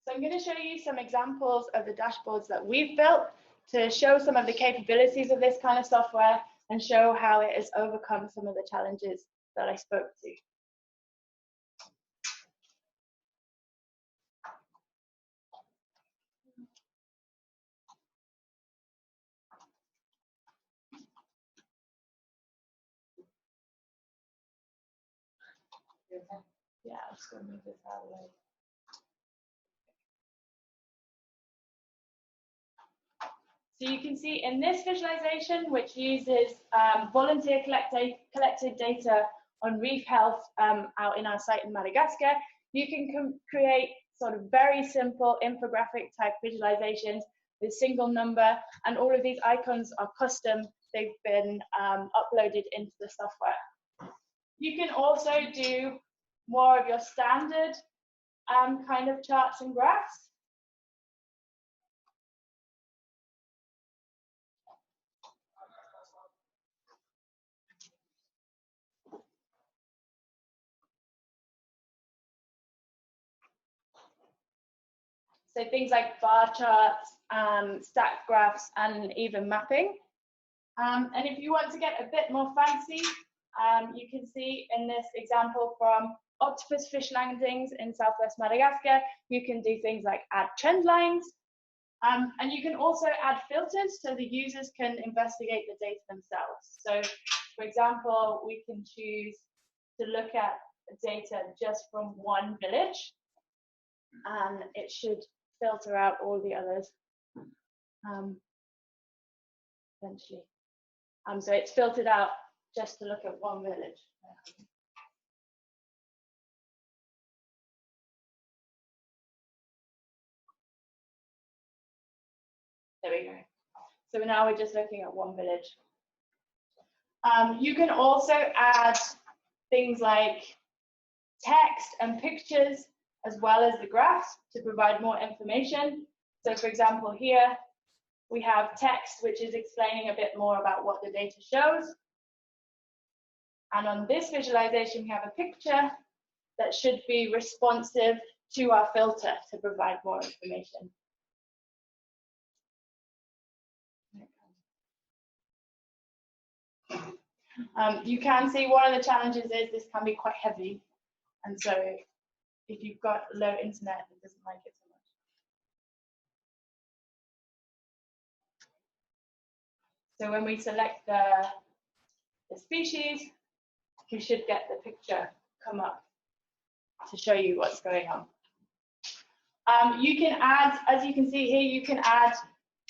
So I'm going to show you some examples of the dashboards that we've built to show some of the capabilities of this kind of software and show how it has overcome some of the challenges that I spoke to. Yeah, I'm just going to move this out of the way. So you can see in this visualization, which uses volunteer collected data on reef health out in our site in Madagascar, you can create sort of very simple infographic type visualizations with single number, and all of these icons are custom. They've been uploaded into the software. You can also do more of your standard kind of charts and graphs. So things like bar charts, stack graphs, and even mapping. And if you want to get a bit more fancy, you can see in this example from octopus fish landings in southwest Madagascar, you can do things like add trend lines. And you can also add filters so the users can investigate the data themselves. So for example, we can choose to look at data just from one village, and it should filter out all the others eventually. So it's filtered out just to look at one village. There we go. So now we're just looking at one village. You can also add things like text and pictures as well as the graphs to provide more information. So for example, here we have text which is explaining a bit more about what the data shows. And on this visualization, we have a picture that should be responsive to our filter to provide more information. You can see one of the challenges is this can be quite heavy. And so if you've got low internet, it doesn't like it so much. So when we select the species, you should get the picture come up to show you what's going on. You can add, as you can see here, you can add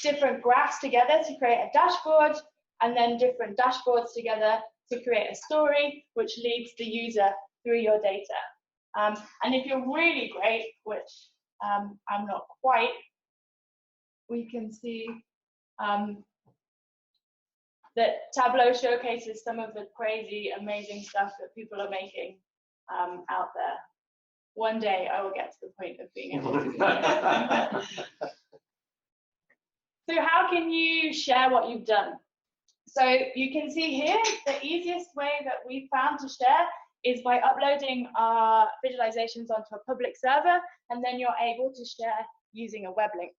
different graphs together to create a dashboard, and then different dashboards together to create a story, which leads the user through your data. And if you're really great, which I'm not quite, we can see that Tableau showcases some of the crazy, amazing stuff that people are making out there. One day I will get to the point of being able to do that. So how can you share what you've done? So you can see here, the easiest way that we found to share is by uploading our visualizations onto a public server, and then you're able to share using a web link.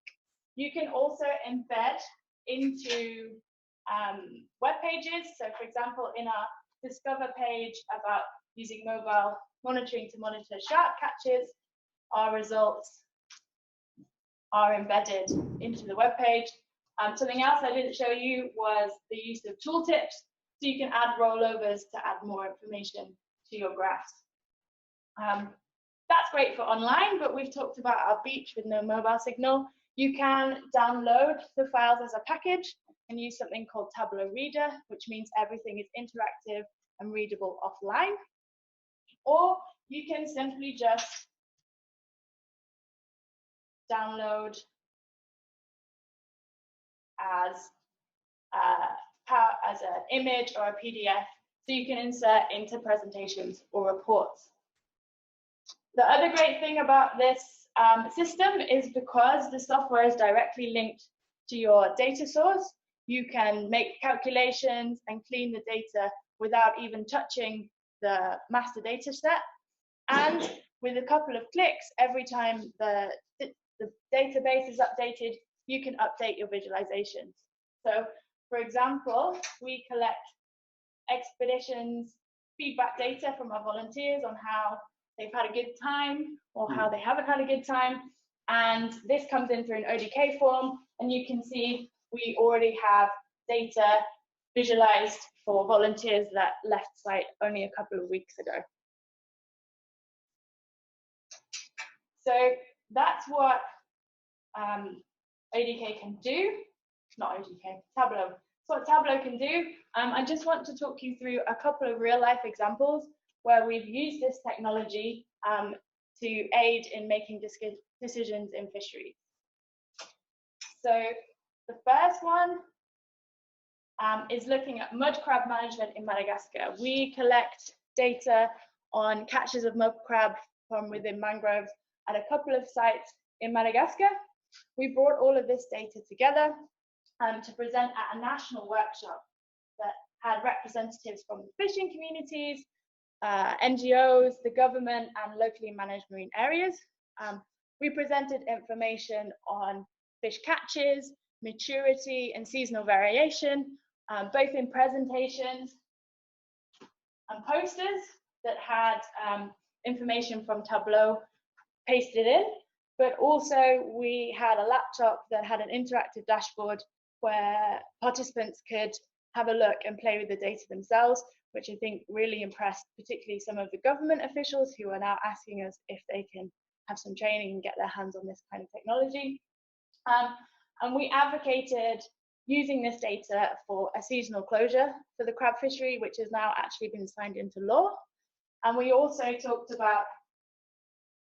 You can also embed into web pages. So for example, in our Discover page about using mobile monitoring to monitor shark catches, our results are embedded into the web page. Something else I didn't show you was the use of tooltips. So you can add rollovers to add more information to your graphs. That's great for online, but we've talked about our beach with no mobile signal. You can download the files as a package and use something called Tableau Reader, which means everything is interactive and readable offline. Or you can simply just download as an image or a PDF, so you can insert into presentations or reports. The other great thing about this system is because the software is directly linked to your data source, you can make calculations and clean the data without even touching the master data set. And with a couple of clicks, every time the database is updated, you can update your visualizations. So for example, we collect expeditions feedback data from our volunteers on how they've had a good time or how they haven't had a good time. And this comes in through an ODK form, and you can see we already have data visualized for volunteers that left site only a couple of weeks ago. So that's what ODK can do, not ODK, Tableau. So what Tableau can do, I just want to talk you through a couple of real life examples where we've used this technology to aid in making decisions in fisheries. So the first one is looking at mud crab management in Madagascar. We collect data on catches of mud crab from within mangroves at a couple of sites in Madagascar. We brought all of this data together to present at a national workshop that had representatives from the fishing communities, NGOs, the government, and locally managed marine areas. We presented information on fish catches, maturity, and seasonal variation, both in presentations and posters that had information from Tableau pasted in, but also we had a laptop that had an interactive dashboard where participants could have a look and play with the data themselves, which I think really impressed particularly some of the government officials who are now asking us if they can have some training and get their hands on this kind of technology. And we advocated using this data for a seasonal closure for the crab fishery, which has now actually been signed into law. And we also talked about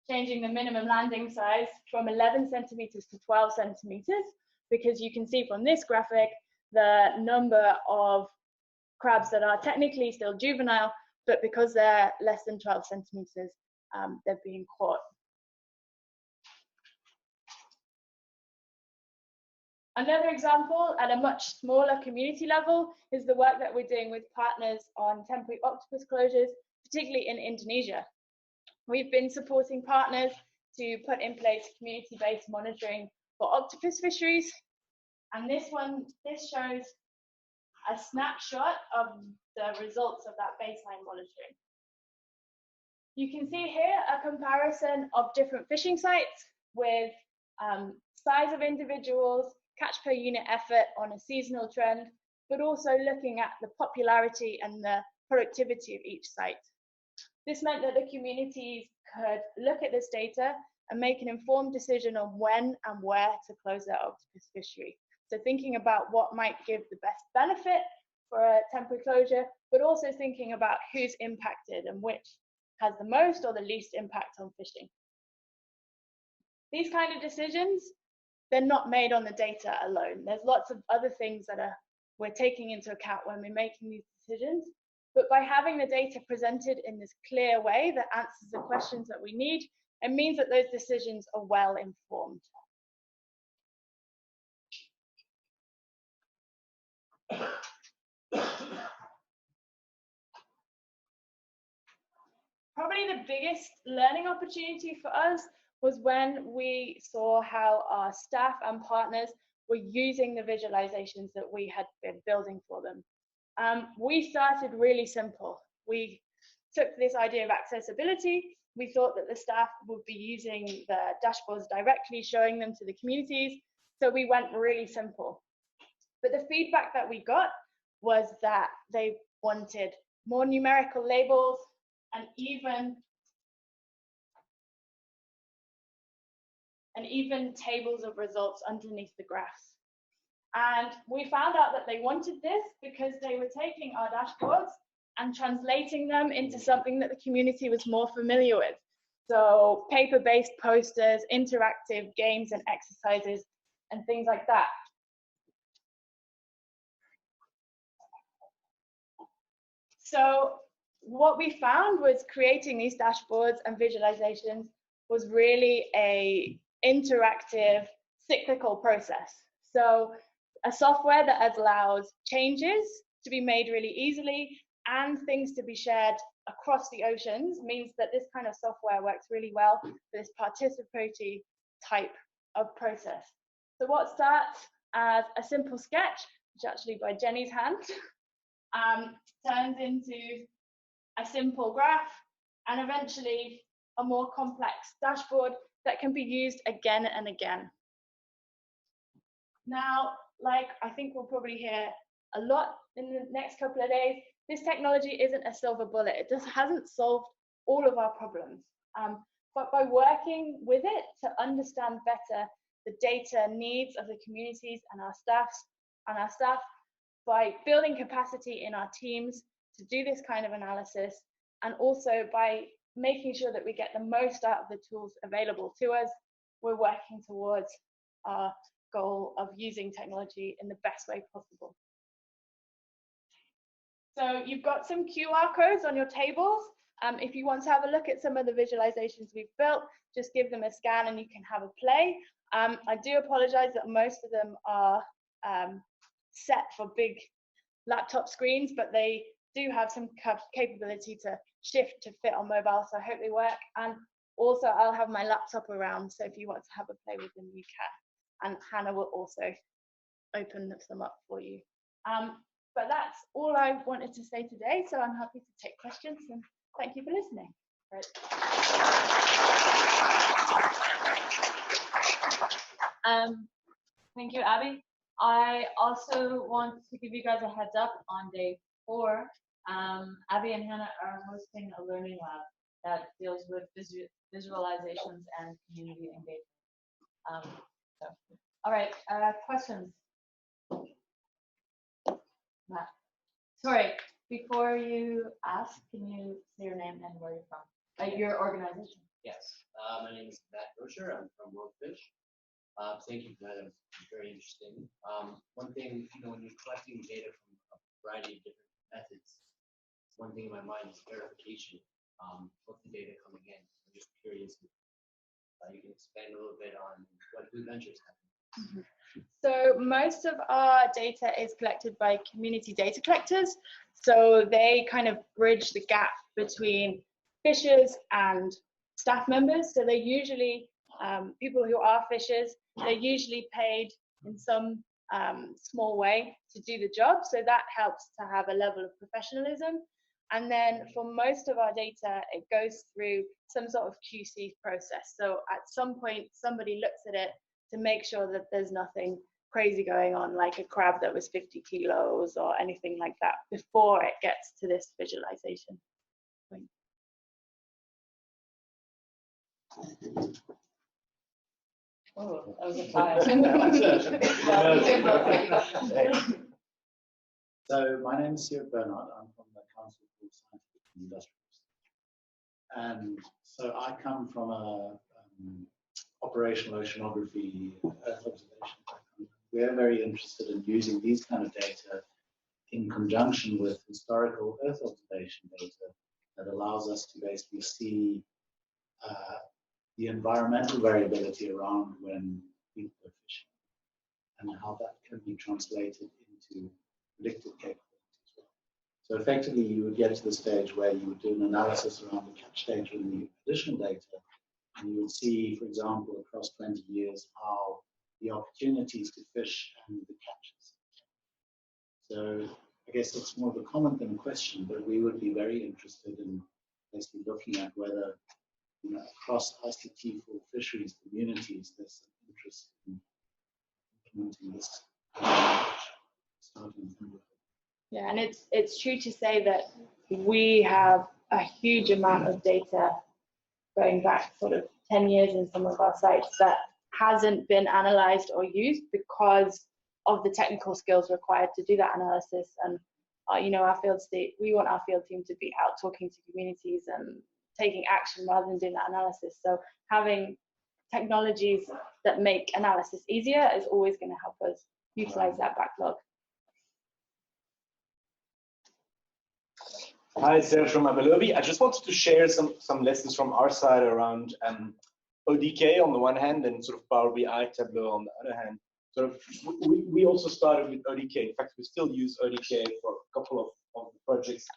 changing the minimum landing size from 11 centimeters to 12 centimeters, because you can see from this graphic the number of crabs that are technically still juvenile, but because they're less than 12 centimeters, they're being caught. Another example at a much smaller community level is the work that we're doing with partners on temporary octopus closures, particularly in Indonesia. We've been supporting partners to put in place community-based monitoring for octopus fisheries. And this shows a snapshot of the results of that baseline monitoring. You can see here a comparison of different fishing sites with size of individuals, catch per unit effort on a seasonal trend, but also looking at the popularity and the productivity of each site. This meant that the communities could look at this data and make an informed decision on when and where to close their octopus fishery. So thinking about what might give the best benefit for a temporary closure, but also thinking about who's impacted and which has the most or the least impact on fishing. These kind of decisions, they're not made on the data alone. There's lots of other things that we're taking into account when we're making these decisions. But by having the data presented in this clear way that answers the questions that we need, it means that those decisions are well informed. Probably the biggest learning opportunity for us was when we saw how our staff and partners were using the visualizations that we had been building for them. We started really simple. We took this idea of accessibility. We thought that the staff would be using the dashboards directly, showing them to the communities. So we went really simple. But the feedback that we got was that they wanted more numerical labels and even tables of results underneath the graphs. And we found out that they wanted this because they were taking our dashboards and translating them into something that the community was more familiar with. So paper-based posters, interactive games and exercises, and things like that. So what we found was creating these dashboards and visualizations was really a interactive, cyclical process. So a software that allows changes to be made really easily and things to be shared across the oceans means that this kind of software works really well for this participatory type of process. So what starts as a simple sketch, which actually by Jenny's hand, turns into a simple graph and eventually a more complex dashboard that can be used again and again. Now, like I think we'll probably hear a lot in the next couple of days, this technology isn't a silver bullet. It just hasn't solved all of our problems. But by working with it to understand better the data needs of the communities and our staff, by building capacity in our teams to do this kind of analysis, and also by making sure that we get the most out of the tools available to us, we're working towards our goal of using technology in the best way possible. So you've got some QR codes on your tables. If you want to have a look at some of the visualizations we've built, just give them a scan and you can have a play. I do apologize that most of them are set for big laptop screens, but they do have some capability to shift to fit on mobile, so I hope they work. And Also, I'll have my laptop around, so if you want to have a play with them, you can. And Hannah will also open them up for you. But that's all I wanted to say today, so I'm happy to take questions, and thank you for listening. Right. Thank you, Abby. I also want to give you guys a heads up on day 4. Abby and Hannah are hosting a learning lab that deals with visualizations and community engagement. All right, questions? Matt. Sorry, before you ask, can you say your name and where you're from? Your organization. Yes, my name is Matt Rocher. I'm from World Fish. Thank you for that. It was very interesting. One thing, when you're collecting data from a variety of different methods, one thing in my mind is verification of the data coming in. I'm just curious if you can expand a little bit on what Blue Ventures have. So most of our data is collected by community data collectors. So they kind of bridge the gap between fishers and staff members. So they're usually people who are fishers. They're usually paid in some small way to do the job. So that helps to have a level of professionalism. And then for most of our data, it goes through some sort of QC process. So at some point, somebody looks at it to make sure that there's nothing crazy going on, like a crab that was 50 kilos or anything like that, before it gets to this visualization point. Oh, that was a fire. So my name is Serge Bernard. I'm from the Council for Scientific and Industrial. And so I come from a operational oceanography Earth observation background. We're very interested in using these kind of data in conjunction with historical Earth observation data that allows us to basically see the environmental variability around when people are fishing and how that can be translated into predictive capability as well. So effectively, you would get to the stage where you would do an analysis around the catch data and the additional data, and you would see, for example, across 20 years, how the opportunities to fish and the catches. So I guess it's more of a comment than a question, but we would be very interested in basically looking at whether, across ICT4Fisheries communities, there's some interest in implementing this. Yeah, and it's true to say that we have a huge amount of data going back sort of 10 years in some of our sites that hasn't been analyzed or used because of the technical skills required to do that analysis. And our we want our field team to be out talking to communities and taking action rather than doing that analysis. So having technologies that make analysis easier is always going to help us utilize that backlog. Hi, Serge from Abalobi. I just wanted to share some lessons from our side around ODK on the one hand and sort of Power BI Tableau on the other hand. Sort of, we also started with ODK. In fact, we still use ODK for a couple of the projects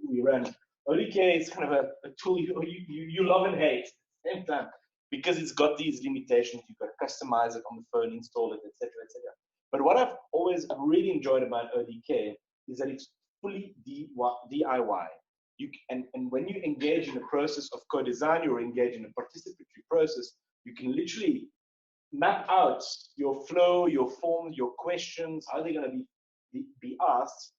we run. ODK is kind of a tool you love and hate at the same time because it's got these limitations. You've got to customize it on the phone, install it, etc., etc. But what I've always really enjoyed about ODK is that it's fully DIY. And when you engage in the process of co-design or engage in a participatory process, you can literally map out your flow, your forms, your questions, how they're going to be asked,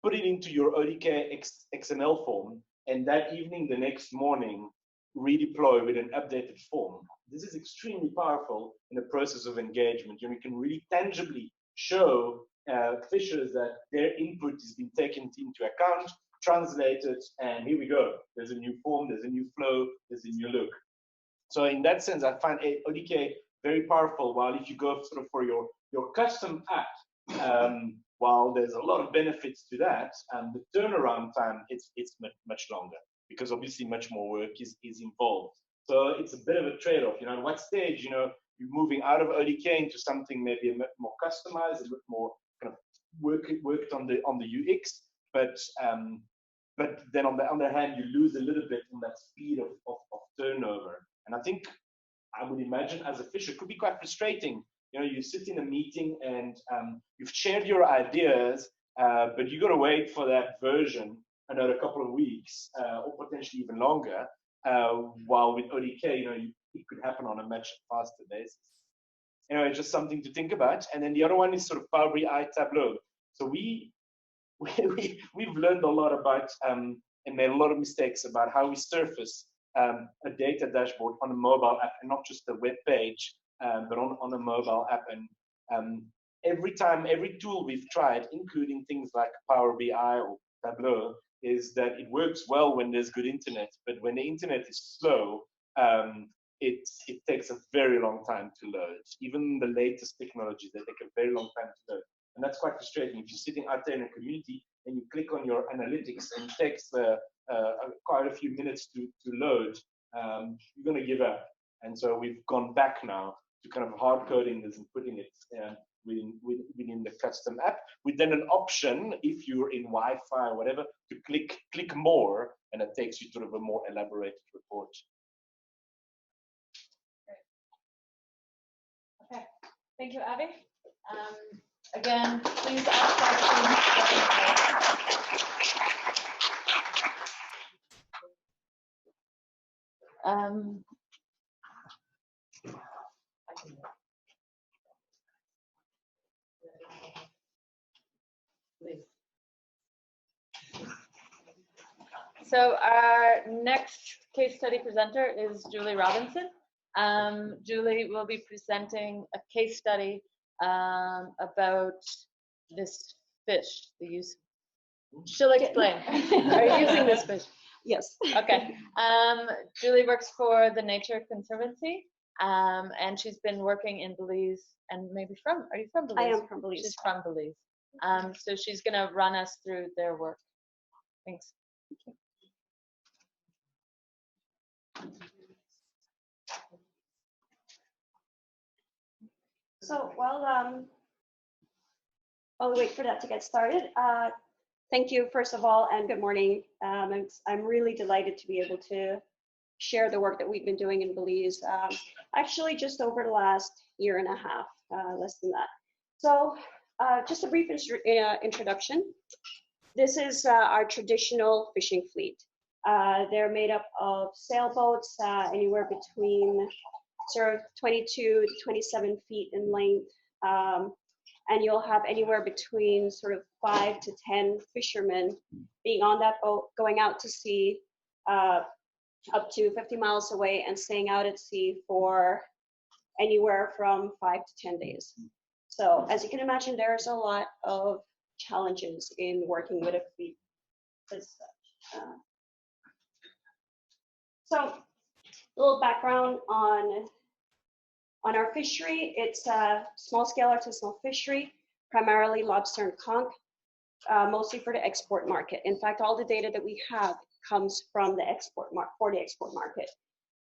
put it into your ODK XML form, and that evening, the next morning, redeploy with an updated form. This is extremely powerful in the process of engagement. You can really tangibly show fishers that their input has been taken into account, translated, and here we go. There's a new form, there's a new flow, there's a new look. So in that sense, I find ODK very powerful. While if you go sort of for your custom app, while there's a lot of benefits to that, the turnaround time it's much longer because obviously much more work is involved. So it's a bit of a trade-off. At what stage you're moving out of ODK into something maybe a bit more customized, a bit more kind of worked on the UX, but then on the other hand, you lose a little bit in that speed of turnover. think I would imagine as a fisher, it could be quite frustrating. You know, you sit in a meeting and you've shared your ideas, but you got to wait for that version another couple of weeks or potentially even longer. While with ODK, you know, it could happen on a much faster basis. Anyway, just something to think about. And then the other one is sort of Power BI Tableau. So we've learned a lot about and made a lot of mistakes about how we surface a data dashboard on a mobile app, and not just a web page, but on a mobile app. And every tool we've tried, including things like Power BI or Tableau, is that it works well when there's good internet, but when the internet is slow, it takes a very long time to load. Even the latest technologies, they take a very long time to load. And that's quite frustrating. If you're sitting out there in a community and you click on your analytics and it takes quite a few minutes to load, you're going to give up. And so we've gone back now to kind of hard coding this and putting it within the custom app, with then an option, if you're in Wi-Fi or whatever, to click more, and it takes you to a more elaborated report. Okay, thank you, Abby. Again, please ask questions. So our next case study presenter is Julie Robinson. Julie will be presenting a case study about this fish, the use. She'll explain. Are you using this fish? Yes. Okay. Julie works for the Nature Conservancy, and she's been working in Belize, and maybe are you from Belize? I am from Belize. She's from Belize. So she's going to run us through their work. Thanks. So while we wait for that to get started, thank you first of all, and good morning. I'm really delighted to be able to share the work that we've been doing in Belize, actually just over the last year and a half, less than that. So just a brief introduction. This is our traditional fishing fleet. They're made up of sailboats, anywhere between sort of 22 to 27 feet in length. And you'll have anywhere between sort of 5 to 10 fishermen being on that boat, going out to sea up to 50 miles away and staying out at sea for anywhere from 5 to 10 days. So as you can imagine, there's a lot of challenges in working with a fleet as such. So a little background on our fishery. It's a small-scale artisanal fishery, primarily lobster and conch, mostly for the export market. In fact, all the data that we have comes from the export market.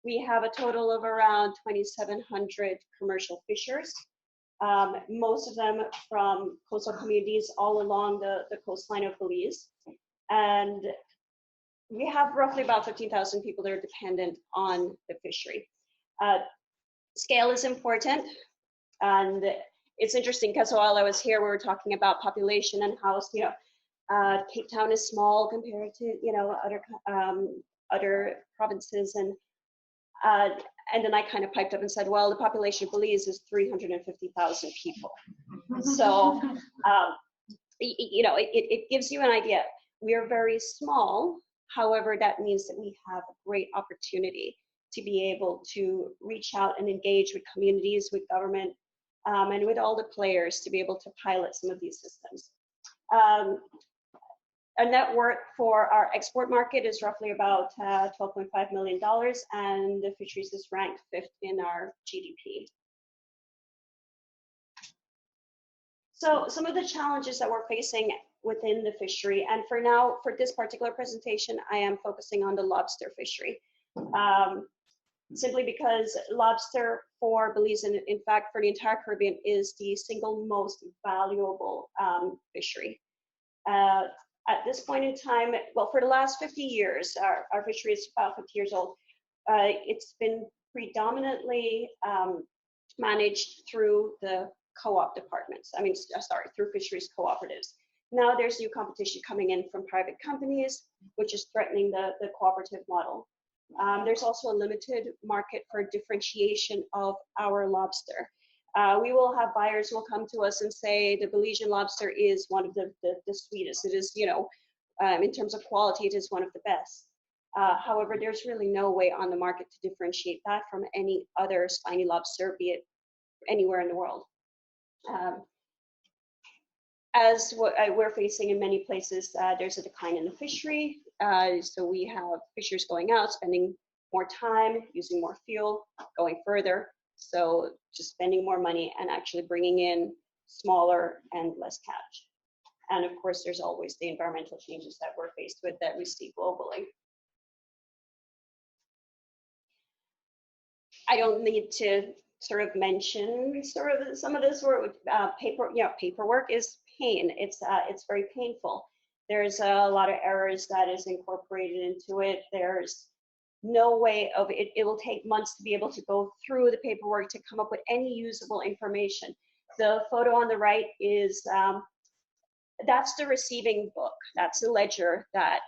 We have a total of around 2,700 commercial fishers, most of them from coastal communities all along the coastline of Belize. And we have roughly about 15,000 people that are dependent on the fishery. Scale is important, and it's interesting because while I was here, we were talking about population and how, Cape Town is small compared to, other provinces, and then I kind of piped up and said, well, the population of Belize is 350,000 people. So, it gives you an idea. We are very small. However, that means that we have a great opportunity to be able to reach out and engage with communities, with government, and with all the players to be able to pilot some of these systems. A net worth for our export market is roughly about $12.5 million, and the fisheries is ranked 5th in our GDP. So some of the challenges that we're facing within the fishery, and for now, for this particular presentation, I am focusing on the lobster fishery. Simply because lobster for Belize, and in fact for the entire Caribbean, is the single most valuable fishery. At this point in time, well, for the last 50 years, our fishery is about 50 years old. It's been predominantly managed through the co-op departments. I mean, sorry, through fisheries cooperatives. Now there's new competition coming in from private companies, which is threatening the cooperative model. There's also a limited market for differentiation of our lobster. We will have buyers who will come to us and say the Belizean lobster is one of the sweetest. It is, you know, in terms of quality, it is one of the best. However, there's really no way on the market to differentiate that from any other spiny lobster, be it anywhere in the world. As what we're facing in many places, there's a decline in the fishery. So we have fishers going out, spending more time, using more fuel, going further. So just spending more money and actually bringing in smaller and less catch. And of course, there's always the environmental changes that we're faced with that we see globally. I don't need to sort of mention sort of some of this work. Paperwork is pain. It's very painful. There's a lot of errors that is incorporated into it. There's no way of it. It will take months to be able to go through the paperwork to come up with any usable information. The photo on the right is that's the receiving book. That's the ledger that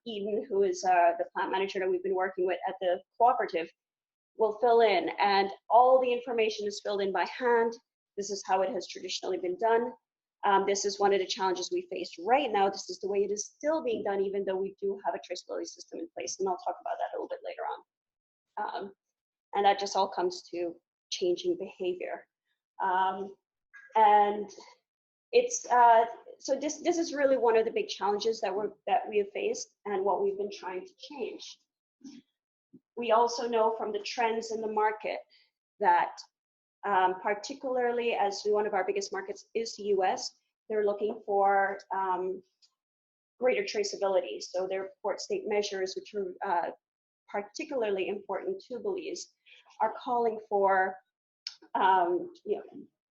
Eden, who is the plant manager that we've been working with at the cooperative, will fill in, and all the information is filled in by hand. This is how it has traditionally been done. This is one of the challenges we face right now. This is the way it is still being done, even though we do have a traceability system in place, and I'll talk about that a little bit later on. And that just all comes to changing behavior. And it's so this is really one of the big challenges that we have faced, and what we've been trying to change. We also know from the trends in the market that particularly as one of our biggest markets is the US, they're looking for greater traceability. So their port state measures, which are particularly important to Belize, are calling for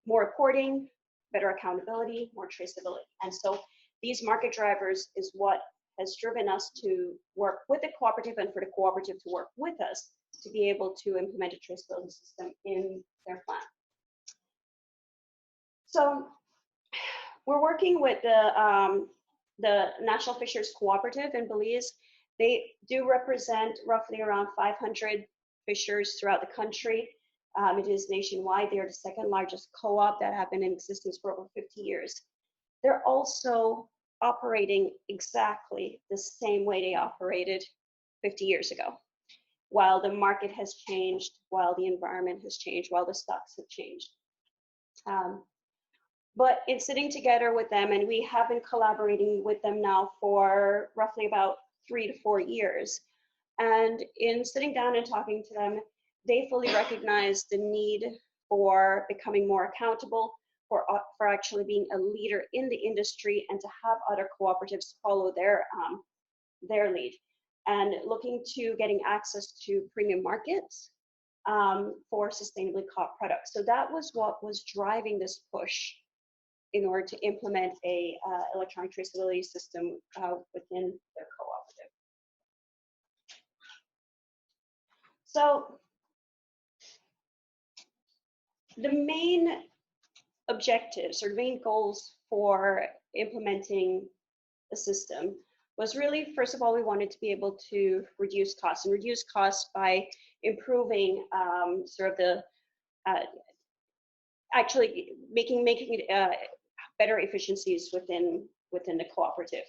more reporting, better accountability, more traceability. And so these market drivers is what has driven us to work with the cooperative and for the cooperative to work with us to be able to implement a traceability system in their plant. So we're working with the National Fishers Cooperative in Belize. They do represent roughly around 500 fishers throughout the country. It is nationwide. They are the second largest co-op that have been in existence for over 50 years. They're also operating exactly the same way they operated 50 years ago. While the market has changed, while the environment has changed, while the stocks have changed. But in sitting together with them, and we have been collaborating with them now for roughly about 3 to 4 years. And in sitting down and talking to them, they fully recognize the need for becoming more accountable, for actually being a leader in the industry, and to have other cooperatives follow their lead, and looking to getting access to premium markets for sustainably caught products. So that was what was driving this push in order to implement a electronic traceability system within their cooperative. So the main objectives or the main goals for implementing the system was really, first of all, we wanted to be able to reduce costs, and reduce costs by improving sort of the actually making better efficiencies within the cooperative,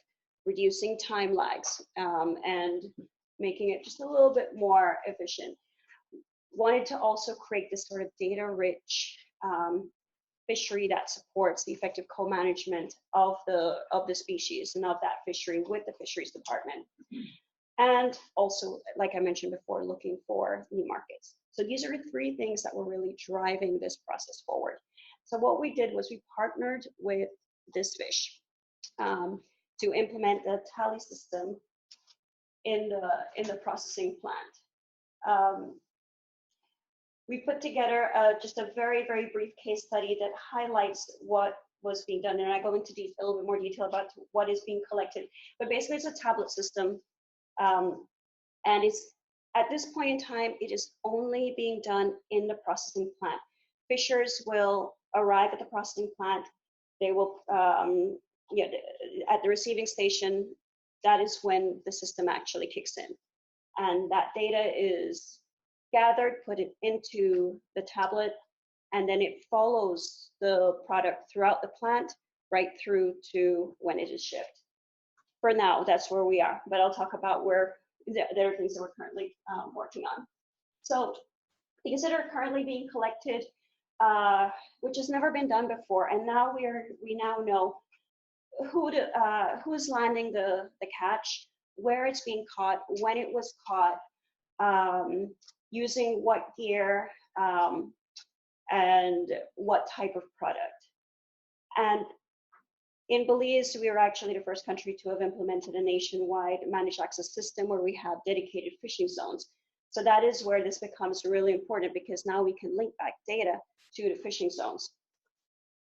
reducing time lags, and making it just a little bit more efficient. Wanted to also create this sort of data-rich fishery that supports the effective co-management of the species and of that fishery with the fisheries department. And also, like I mentioned before, looking for new markets. So these are the 3 things that were really driving this process forward. So what we did was we partnered with This Fish to implement the tally system in the processing plant. We put together just a very, very brief case study that highlights what was being done, and I go into a little bit more detail about what is being collected. But basically, it's a tablet system, and it's At this point in time, it is only being done in the processing plant. Fishers will arrive at the processing plant. They will, at the receiving station, that is when the system actually kicks in. And that data is gathered, put it into the tablet, and then it follows the product throughout the plant, right through to when it is shipped. For now, that's where we are, but I'll talk about where there are things that we're currently working on. So things that are currently being collected, which has never been done before, and now we now know who's landing the catch, where it's being caught, when it was caught, using what gear, and what type of product. And in Belize, we are actually the first country to have implemented a nationwide managed access system where we have dedicated fishing zones. So that is where this becomes really important, because now we can link back data to the fishing zones.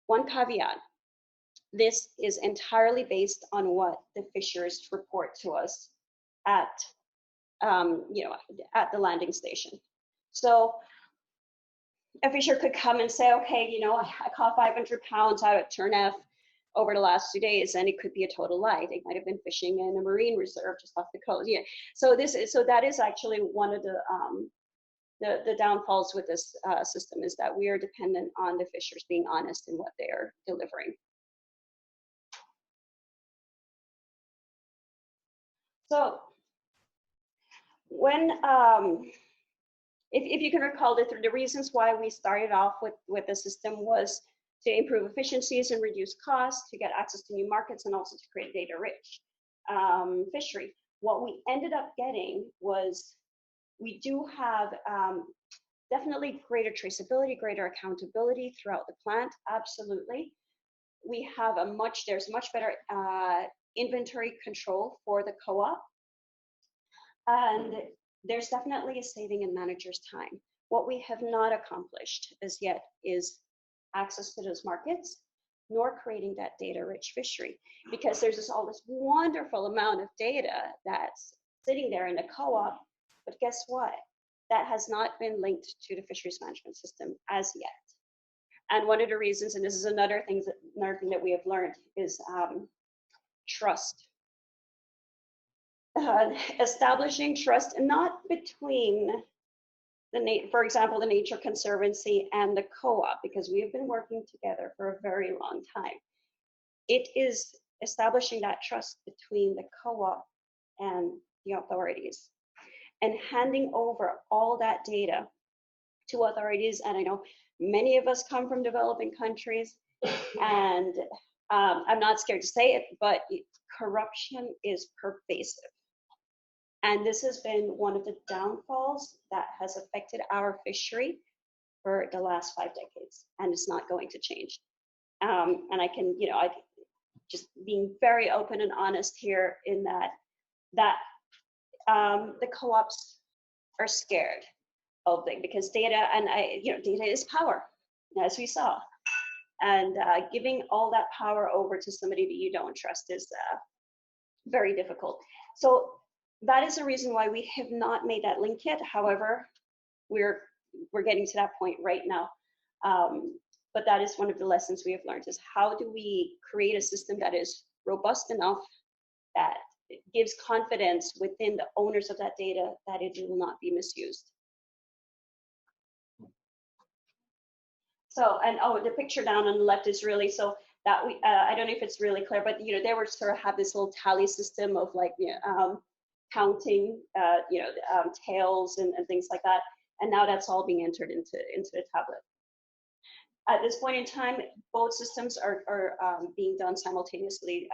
One caveat, this is entirely based on what the fishers report to us at, at the landing station. So a fisher could come and say, okay, I caught 500 pounds out at Turn F over the last 2 days, and it could be a total lie. They might have been fishing in a marine reserve just off the coast. Yeah. So that is actually one of the downfalls with this system, is that we are dependent on the fishers being honest in what they are delivering. So when if you can recall, the reasons why we started off with the system was to improve efficiencies and reduce costs, to get access to new markets, and also to create a data-rich fishery. What we ended up getting was, we do have definitely greater traceability, greater accountability throughout the plant, absolutely. We have there's much better inventory control for the co-op. And there's definitely a saving in managers' time. What we have not accomplished as yet is access to those markets, nor creating that data-rich fishery, because there's all this wonderful amount of data that's sitting there in the co-op, but guess what? That has not been linked to the fisheries management system as yet. And one of the reasons, and this is another thing that we have learned, is trust. Establishing trust, not between for example, the Nature Conservancy and the co-op, because we have been working together for a very long time. It is establishing that trust between the co-op and the authorities, and handing over all that data to authorities. And I know many of us come from developing countries, and I'm not scared to say it, but corruption is pervasive. And this has been one of the downfalls that has affected our fishery for the last 5 decades, and it's not going to change. And I can, I just being very open and honest here in that the co-ops are scared of it, because data, and data is power, as we saw. And giving all that power over to somebody that you don't trust is very difficult. So that is the reason why we have not made that link yet. However, we're getting to that point right now. But that is one of the lessons we have learned, is how do we create a system that is robust enough, that gives confidence within the owners of that data that it will not be misused. So, and the picture down on the left is really, so that we, I don't know if it's really clear, but they were sort of have this little tally system of like, counting, tails and things like that. And now that's all being entered into the tablet. At this point in time, both systems are being done simultaneously.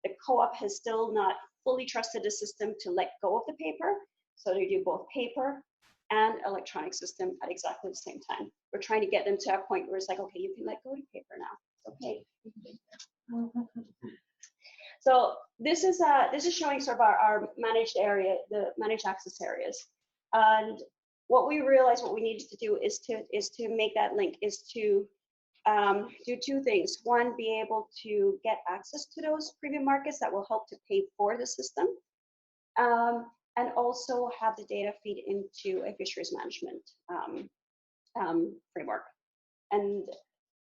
The co-op has still not fully trusted the system to let go of the paper. So they do both paper and electronic system at exactly the same time. We're trying to get them to a point where it's like, okay, you can let go of paper now. It's okay. So this is showing sort of our managed area, the managed access areas. And what we realized what we needed to do is to make that link, is to do 2 things. One, be able to get access to those premium markets that will help to pay for the system. and also have the data feed into a fisheries management framework. And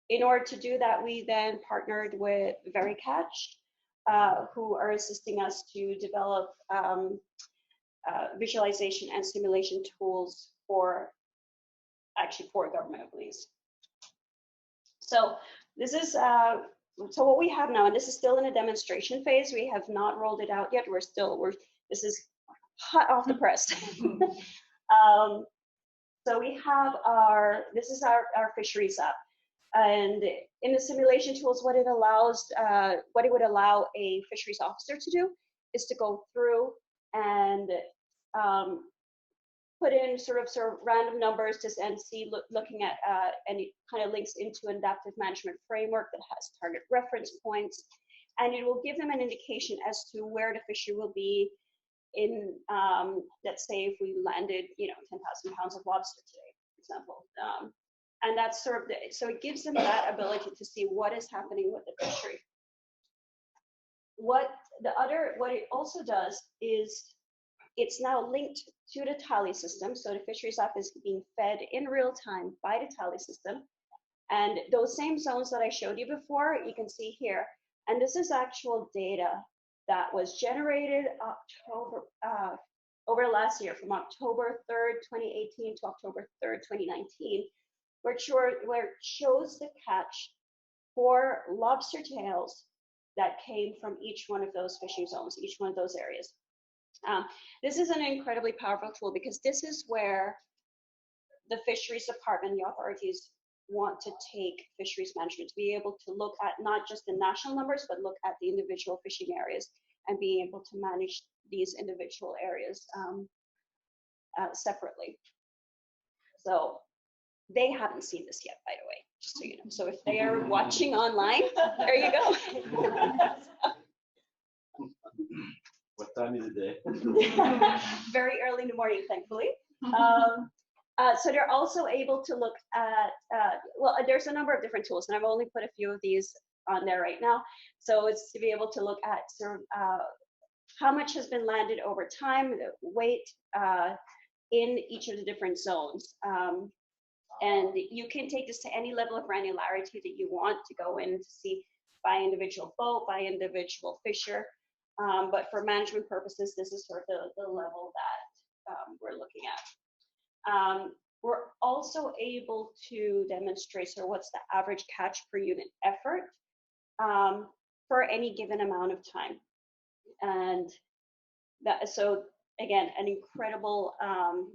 in order to do that, we then partnered with Raemaekers, who are assisting us to develop visualization and simulation tools for government of Belize. So this is so what we have now, and this is still in a demonstration phase. We have not rolled it out yet. This is hot off the press. So we have this is our fisheries app. And in the simulation tools, what it would allow a fisheries officer to do is to go through and put in sort of random numbers and see, looking at any kind of links into an adaptive management framework that has target reference points, and it will give them an indication as to where the fishery will be in, let's say, if we landed, 10,000 pounds of lobster today, for example. And that's sort of so it gives them that ability to see what is happening with the fishery. What it also does is it's now linked to the Tilley system. So the fisheries app is being fed in real time by the Tilley system. And those same zones that I showed you before, you can see here. And this is actual data that was generated over last year, from October 3rd, 2018 to October 3rd, 2019, where it shows the catch for lobster tails that came from each one of those fishing zones, each one of those areas. This is an incredibly powerful tool because this is where the fisheries department, the authorities, want to take fisheries management, to be able to look at not just the national numbers, but look at the individual fishing areas and being able to manage these individual areas separately. So they haven't seen this yet, by the way, just so you know. So if they are watching online, there you go. What time is it there? Very early in the morning, thankfully. So they're also able to look at, well, there's a number of different tools, and I've only put a few of these on there right now. So it's to be able to look at sort of how much has been landed over time, the weight in each of the different zones. And you can take this to any level of granularity that you want to go in to see by individual boat, by individual fisher. But for management purposes, this is sort of the level that we're looking at. We're also able to demonstrate sort of what's the average catch per unit effort for any given amount of time. And so again, an incredible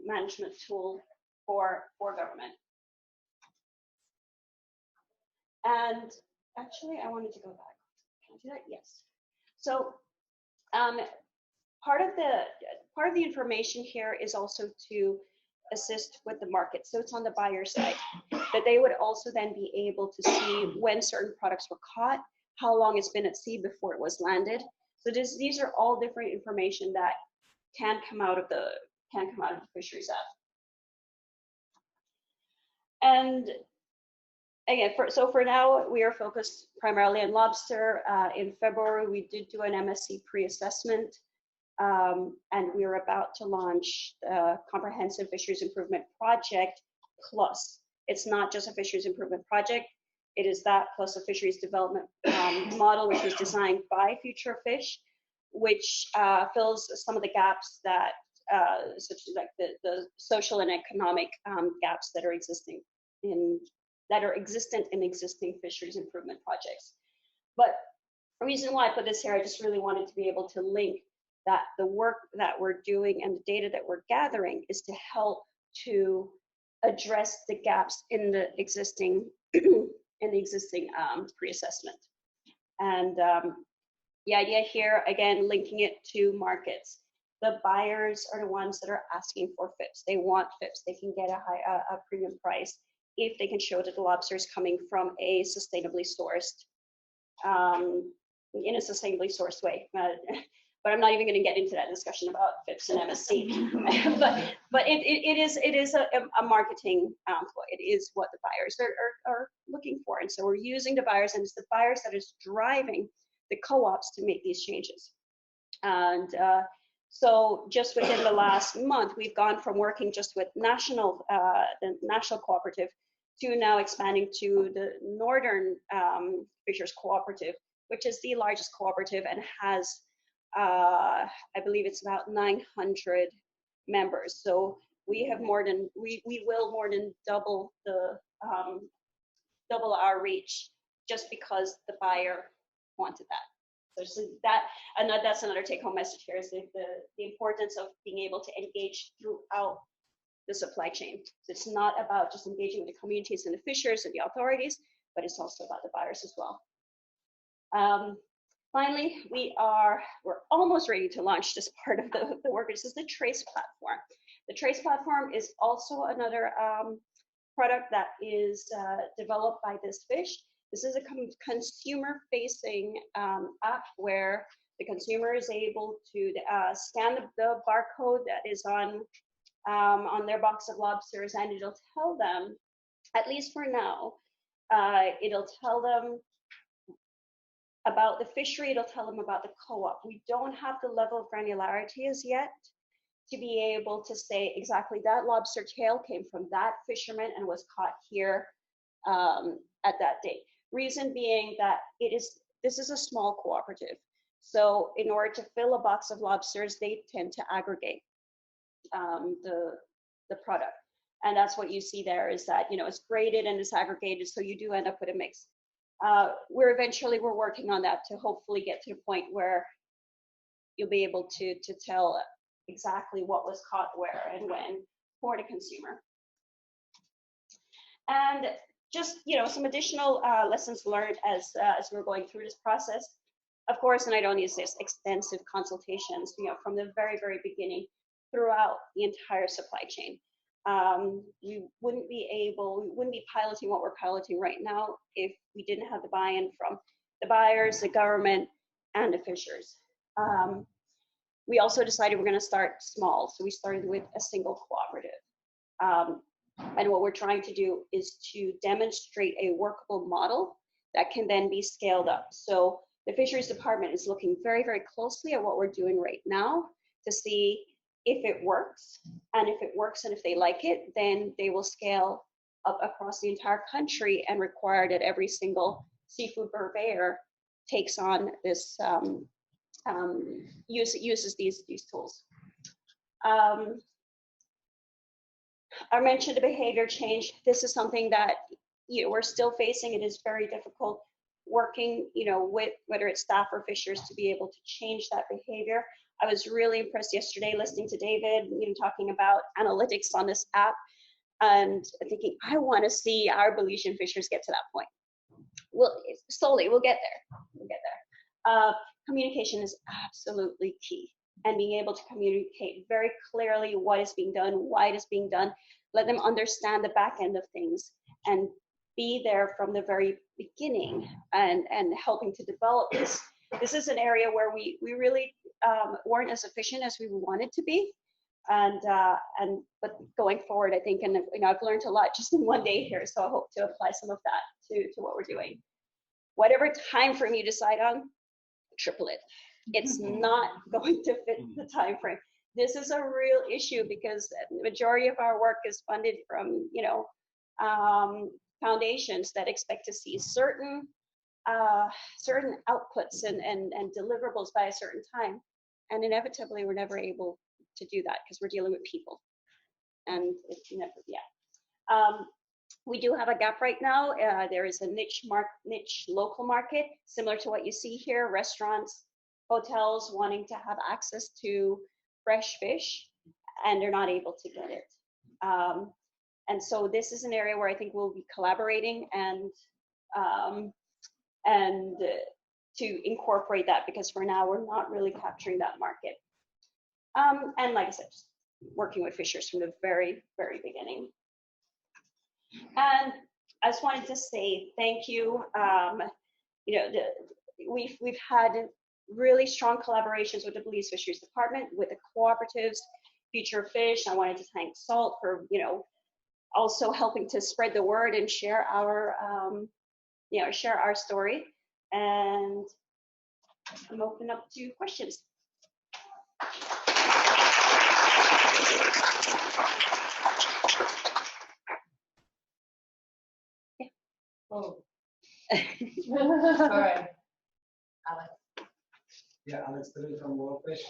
management tool for government. And actually, I wanted to go back. Can I do that? Yes. So part of the information here is also to assist with the market. So it's on the buyer side, that they would also then be able to see when certain products were caught, how long it's been at sea before it was landed. So these are all different information that can come out of the fisheries app. And again, for now, we are focused primarily on lobster. In February, we did do an MSC pre-assessment, and we are about to launch the Comprehensive Fisheries Improvement Project Plus. It's not just a fisheries improvement project. It is that plus a fisheries development model, which was designed by Future Fish, which fills some of the gaps that, such as like the social and economic gaps that are existent in existing fisheries improvement projects. But the reason why I put this here, I just really wanted to be able to link that the work that we're doing and the data that we're gathering is to help to address the gaps in the existing pre-assessment. And the idea here, again, linking it to markets. The buyers are the ones that are asking for FIPS. They want FIPS. They can get a premium price if they can show that the lobster is coming from a sustainably sourced, in a sustainably sourced way. But I'm not even going to get into that discussion about FIPS and MSC. but it is a marketing ploy. It is what the buyers are looking for. And so we're using the buyers, and it's the buyers that is driving the co-ops to make these changes. And So just within the last month, we've gone from working just with the national cooperative to now expanding to the Northern Fishers Cooperative, which is the largest cooperative and has, I believe it's about 900 members. So we have we will more than double our reach just because the buyer wanted that. So that's another take-home message here is the importance of being able to engage throughout the supply chain. So it's not about just engaging with the communities and the fishers and the authorities, but it's also about the buyers as well. Finally, we're almost ready to launch this part of the work. This is the Trace platform. The Trace platform is also another product that is developed by this fish. This is a consumer-facing app where the consumer is able to scan the barcode that is on their box of lobsters, and it'll tell them, at least for now, it'll tell them about the fishery, it'll tell them about the co-op. We don't have the level of granularity as yet to be able to say exactly that lobster tail came from that fisherman and was caught here at that date. Reason being that this is a small cooperative. So in order to fill a box of lobsters, they tend to aggregate the product. And that's what you see there is that, it's graded and it's aggregated. So you do end up with a mix. We're working on that to hopefully get to the point where you'll be able to tell exactly what was caught where and when for the consumer. And just some additional lessons learned as we're going through this process. Of course, and I don't use this, extensive consultations, from the very, very beginning throughout the entire supply chain. We wouldn't be piloting what we're piloting right now if we didn't have the buy-in from the buyers, the government, and the fishers. We also decided we're going to start small, so we started with a single cooperative. And what we're trying to do is to demonstrate a workable model that can then be scaled up. So the fisheries department is looking very, very closely at what we're doing right now to see if it works. And if it works and if they like it, then they will scale up across the entire country and require that every single seafood purveyor takes on this, uses these tools. I mentioned the behavior change. This is something that we're still facing. It is very difficult working, with whether it's staff or fishers to be able to change that behavior. I was really impressed yesterday listening to David, talking about analytics on this app and thinking, I want to see our Belizean fishers get to that point. Slowly, we'll get there. We'll get there. Communication is absolutely key. And being able to communicate very clearly what is being done, why it is being done, let them understand the back end of things, and be there from the very beginning and helping to develop this. This is an area where we really weren't as efficient as we wanted to be, but going forward, I think, and I've learned a lot just in one day here, so I hope to apply some of that to what we're doing. Whatever time frame you decide on, triple it. It's not going to fit the time frame. This is a real issue because the majority of our work is funded from foundations that expect to see certain outputs and deliverables by a certain time, and inevitably we're never able to do that because we're dealing with people, and it's never we do have a gap right now. There is a niche local market similar to what you see here, restaurants, hotels wanting to have access to fresh fish, and they're not able to get it. And so this is an area where I think we'll be collaborating and to incorporate that, because for now we're not really capturing that market. And like I said, just working with fishers from the very, very beginning. And I just wanted to say thank you. We've had really strong collaborations with the Belize Fisheries Department, with the cooperatives, Future Fish. I wanted to thank SALT for also helping to spread the word and share our story. And I'm open up to questions. Oh. All right. Alex. Yeah, Alex Tilley from Lopes.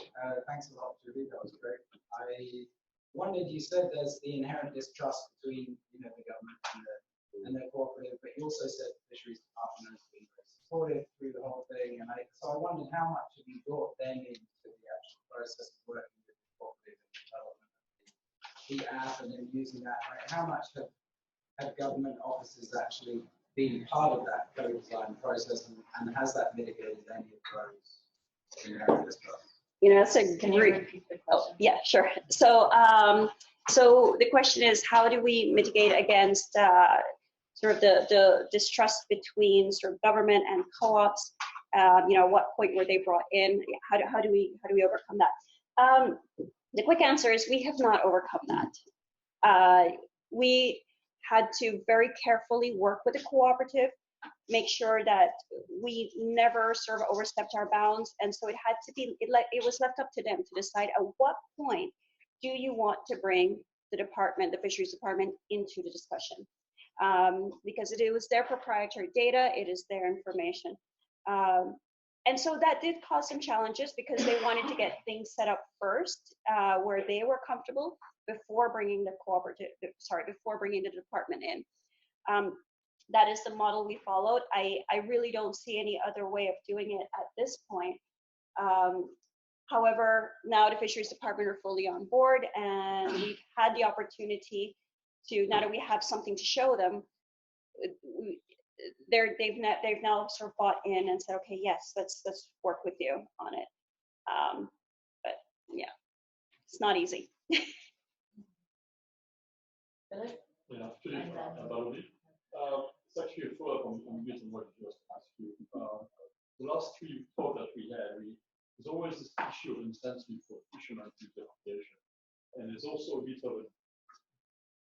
Thanks a lot, Julie. That was great. I wondered, you said there's the inherent distrust between the government and the cooperative, but you also said the fisheries department has been very supportive through the whole thing. And so I wondered how much have you brought them into the actual process of working with the cooperative and development of the app and then using that. Right? How much have government officers actually been part of that code design process, and has that mitigated any of those inherent distrust? That's a great. Oh, yeah, sure. So, so the question is, how do we mitigate against sort of the distrust between sort of government and co-ops? What point were they brought in? How do we overcome that? The quick answer is we have not overcome that. We had to very carefully work with the cooperative, make sure that we never sort of overstepped our bounds, and so it had to be. It was left up to them to decide at what point do you want to bring the department, the fisheries department, into the discussion, because it was their proprietary data, it is their information, and so that did cause some challenges because they wanted to get things set up first where they were comfortable before bringing the before bringing the department in. That is the model we followed. I really don't see any other way of doing it at this point. However, now the fisheries department are fully on board, and we've had the opportunity to, now that we have something to show them, they've now sort of bought in and said, okay, yes, let's work with you on it. But yeah, it's not easy. Yeah, Philip Abalobi. It's actually a follow-up on using what you just asked you. The last three talks that we had, there's always this issue of incentive for fishermen to the application. And there's also a bit of a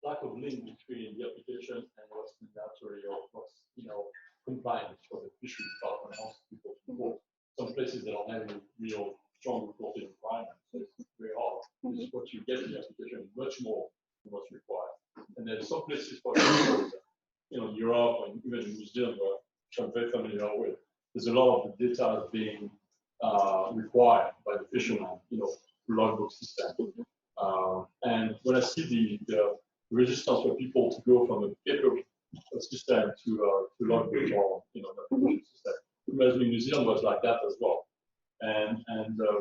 lack of link between the application and what's mandatory or what's compliant for the fisheries department and also people to report. Some places that don't have any real strong reporting requirements, so it's very hard. It's what you get in the application is much more than what's required. And there's some places, for example, Europe and even in New Zealand, which I'm very familiar with, there's a lot of the data being required by the fishermen, logbook system. And when I see the resistance for people to go from a paper system to logbook or the system, imagine New Zealand was like that as well. And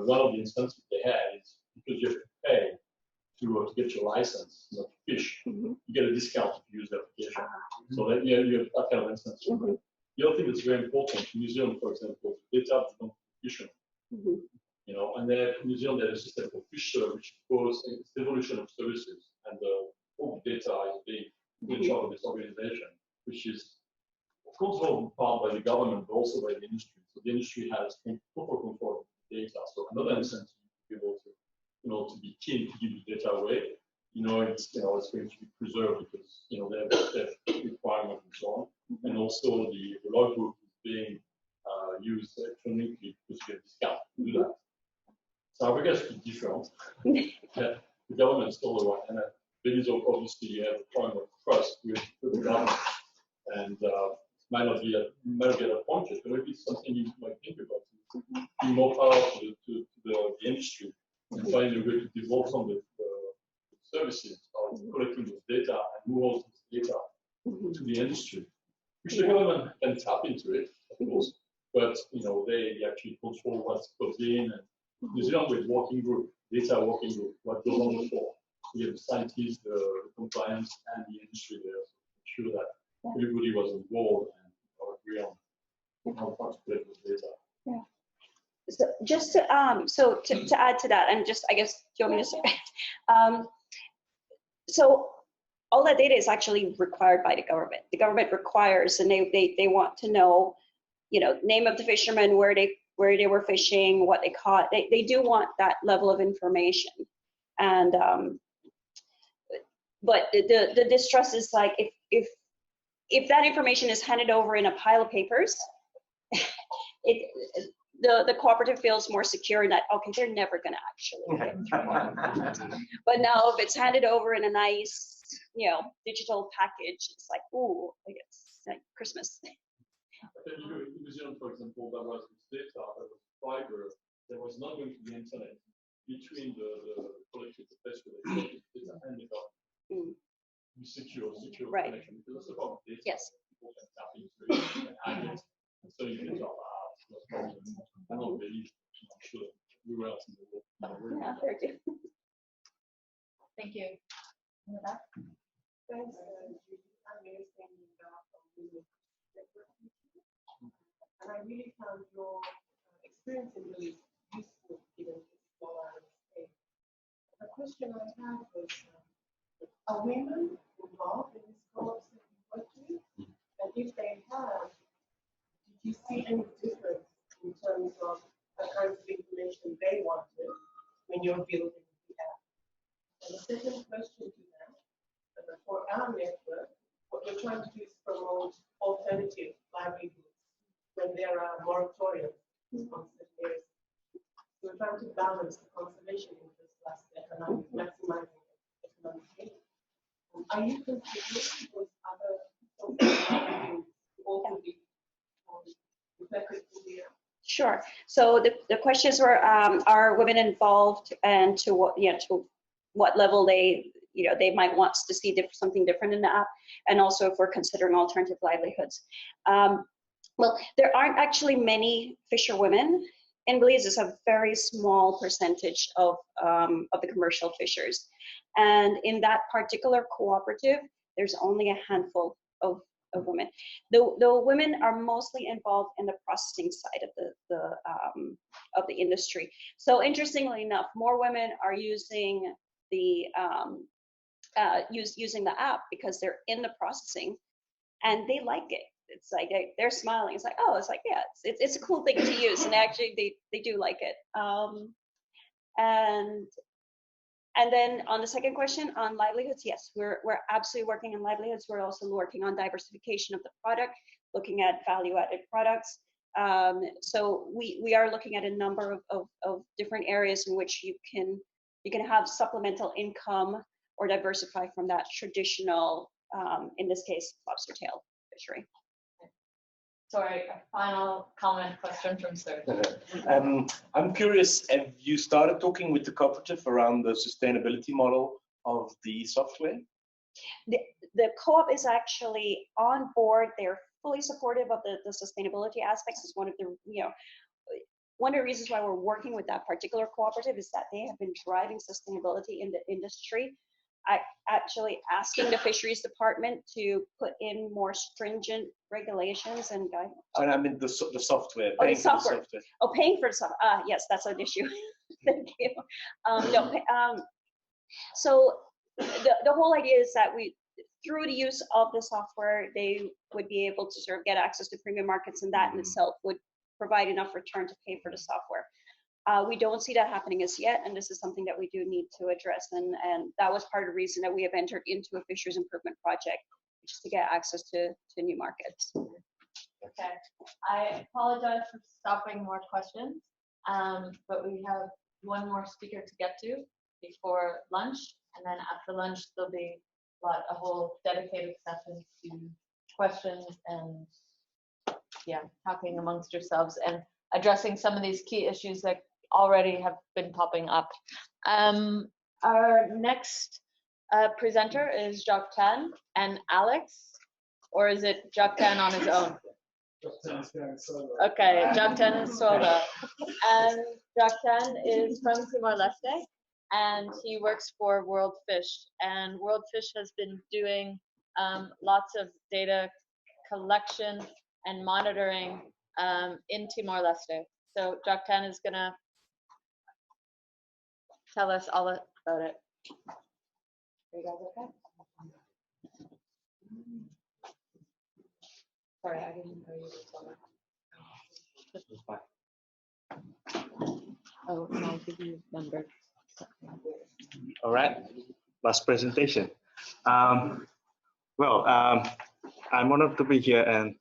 one of the incentives they had is because you have to pay to get your license, to fish, you get a discount if you use the application. So that you have that kind of instance. The other thing that's very important in New Zealand, for example, data belongs to fishermen. And then in New Zealand there's a system called FishWise, which goes it's the evolution of services, and all the data is being in charge of this organization, which is of course all powered by the government, but also by the industry. So the industry has total control of the data. So another incentive to be able to to be keen to give the data away, it's going to be preserved because they have requirements and so on, and also the logbook is being used electronically because you get discount to do that. So I guess it's different. Yeah, the government is still the one, and Belize obviously you have a problem of trust with the government, and might not get appointed, but maybe it's something you might think about. Be more powerful to the industry. And find a way to develop some of the services of collecting this data and move all this data to the industry, which the government can tap into it, of course, but they actually control what goes in. And New Zealand with working group, data working group, what goes on the floor. We have the scientists, the compliance, and the industry there, so make sure that everybody was involved and agree on how to collect this data. Yeah. So just to add to that, and just I guess do you want me to say? So all that data is actually required by the government. The government requires, and they want to know, name of the fishermen, where they were fishing, what they caught. They do want that level of information, and but the distrust is like if that information is handed over in a pile of papers, the cooperative feels more secure in that, okay, they're never going to actually get through. But now if it's handed over in a nice, digital package, it's like, ooh, it's like Christmas. In New Zealand, for example, there was this data, there was fiber, there was not going to be internet between the collective place where they get data and the government. Secure connection. Because that's about data. Yes. People can tap into it and add it. And so you can tell, no problem. I don't believe, I'm sure everywhere else in the world. Yeah, very good. Thank you. In the back. Thanks, I'm Minister and I really found your experience in Belize useful given this smaller state. The question I had was, are women involved in this co-ops that you work with? And if they have, did you see any difference in terms of the kinds of information they wanted when you're building the app? And the second question to that, for our network, what we're trying to do is promote alternative livelihoods when there are moratoriums on certain areas. So we're trying to balance the conservation interest plus the economic, maximizing economic gain. Are you considering those other livelihoods to also be reflected in the app? Sure. So the questions were, are women involved, and to what level they might want to see something different in the app, and also if we're considering alternative livelihoods. Well, there aren't actually many fisherwomen in Belize. It's a very small percentage of the commercial fishers, and in that particular cooperative, there's only a handful of women. The women are mostly involved in the processing side of the industry. So interestingly enough, more women are using the using the app because they're in the processing and they like it. It's like they're smiling. It's like, oh, it's like, yeah, it's a cool thing to use, and actually they do like it. And then on the second question on livelihoods, yes, we're absolutely working on livelihoods. We're also working on diversification of the product, looking at value-added products. So we are looking at a number of different areas in which you can have supplemental income or diversify from that traditional, in this case, lobster tail fishery. Sorry, a final comment question from Serge. I'm curious, have you started talking with the cooperative around the sustainability model of the software? The co-op is actually on board. They're fully supportive of the sustainability aspects. Is one of the reasons why we're working with that particular cooperative is that they have been driving sustainability in the industry. Actually asking the fisheries department to put in more stringent regulations and guidelines. And I mean the software. Oh, the software. Oh, paying for the software. Yes, that's an issue. Thank you. So the whole idea is that through the use of the software, they would be able to sort of get access to premium markets, and that in itself would provide enough return to pay for the software. We don't see that happening as yet, and this is something that we do need to address, and that was part of the reason that we have entered into a fisheries improvement project, which is to get access to new markets. Okay, I apologize for stopping more questions, but we have one more speaker to get to before lunch, and then after lunch there'll be a whole dedicated session to questions and talking amongst yourselves and addressing some of these key issues that already have been popping up. Our next presenter is Joctan and Alex, or is it Joctan on his own? Okay, Joctan is solo. And Joctan is from Timor-Leste, and he works for World Fish. And World Fish has been doing lots of data collection and monitoring in Timor-Leste. So Joctan is gonna tell us all about it. Are you guys okay? Sorry, I didn't know you were Oh, no, I'll give you a number. All right, last presentation. I'm honored to be here and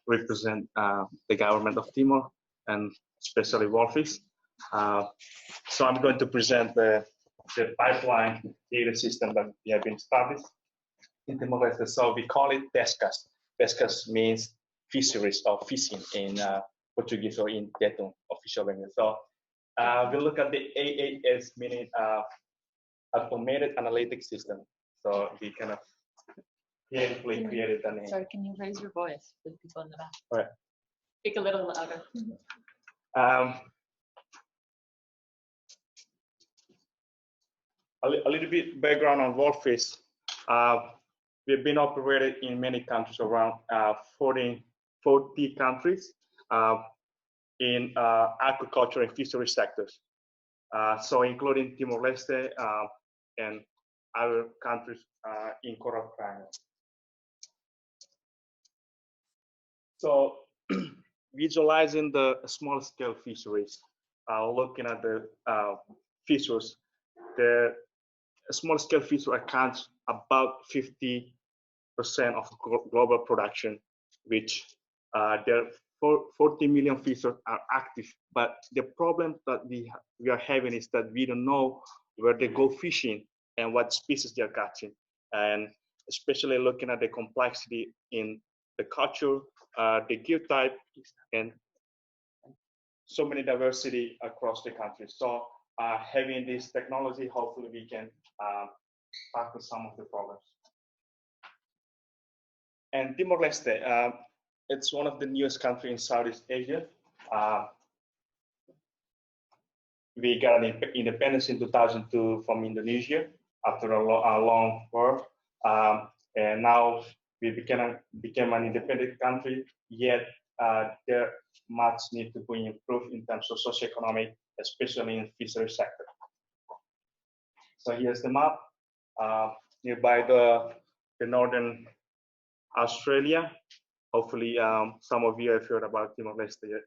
represent the government of Timor and especially wolfish. So I'm going to present the pipeline data system that we have been established in Timor-Leste. So we call it pescas. Pescas means fisheries or fishing in Portuguese or in Tetum official language. So we look at the AAS, meaning automated analytic system. So we kind of creatively created the name. Sorry, can you raise your voice for the people in the back? All right. Speak a little louder. A little bit background on wolfish. We've been operated in many countries, around 40 countries in agriculture and fishery sectors. So including Timor-Leste and other countries in Coral Triangle. So visualizing the small scale fisheries, looking at the fisheries, the small scale fishery accounts about 50% of global production, which there are 40 million fishers are active. But the problem that we are having is that we don't know where they go fishing and what species they're catching. And especially looking at the complexity in the culture, the gear type, and so many diversity across the country. So having this technology, hopefully we can tackle some of the problems. And Timor-Leste, it's one of the newest countries in Southeast Asia. We got an independence in 2002 from Indonesia after a long war. And now we became an independent country, yet there much need to be improved in terms of socioeconomic, especially in fishery sector. So here's the map. Nearby the northern Australia. Hopefully some of you have heard about Timor-Leste yet.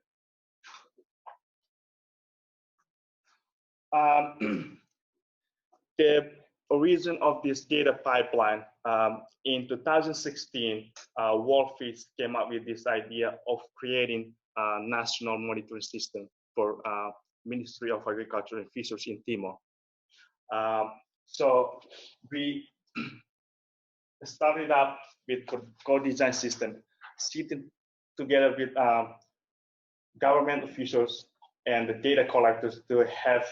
The origin of this data pipeline, in 2016, Wolfish came up with this idea of creating a national monitoring system for Ministry of Agriculture and Fisheries in Timor. So we started up with co-design system, sitting together with government officials and the data collectors to have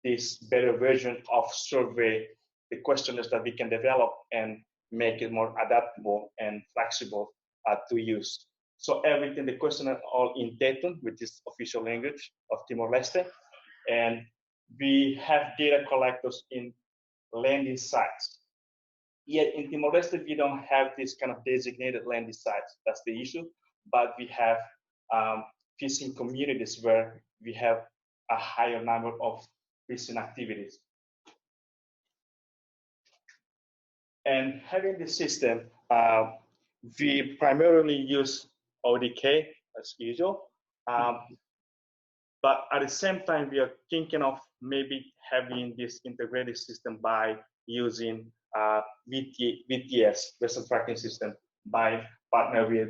this better version of survey, the questionnaires that we can develop and make it more adaptable and flexible to use. So everything, the questionnaire all in Tetum, which is official language of Timor-Leste, and we have data collectors in landing sites. Yet in Timor-Leste, we don't have this kind of designated landing sites. That's the issue. But we have fishing communities where we have a higher number of fishing activities. And having this system, we primarily use ODK as usual. But at the same time, we are thinking of maybe having this integrated system by using VTS, vessel tracking system, by partner with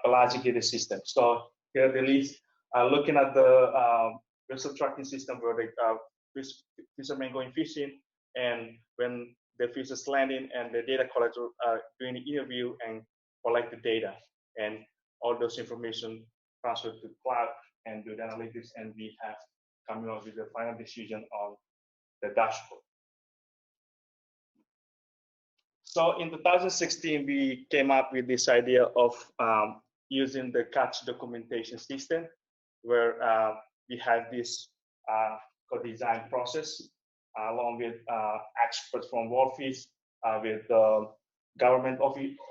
pelagic data system. So here the list, looking at the vessel tracking system where the fishermen going fishing, and when the fish is landing and the data collector doing the interview and collect the data, and all those information transferred to cloud and do the analytics, and we have coming up with the final decision on the dashboard. So in 2016, we came up with this idea of using the catch documentation system, where we have this co-design process along with experts from Wolfish, with government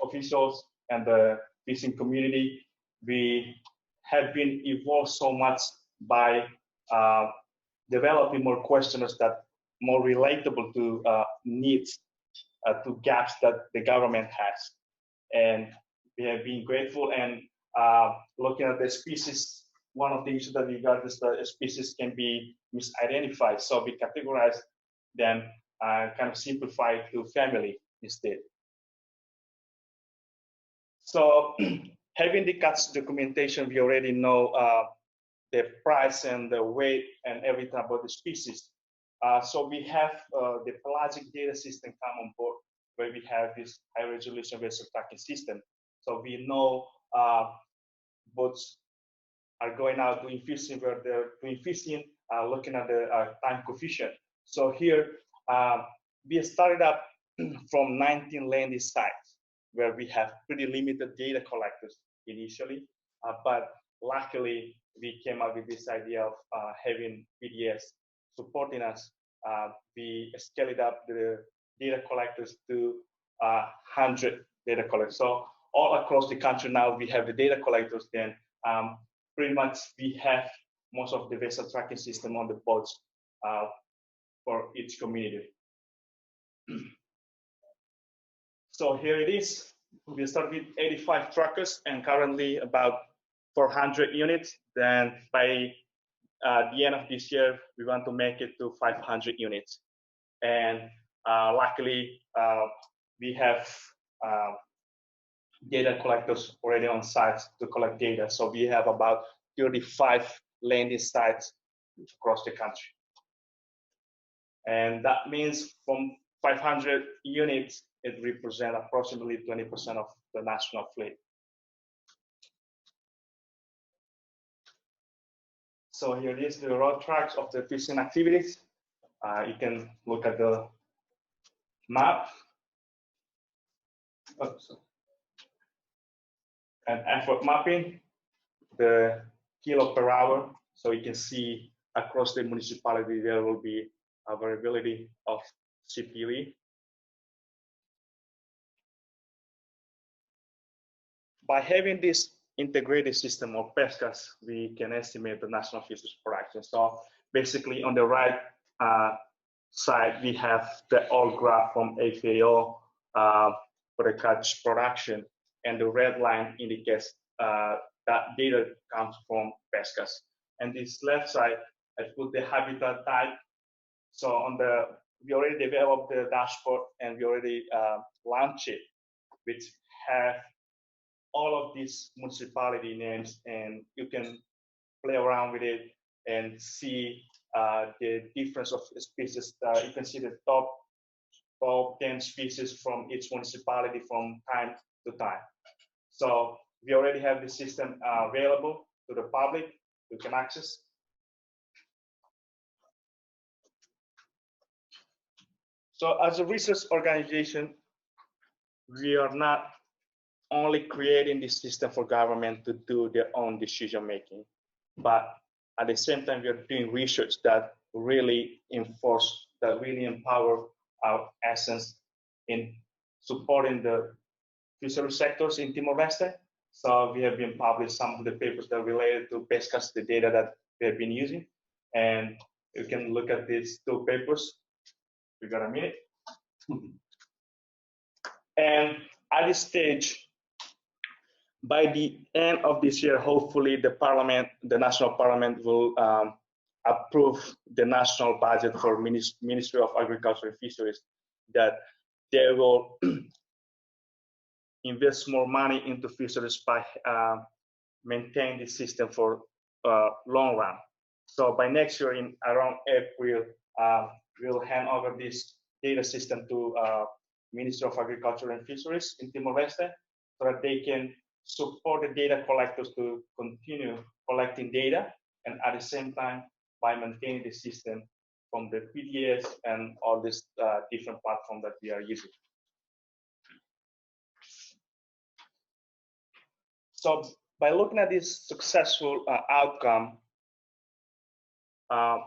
officials and the fishing community. We have been evolved so much by developing more questionnaires that more relatable to needs, to gaps that the government has. And we have been grateful, and looking at the species, one of the issues that we got is that species can be misidentified. So we categorize them, kind of simplify to family instead. So having the catch documentation, we already know the price and the weight and everything about the species. So we have the pelagic data system come on board, where we have this high resolution vessel tracking system. So we know boats are going out doing fishing, where they're doing fishing, looking at the time coefficient. So here we started up from 19 landing sites, where we have pretty limited data collectors initially, but luckily we came up with this idea of having PDS supporting us. We scaled up the data collectors to 100 data collectors. So all across the country now we have the data collectors. Then pretty much we have most of the vessel tracking system on the boats for each community. So here it is. We started with 85 trackers and currently about 400 units. Then by the end of this year, we want to make it to 500 units. And luckily, we have data collectors already on site to collect data. So we have about 35 landing sites across the country. And that means from 500 units, it represents approximately 20% of the national fleet. So here is the road tracks of the fishing activities. You can look at the map. Oops. And effort mapping, the kilo per hour. So you can see across the municipality, there will be a variability of CPV. By having this integrated system of pescas, we can estimate the national fisheries production. So basically on the right side, we have the old graph from FAO for the catch production, and the red line indicates that data comes from pescas. And this left side, I put the habitat type. So on we already developed the dashboard and we already launched it, which have all of these municipality names, and you can play around with it and see the difference of species. You can see the top 10 species from each municipality from time to time. So we already have the system available to the public. You can access. So as a research organization, we are not only creating this system for government to do their own decision making, but at the same time, we are doing research that really enforce, that really empower our essence in supporting the fishery sectors in Timor-Leste. So we have been published some of the papers that are related to pescas, the data that we have been using. And you can look at these two papers. We got a minute. And at this stage, by the end of this year, hopefully the parliament, the national parliament will approve the national budget for Ministry of Agriculture and Fisheries, that they will invest more money into fisheries by maintaining the system for long run. So by next year, in around April, we'll hand over this data system to Ministry of Agriculture and Fisheries in Timor-Leste, so that they can support the data collectors to continue collecting data, and at the same time, by maintaining the system from the PDS and all these different platforms that we are using. So by looking at this successful outcome, I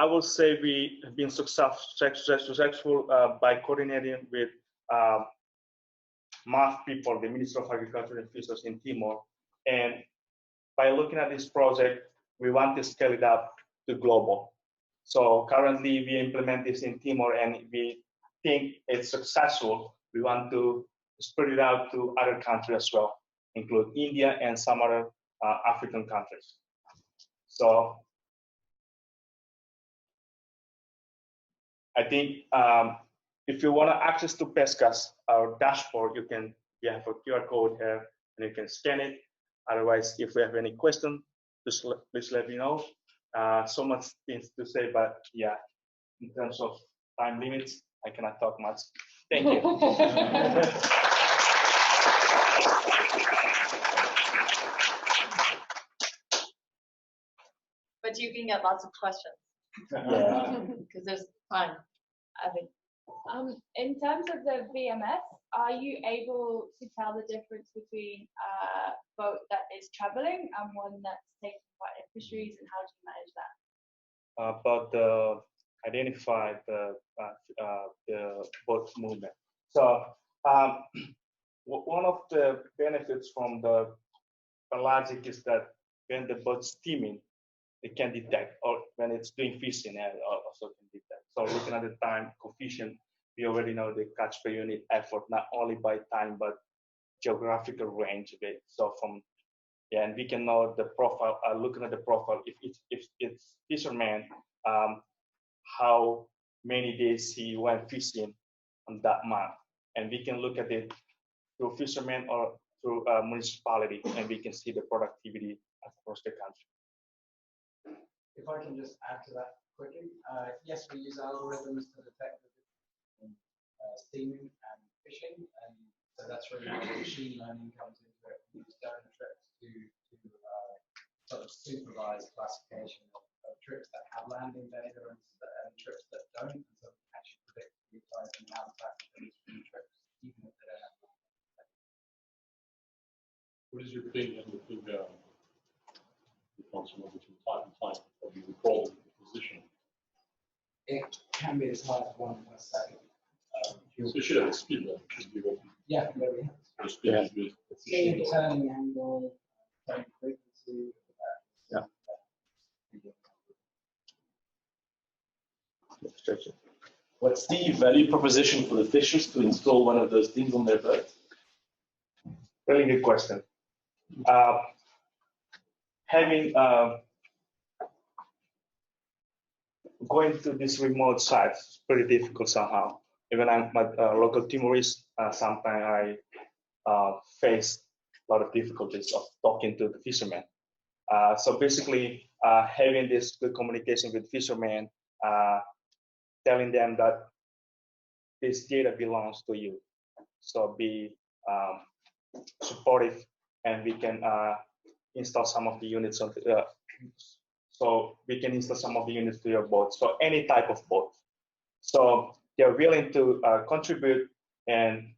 will say we have been successful by coordinating with MAF people, the Ministry of Agriculture and Fisheries in Timor. And by looking at this project, we want to scale it up to global. So currently we implement this in Timor and we think it's successful. We want to spread it out to other countries as well, include India and some other African countries. So I think if you want access to pescas, our dashboard, you have a QR code here and you can scan it. Otherwise, if we have any question, please let me know. So much things to say, but yeah, in terms of time limits, I cannot talk much. Thank you. But you can get lots of questions. Yeah. Because there's time, I think. In terms of the VMS, are you able to tell the difference between a boat that is traveling and one that's taking part in fisheries, and how do you manage that? About the identify the boat movement. So one of the benefits from the pelagic is that when the boat's steaming, it can detect, or when it's doing fishing, it also can detect. So looking at the time coefficient, we already know the catch per unit effort, not only by time, but geographical range of it. So from, yeah, and we can know the profile, looking at the profile, if it's fisherman, how many days he went fishing on that month. And we can look at it through fishermen or through a municipality, and we can see the productivity across the country. If I can just add to that quickly, yes, we use algorithms to detect the difference in steaming and fishing, and so that's really where the machine learning comes into it. We use donor trips to sort of supervise classification of trips that have landing data and trips that don't, and so we can actually predict the size and habitat of these trips, even if they don't have landing data. What is your opinion between the function of between time and time of you recall the position? It can be as high as 1 per second. So you should have a speed limit. Yeah, there we have. So speed is good. Speed, turning angle, turning frequency. Yeah. What's the value proposition for the fishers to install one of those things on their boat? Really good question. Having going to these remote sites is pretty difficult somehow. Even I'm a local Timorese, sometimes I face a lot of difficulties of talking to the fishermen. So basically, having this good communication with fishermen, telling them that this data belongs to you. So be supportive, and we can install some of the units on so we can install some of the units to your boat. So any type of boat. So they're willing to contribute, and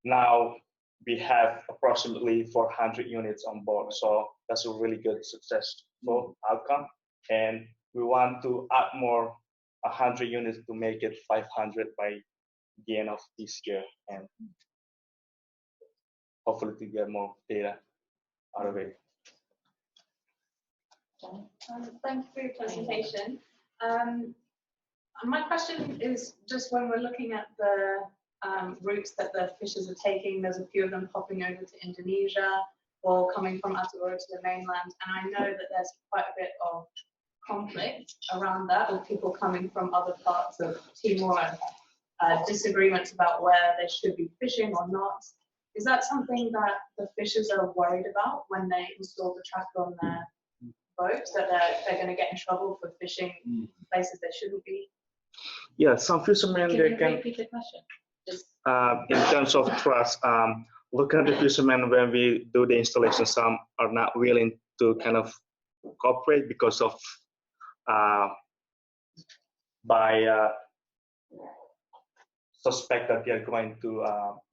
now we have approximately 400 units on board. So that's a really good successful outcome. And we want to add more 100 units to make it 500 by the end of this year, and hopefully to get more data out of it. Thank you for your presentation. My question is just when we're looking at the routes that the fishers are taking, there's a few of them popping over to Indonesia or coming from Aotearoa to the mainland, and I know that there's quite a bit of conflict around that, with people coming from other parts of Timor and disagreements about where they should be fishing or not. Is that something that the fishers are worried about when they install the tracker on their boats, that they're going to get in trouble for fishing places they shouldn't be? Yeah, some fishermen, they can repeat the question? in terms of trust, looking at the fishermen when we do the installation, some are not willing to kind of cooperate because of suspect that they are going to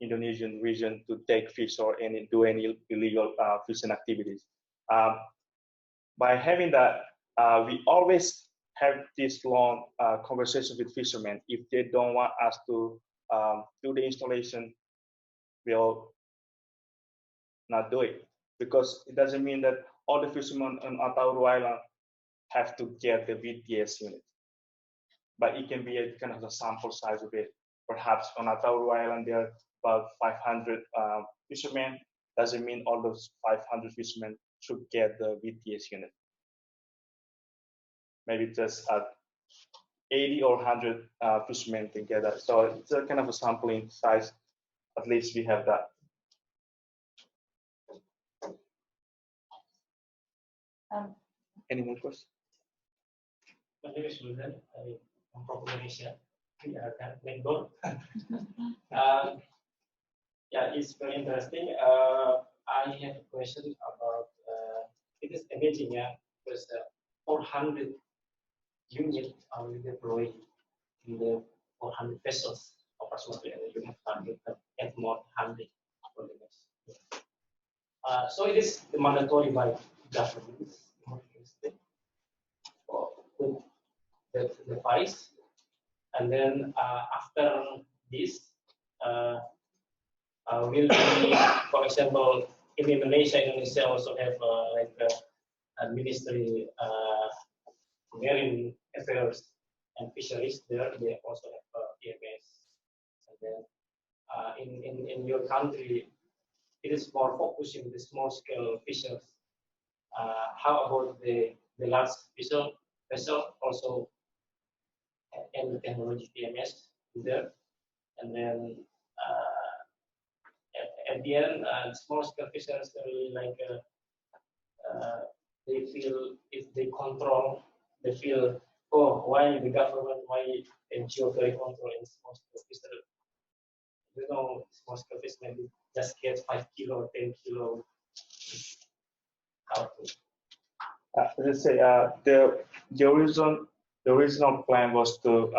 Indonesian region to take fish or do any illegal fishing activities. By having that, we always have this long conversation with fishermen. If they don't want us to do the installation, we'll not do it, because it doesn't mean that all the fishermen on Aotearoa Island have to get the VTS unit, but it can be a kind of a sample size of it. Perhaps on Aotearoa Island there are about 500 fishermen. Doesn't mean all those 500 fishermen should get the VTS unit. Maybe just 80 or 100 fishermen can get that. So it's a kind of a sampling size. At least we have that. Any more questions? My name is Linder. I'm from Indonesia. We are next door. Yeah, it's very interesting. I have a question about it is amazing, yeah, because 400 units are deployed in the 400 vessels approximately, and you have target to add more 100 for the next year. So it is mandatory by governments with the device, and then after this will be, for example, in Indonesia also have like a ministry marine affairs and fisheries there. They also have EMS, and then in your country, it is more focusing the small scale fisheries. How about the large vessel also and the technology EMS there, and then at the end, small scale fisheries really like they feel if they control, they feel, oh, why the government, why NGO very control in small scale fisheries? You know, small scale fish maybe just get 5 kilo, 10 kilo. Let's say the original plan was to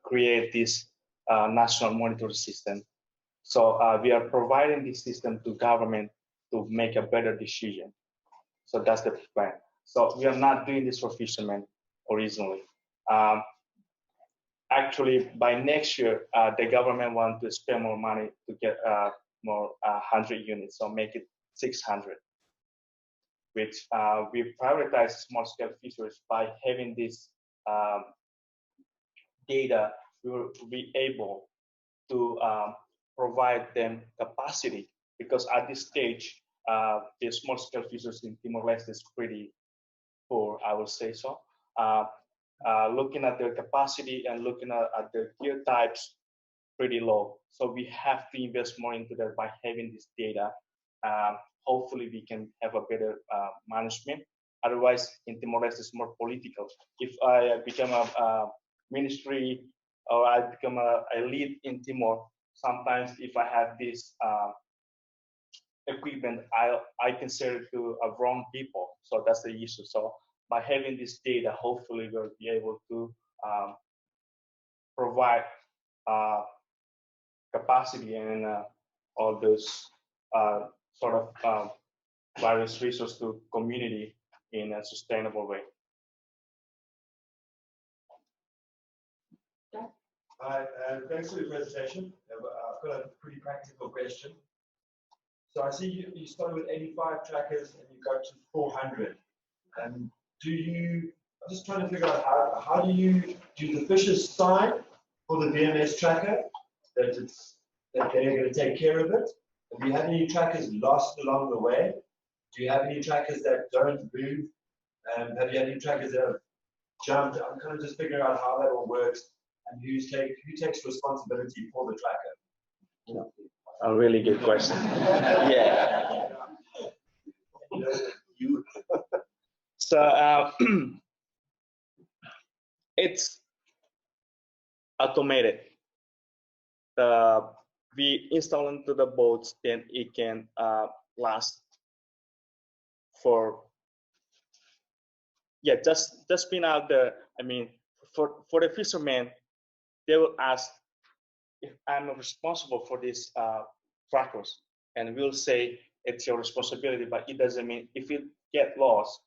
create this national monitoring system. So we are providing this system to government to make a better decision. So that's the plan. So we are not doing this for fishermen originally. Actually, by next year, the government wants to spend more money to get more 100 units, so make it 600. Which we prioritize small-scale fisheries by having this data. We will be able to provide them capacity, because at this stage, the small-scale fisheries in Timor-Leste is pretty poor, I would say so. Looking at their capacity and looking at their gear types, pretty low. So we have to invest more into that by having this data. Hopefully we can have a better management. Otherwise, in Timor-Leste, it's more political. If I become a ministry or I become a lead in Timor, sometimes if I have this equipment, I can sell it to wrong people. So that's the issue. So by having this data, hopefully we'll be able to provide capacity and all those sort of various resources to community in a sustainable way. Hi, thanks for the presentation. I've got a pretty practical question. So I see you started with 85 trackers and you got to 400. I'm just trying to figure out how do you do the fishers sign for the VMS tracker that they're going to take care of it? Have you had any trackers lost along the way? Do you have any trackers that don't move? Have you had any trackers that have jumped? I'm kind of just figuring out how that all works and who takes responsibility for the tracker. A really good question. Yeah. So it's automated. We install into the boats, then it can last for just being out there. I mean, for the fishermen, they will ask if I'm responsible for these trackers, and we'll say it's your responsibility, but it doesn't mean if you get lost,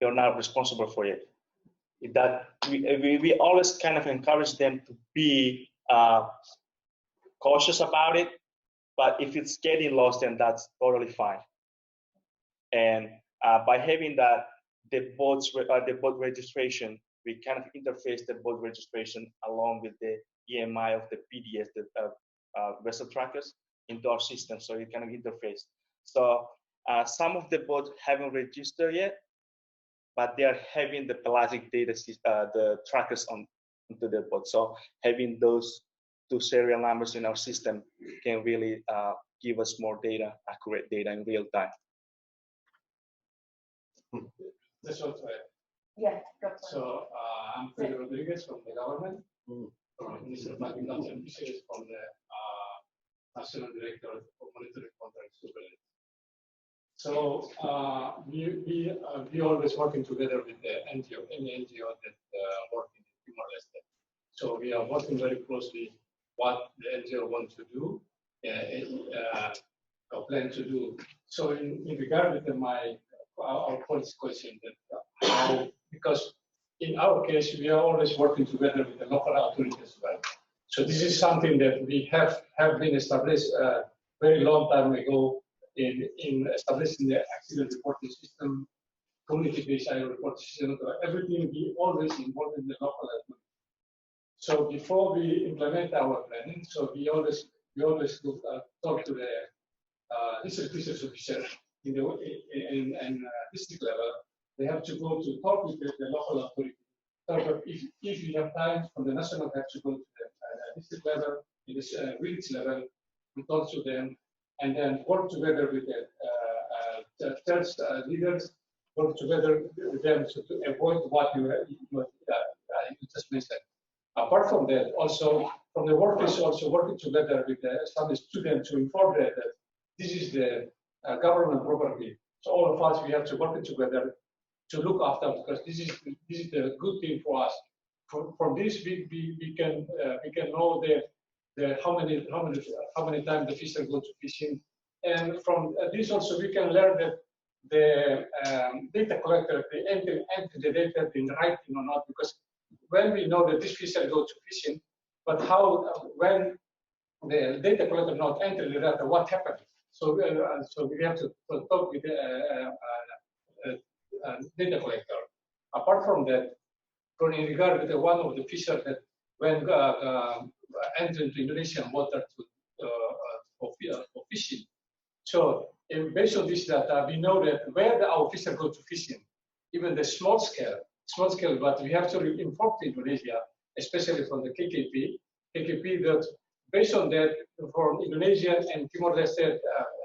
you're not responsible for it. That we always kind of encourage them to be cautious about it, but if it's getting lost, then that's totally fine. And by having that, the boat registration, we kind of interface the boat registration along with the EMI of the PDS, the vessel trackers, into our system, so you kind of interface. So some of the boats haven't registered yet, but they are having the pelagic data, the trackers into the boat. So having those two serial numbers in our system can really give us more data, accurate data in real time. That's what I. Yeah, go for it. So I'm Pedro Rodriguez from the government, from the Ministry of Agriculture and Fisheries, from the National Director of Monitoring Contract Surveillance. So we always working together with the NGO, any NGO that work in Timor-Leste. So we are working very closely what the NGO wants to do, or plan to do. So in regard with our policy question, that how, because in our case we are always working together with the local authorities as well. So this is something that we have been established a very long time ago in establishing the accident reporting system, community-based reporting system, everything we always involved in the local authorities. So before we implement our planning, so we always talk to the district fisheries officer in the district level. They have to go to talk with the local authority. So if you have time from the national, have to go to the district level, in the village level, we talk to them, and then work together with the church leaders, work together with them to avoid what you just mentioned. Apart from that, also from the workers also working together with some students to inform them that this is the government property. So all of us, we have to work together to look after, because this is the good thing for us. From this, we can know how many times the fisher go to fishing, and from this also we can learn that the data collector, they enter the data in writing or not, because when we know that this fisher go to fishing, but when the data collector not enter the data, what happened? So we have to talk with the data collector. Apart from that, in regard with one of the fisher that when entered into Indonesian water for fishing. So based on this data, we know that where our fisher go to fishing, even the small scale, but we have to inform to Indonesia, especially from the KKP that based on that, from Indonesia and Timor-Leste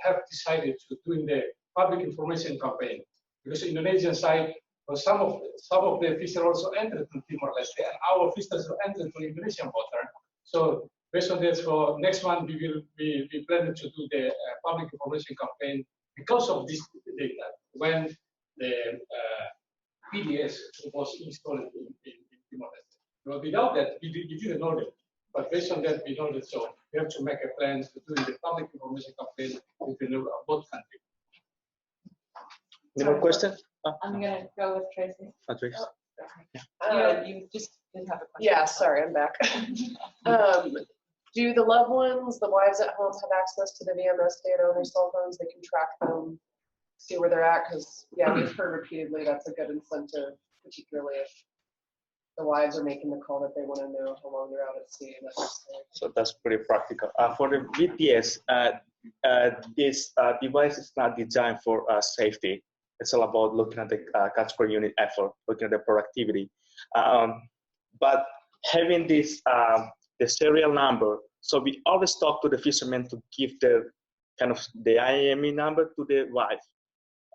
have decided to doing the public information campaign, because the Indonesian side, some of the fishers also entered to Timor-Leste, and our fishers entered to Indonesian water. So based on that, for next month we will be planning to do the public information campaign because of this data when the PDS was installed in Timor-Leste. Well, without that, we didn't know that. But based on that, we know that. So we have to make a plan to do the public information campaign within both countries. Any more questions? I'm going to go with Tracy. Tracy. You just didn't have a question. Yeah, sorry, I'm back. Do the loved ones, the wives at home, have access to the VMS data on their cell phones? They can track them, see where they're at? Because, yeah, we've heard repeatedly that's a good incentive, particularly if the wives are making the call that they want to know how long they're out at sea. So that's pretty practical. For the VTS, this device is not designed for safety. It's all about looking at the catch per unit effort, looking at the productivity. But having this, the serial number, so we always talk to the fishermen to give the kind of the IME number to the wife.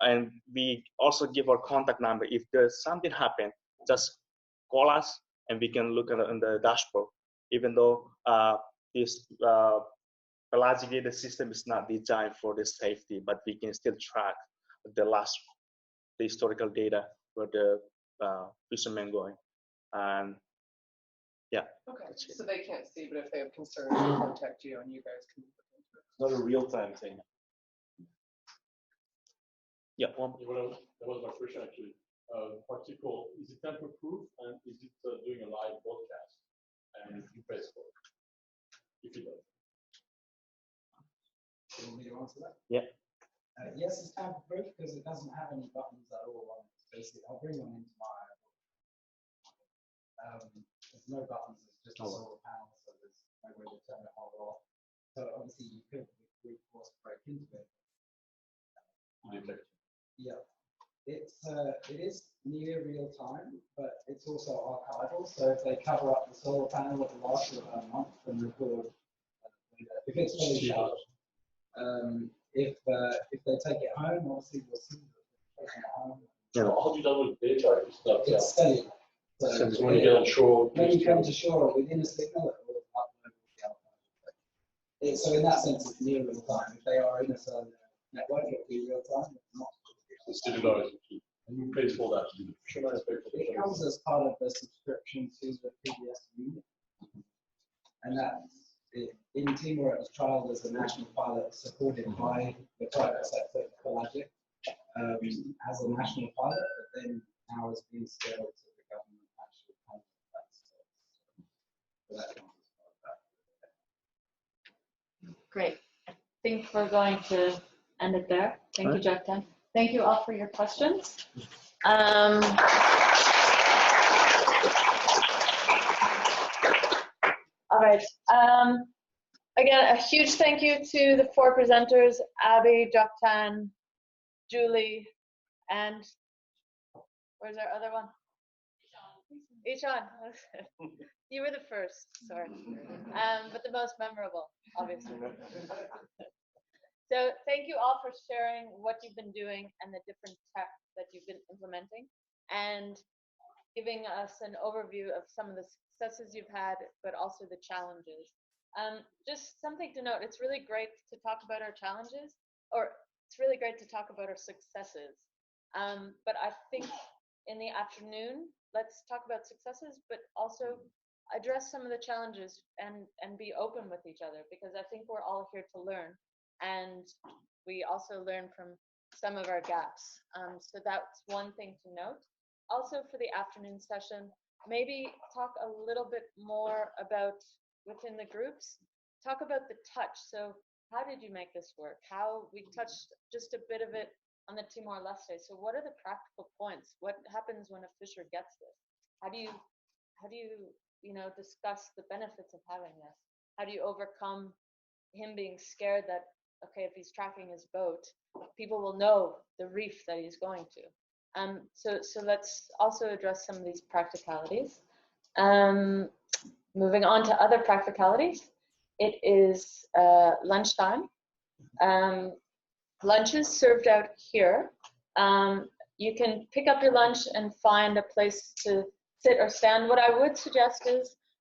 And we also give our contact number. If there's something happen, just call us and we can look at it on the dashboard. Even though this pelagic data system is not designed for the safety, but we can still track the historical data where the fishermen going. And yeah. Okay, so they can't see, but if they have concerns, they'll contact you and you guys can look into it. It's not a real-time thing. Yeah, that was my question actually. Particle, is it tamper-proof and is it doing a live broadcast? And you pay for it, if it does. Do you want me to answer that? Yeah. Yes, it's tamper-proof because it doesn't have any buttons at all on it. Basically, I'll bring one into my. There's no buttons. It's just a solar panel, so there's no way to turn it on or off. So obviously, you could brute force break into it. Yeah. It is near real time, but it's also archival. So if they cover up the solar panel, it will last for about a month and record. If it's fully charged, if they take it home, obviously we'll see them taking it home, Yeah. How do you deal with data? It's steady. So when you get on shore, when you come to shore within a signal, it will upload the output. So in that sense, it's near real time. If they are in a certain network, it'll be real time. It's not. It's still always and who pays for that? It comes as part of the subscription to the PBS unit, and that in Timor it was trialed as a national pilot supported by the private sector, Pelagic, as a national pilot, but then now is being scaled to the government actually paying for that. So that comes as part of that. Great. I think we're going to end it there. Thank you, Joctan. Thank you all for your questions. All right. Again, a huge thank you to the 4 presenters, Abby, Joctan, Julie, and where's our other one? Ishaan. You were the first, sorry. But the most memorable, obviously. So thank you all for sharing what you've been doing and the different tech that you've been implementing and giving us an overview of some of the successes you've had, but also the challenges. Just something to note, it's really great to talk about our challenges, or it's really great to talk about our successes. But I think in the afternoon, let's talk about successes, but also address some of the challenges and be open with each other, because I think we're all here to learn. And we also learn from some of our gaps. So that's one thing to note. Also for the afternoon session, maybe talk a little bit more about within the groups, talk about the touch. So how did you make this work? How we touched just a bit of it on the Timor-Leste. So what are the practical points? What happens when a fisher gets this? How do you discuss the benefits of having this? How do you overcome him being scared that, okay, if he's tracking his boat, people will know the reef that he's going to. So let's also address some of these practicalities. Moving on to other practicalities, it is lunchtime. Lunch is served out here. You can pick up your lunch and find a place to sit or stand. What I would suggest is